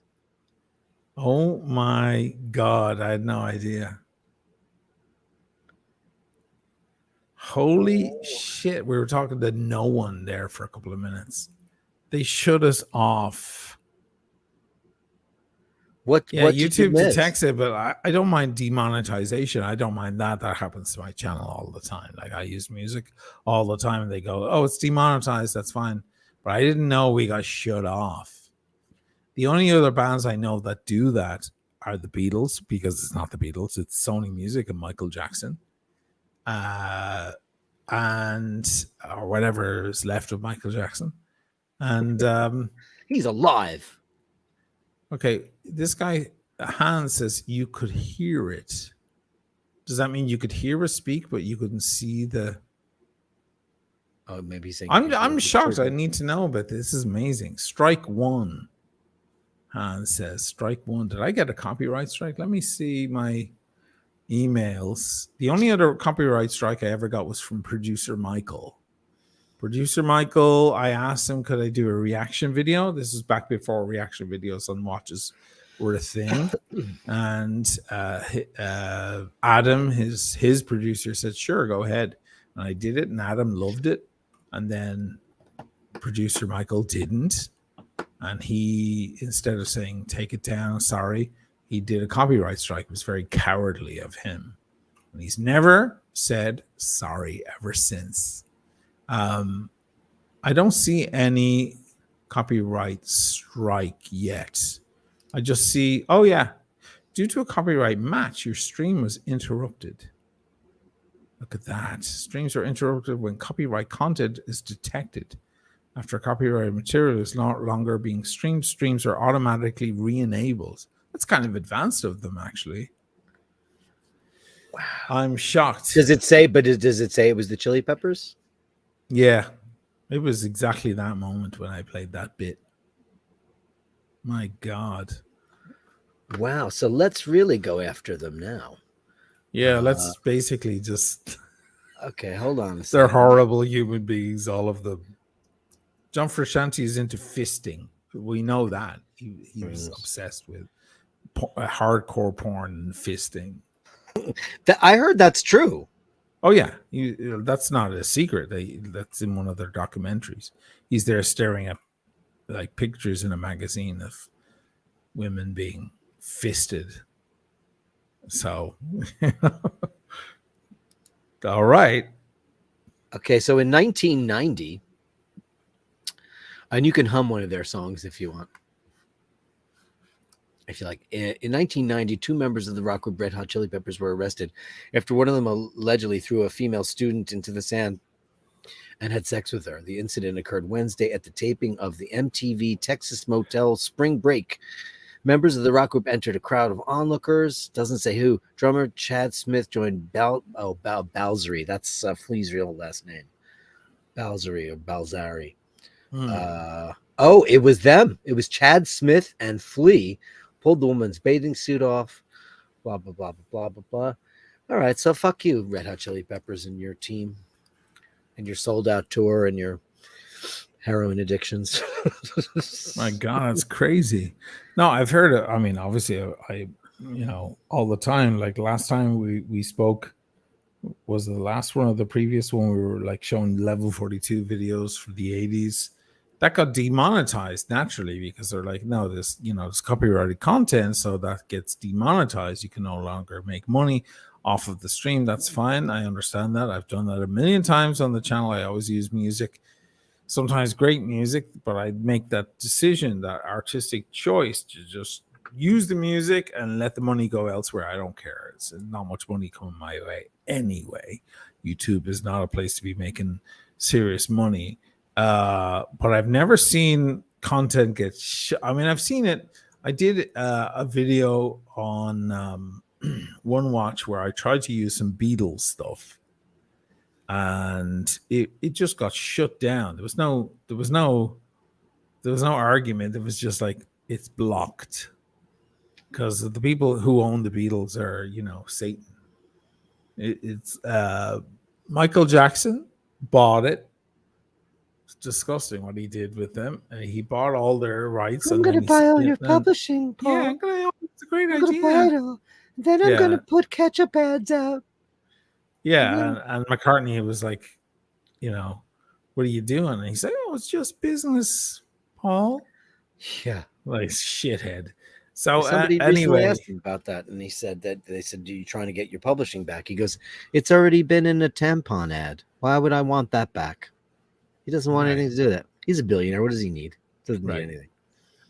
Speaker 1: Oh my God. I had no idea. Holy shit. We were talking to no one there for a couple of minutes. They shut us off.
Speaker 2: What
Speaker 1: YouTube detects it, but I don't mind demonetization. I don't mind that. That happens to my channel all the time. Like, I use music all the time and they go, "Oh, it's demonetized." That's fine. But I didn't know we got shut off. The only other bands I know that do that are the Beatles, because it's not the Beatles, it's Sony Music and Michael Jackson. And or whatever is left of Michael Jackson. And
Speaker 2: he's alive.
Speaker 1: Okay, this guy Hans says you could hear it. Does that mean you could hear us speak, but you couldn't see the?
Speaker 2: Oh, maybe he's saying.
Speaker 1: I'm shocked. I need to know about this. This is amazing. Strike one. Hans says strike one. Did I get a copyright strike? Let me see my emails. The only other copyright strike I ever got was from producer Michael. Producer Michael, I asked him, could I do a reaction video? This is back before reaction videos on watches were a thing. And Adam, his producer, said, sure, go ahead. And I did it, and Adam loved it. And then producer Michael didn't. And he, instead of saying, take it down, sorry, he did a copyright strike. It was very cowardly of him. And he's never said sorry ever since. I don't see any copyright strike yet. I just see, oh yeah, due to a copyright match, your stream was interrupted. Look at that. Streams are interrupted when copyright content is detected. After copyrighted material is no longer being streamed, streams are automatically re-enabled. That's kind of advanced of them, actually. Wow. I'm shocked.
Speaker 2: Does it say it was the Chili Peppers?
Speaker 1: Yeah, it was exactly that moment when I played that bit. My God.
Speaker 2: Wow. So let's really go after them now.
Speaker 1: Yeah, let's basically just...
Speaker 2: Okay, hold on a
Speaker 1: They're
Speaker 2: second.
Speaker 1: horrible human beings, all of them. John Frusciante is into fisting. We know that. He was obsessed with hardcore porn and fisting.
Speaker 2: I heard that's true.
Speaker 1: Oh, yeah. That's not a secret. That's in one of their documentaries. He's there staring at like pictures in a magazine of women being fisted. So, all right.
Speaker 2: Okay, so in 1990, and you can hum one of their songs if you want. If you like. In 1990, 2 members of the rock group Red Hot Chili Peppers were arrested after one of them allegedly threw a female student into the sand and had sex with her. The incident occurred Wednesday at the taping of the MTV Texas Motel Spring Break. Members of the rock group entered a crowd of onlookers. Doesn't say who. Drummer Chad Smith joined Balzary. That's Flea's real last name. Balzary or Balzari. It was them. It was Chad Smith and Flea. Pulled the woman's bathing suit off. Blah, blah, blah, blah, blah, blah. All right, so fuck you, Red Hot Chili Peppers and your team and your sold-out tour and your heroin addictions.
Speaker 1: My God, that's crazy. No, I've heard it. I mean, obviously, I all the time. Like last time we spoke was the last one of the previous one. We were like showing level 42 videos for the 80s. That got demonetized naturally because they're like, no, this copyrighted content, so that gets demonetized. You can no longer make money off of the stream. That's fine. I understand that. I've done that a million times on the channel. I always use music, sometimes great music, but I make that decision, that artistic choice to just use the music and let the money go elsewhere. I don't care. It's not much money coming my way anyway. YouTube is not a place to be making serious money. But I've never seen content get I mean, I've seen it. I did a video on One Watch where I tried to use some Beatles stuff, and it just got shut down. There was no argument. It was just like, it's blocked because the people who own the Beatles are, Satan. It's Michael Jackson bought it. Disgusting what he did with them. He bought all their rights.
Speaker 2: I'm going to buy all your publishing, Paul.
Speaker 1: Yeah, it's a great idea.
Speaker 2: I'm going to buy it all. Then I'm going to put ketchup ads out.
Speaker 1: Yeah, and McCartney was like, what are you doing? And he said, oh, it's just business, Paul.
Speaker 2: Yeah.
Speaker 1: Like, shithead. So
Speaker 2: somebody recently asked him about that, and he said that they said, "Do you trying to get your publishing back?" He goes, "It's already been in a tampon ad. Why would I want that back?" He doesn't want anything to do with that. He's a billionaire. What does he need? Doesn't need anything.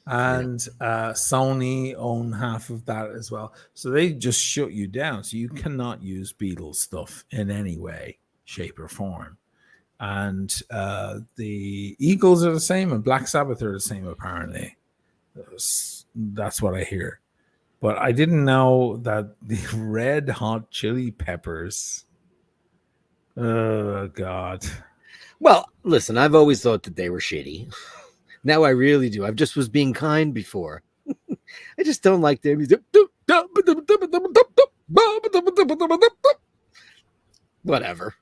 Speaker 1: And Sony own half of that as well. So they just shut you down. So you cannot use Beatles stuff in any way, shape, or form. And the Eagles are the same, and Black Sabbath are the same, apparently. That's what I hear. But I didn't know that the Red Hot Chili Peppers. Oh, God.
Speaker 2: Well, listen, I've always thought that they were shitty. Now I really do. I just was being kind before. I just don't like their music. Whatever.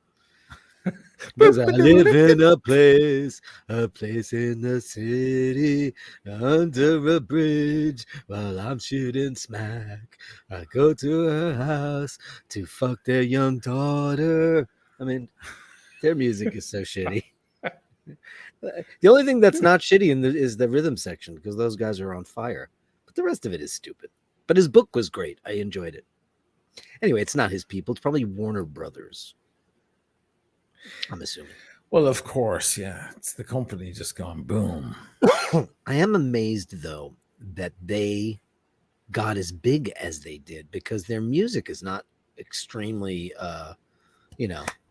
Speaker 2: Because I live in a place in the city, under a bridge, while I'm shooting smack. I go to her house to fuck their young daughter. I mean, their music is so shitty. The only thing that's not shitty is the rhythm section, because those guys are on fire. But the rest of it is stupid. But his book was great. I enjoyed it. Anyway, it's not his people. It's probably Warner Brothers, I'm assuming.
Speaker 1: Well, of course, yeah. It's the company just gone boom.
Speaker 2: I am amazed, though, that they got as big as they did, because their music is not extremely,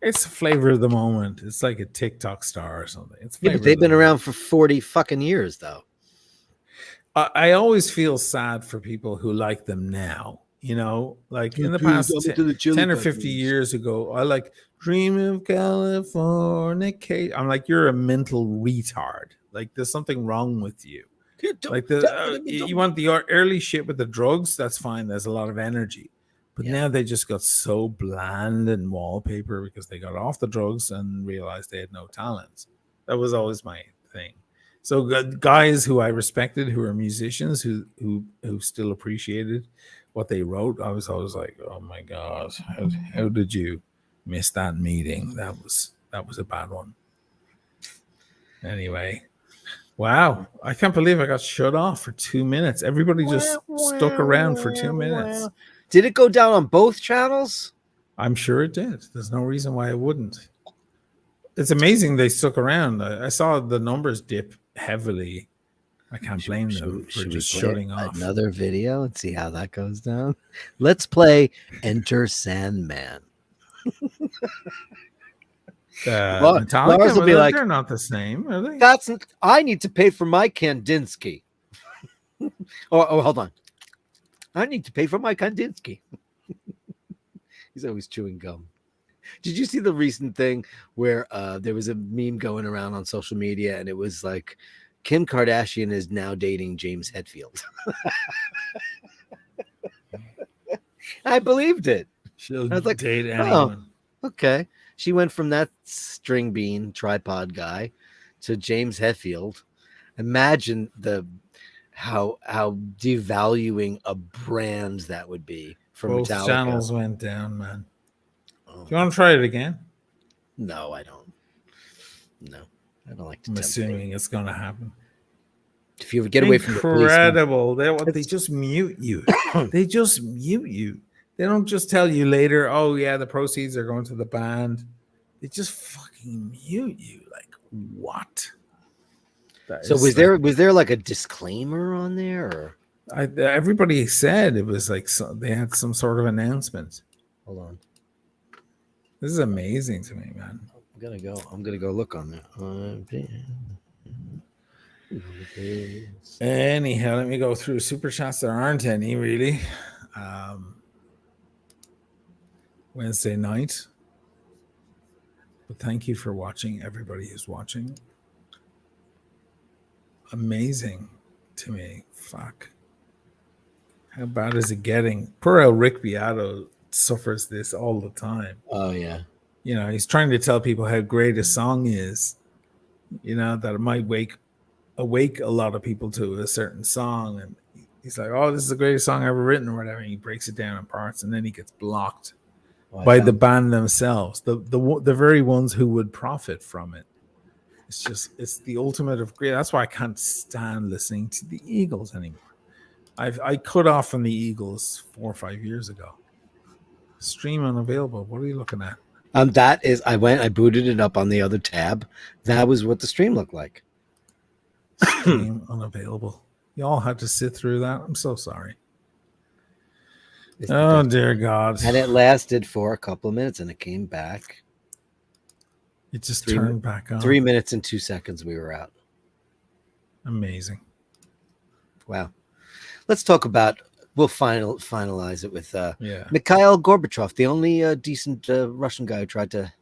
Speaker 1: It's a flavor of the moment. It's like a TikTok star or something. It's
Speaker 2: yeah, but they've been around for 40 fucking years, though.
Speaker 1: I always feel sad for people who like them now. Like in the past 10 or 50 years ago, I like Dream of California. I'm like, you're a mental retard. Like there's something wrong with you. Like you want the early shit with the drugs, that's fine. There's a lot of energy. But now they just got so bland and wallpaper because they got off the drugs and realized they had no talents. That was always my thing. So guys who I respected, who are musicians, who still appreciated what they wrote, I was always like, oh my God, how did you miss that meeting? That was a bad one. Anyway, wow, I can't believe I got shut off for 2 minutes. Everybody just stuck around for 2 minutes.
Speaker 2: Did it go down on both channels?
Speaker 1: I'm sure it did. There's no reason why it wouldn't. It's amazing they stuck around. I saw the numbers dip heavily. I can't blame them for just shutting off.
Speaker 2: Another video and see how that goes down. Let's play Enter Sandman.
Speaker 1: Metallica, will be like, they're not the same, are they?
Speaker 2: I need to pay for my Kandinsky. oh, hold on. I need to pay for my Kandinsky. He's always chewing gum. Did you see the recent thing where there was a meme going around on social media, and it was like, Kim Kardashian is now dating James Hetfield? I believed it.
Speaker 1: She'll
Speaker 2: I was like,
Speaker 1: date anyone.
Speaker 2: Oh, okay. She went from that string bean tripod guy to James Hetfield. Imagine how devaluing a brand that would be for
Speaker 1: Both
Speaker 2: Metallica.
Speaker 1: Channels went down, man. Do you want to try it again?
Speaker 2: No, I don't. No, I don't like to.
Speaker 1: I'm assuming it's going to happen.
Speaker 2: If you get away from the police,
Speaker 1: incredible. They just mute you. They just mute you. They don't just tell you later, oh yeah, the proceeds are going to the band. They just fucking mute you. Like what?
Speaker 2: So was there like a disclaimer on there? Or?
Speaker 1: Everybody said it was like they had some sort of announcement.
Speaker 2: Hold on.
Speaker 1: This is amazing to me, man.
Speaker 2: I'm gonna go look on there.
Speaker 1: Anyhow, let me go through super chats. There aren't any really. Wednesday night. But thank you for watching, everybody who's watching. Amazing to me. Fuck. How bad is it getting? Poor El Rick Beato suffers this all the time.
Speaker 2: Oh yeah.
Speaker 1: He's trying to tell people how great a song is, that it might awake a lot of people to a certain song. And he's like, oh, this is the greatest song ever written or whatever. And he breaks it down in parts and then he gets blocked by the band themselves, the very ones who would profit from it. It's the ultimate of great. That's why I can't stand listening to the Eagles anymore. I cut off from the Eagles 4 or 5 years ago. Stream unavailable. What are you looking at?
Speaker 2: That is, I booted it up on the other tab. That was what the stream looked like.
Speaker 1: Stream unavailable. Y'all had to sit through that. I'm so sorry. Oh dear God.
Speaker 2: And it lasted for a couple of minutes and it came back.
Speaker 1: It just turned back on.
Speaker 2: 3 minutes and 2 seconds we were out.
Speaker 1: Amazing.
Speaker 2: Wow. Let's talk about, we'll finalize it with Mikhail Gorbachev, the only decent Russian guy who tried to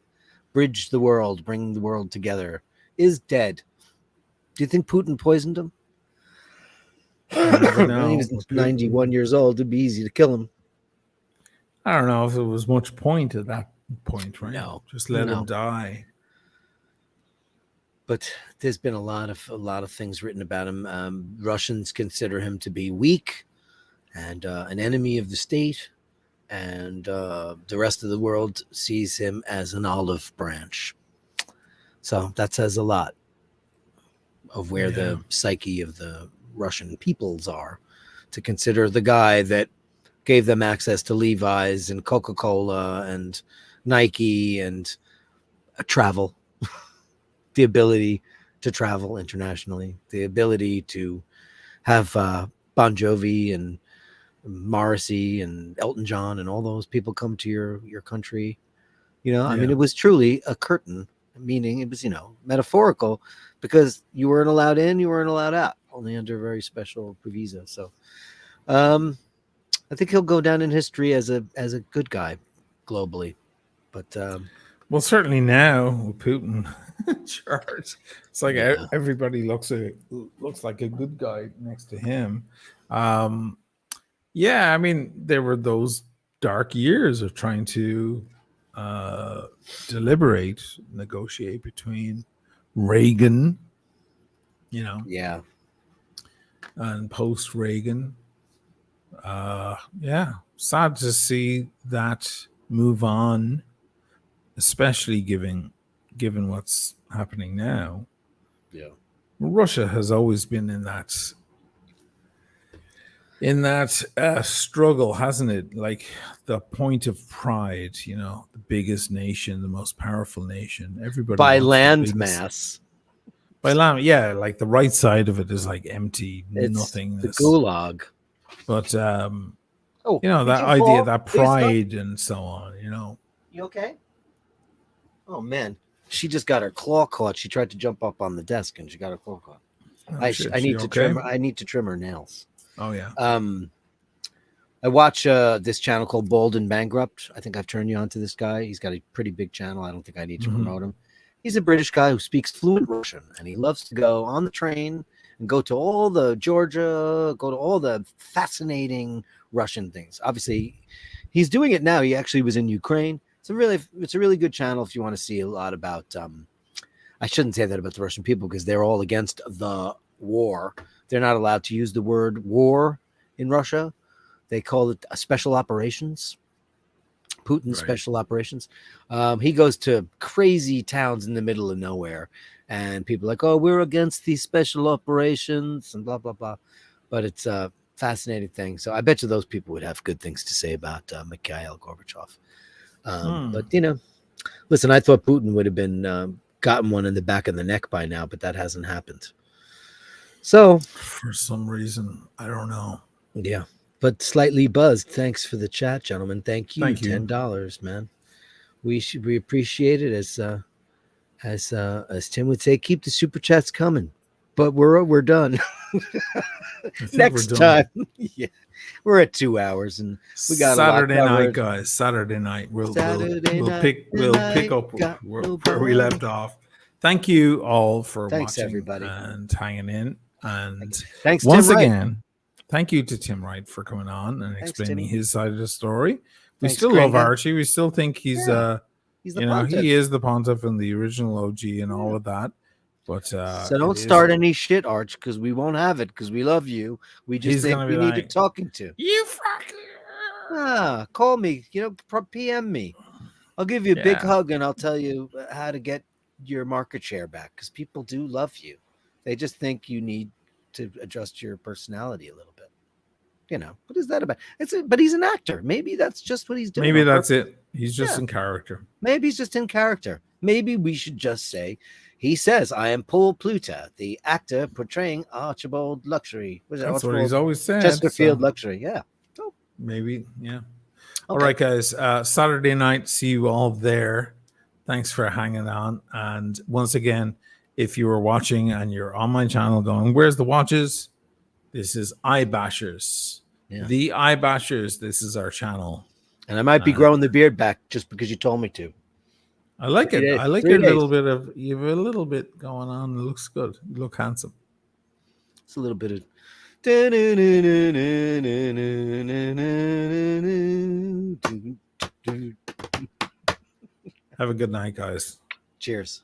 Speaker 2: bridge the world, bring the world together, is dead. Do you think Putin poisoned him?
Speaker 1: No,
Speaker 2: he was 91 years old. It'd be easy to kill him.
Speaker 1: I don't know if there was much point to that point, right?
Speaker 2: No.
Speaker 1: Just let
Speaker 2: No.
Speaker 1: him die.
Speaker 2: But there's been a lot of things written about him. Russians consider him to be weak and an enemy of the state, and the rest of the world sees him as an olive branch. So that says a lot of where the psyche of the Russian peoples are, to consider the guy that gave them access to Levi's and Coca-Cola and Nike and travel, the ability to travel internationally, the ability to have Bon Jovi and Morrissey and Elton John and all those people come to your country. I mean, it was truly a curtain, meaning it was, metaphorical, because you weren't allowed in, you weren't allowed out, only under very special proviso. So I think he'll go down in history as a good guy globally. But
Speaker 1: well, certainly now with Putin in charge, it's like everybody looks like a good guy next to him. I mean, there were those dark years of trying to deliberate, negotiate between Reagan, and post Reagan. Sad to see that move on, especially given what's happening now.
Speaker 2: Yeah,
Speaker 1: Russia has always been in that struggle, hasn't it? Like the point of pride, the biggest nation, the most powerful nation. Everybody
Speaker 2: by
Speaker 1: wants
Speaker 2: land mass.
Speaker 1: By land, like the right side of it is like empty, nothingness.
Speaker 2: The gulag.
Speaker 1: But that
Speaker 2: fall?
Speaker 1: idea, that pride and so on,
Speaker 2: You okay? Oh man, she just got her claw caught. She tried to jump up on the desk and she got her claw caught. I need to trim. I need to trim her nails.
Speaker 1: Oh yeah.
Speaker 2: I watch this channel called Bold and Bankrupt. I think I've turned you on to this guy. He's got a pretty big channel. I don't think I need to promote him. He's a British guy who speaks fluent Russian, and he loves to go on the train and go to all the Georgia, go to all the fascinating Russian things. Obviously, he's doing it now. He actually was in Ukraine. It's a really good channel if you want to see a lot about. I shouldn't say that about the Russian people because they're all against the war. They're not allowed to use the word war in Russia. They call it special operations. Putin's special operations. He goes to crazy towns in the middle of nowhere, and people are like, oh, we're against these special operations and blah, blah, blah. But it's a fascinating thing. So I bet you those people would have good things to say about Mikhail Gorbachev. But, listen, I thought Putin would have been gotten one in the back of the neck by now, but that hasn't happened. So
Speaker 1: for some reason, I don't know.
Speaker 2: Yeah. But slightly buzzed. Thanks for the chat, gentlemen. Thank you. $10, man. We appreciate it. As Tim would say, keep the super chats coming. But we're done. Next time, we're at 2 hours, and we got
Speaker 1: Saturday night, guys. Saturday night. We'll pick up where we left off. Thank you all for watching,
Speaker 2: everybody,
Speaker 1: and hanging in. And
Speaker 2: thanks
Speaker 1: once
Speaker 2: Tim
Speaker 1: again.
Speaker 2: Wright.
Speaker 1: Thank you to Tim Wright for coming on and explaining his side of the story. We
Speaker 2: Thanks,
Speaker 1: still love Archie. We still think he's
Speaker 2: he
Speaker 1: is the Pontiff and the original OG and all of that. But
Speaker 2: so don't start any shit, Arch, because we won't have it because we love you. We just think we need a talking to.
Speaker 1: You fucking
Speaker 2: call me, PM me. I'll give you a big hug and I'll tell you how to get your market share back because people do love you. They just think you need to adjust your personality a little bit. What is that about? But he's an actor. Maybe that's just what he's doing.
Speaker 1: Maybe that's it. He's just in character.
Speaker 2: Maybe he's just in character. Maybe we should just say, he says, I am Paul Pluta, the actor portraying Archibald Luxury.
Speaker 1: That's what he's always said.
Speaker 2: Chesterfield Luxury. Yeah.
Speaker 1: Oh. Maybe. Yeah. Okay. All right, guys. Saturday night. See you all there. Thanks for hanging on. And once again, if you were watching and you're on my channel going, where's the watches? This is iBashers.
Speaker 2: Yeah.
Speaker 1: The iBashers. This is our channel.
Speaker 2: And I might be growing the beard back just because you told me to.
Speaker 1: I like it. I like your little bit of, you have a little bit going on. It looks good. You look handsome.
Speaker 2: It's a little bit of.
Speaker 1: Have a good night, guys.
Speaker 2: Cheers.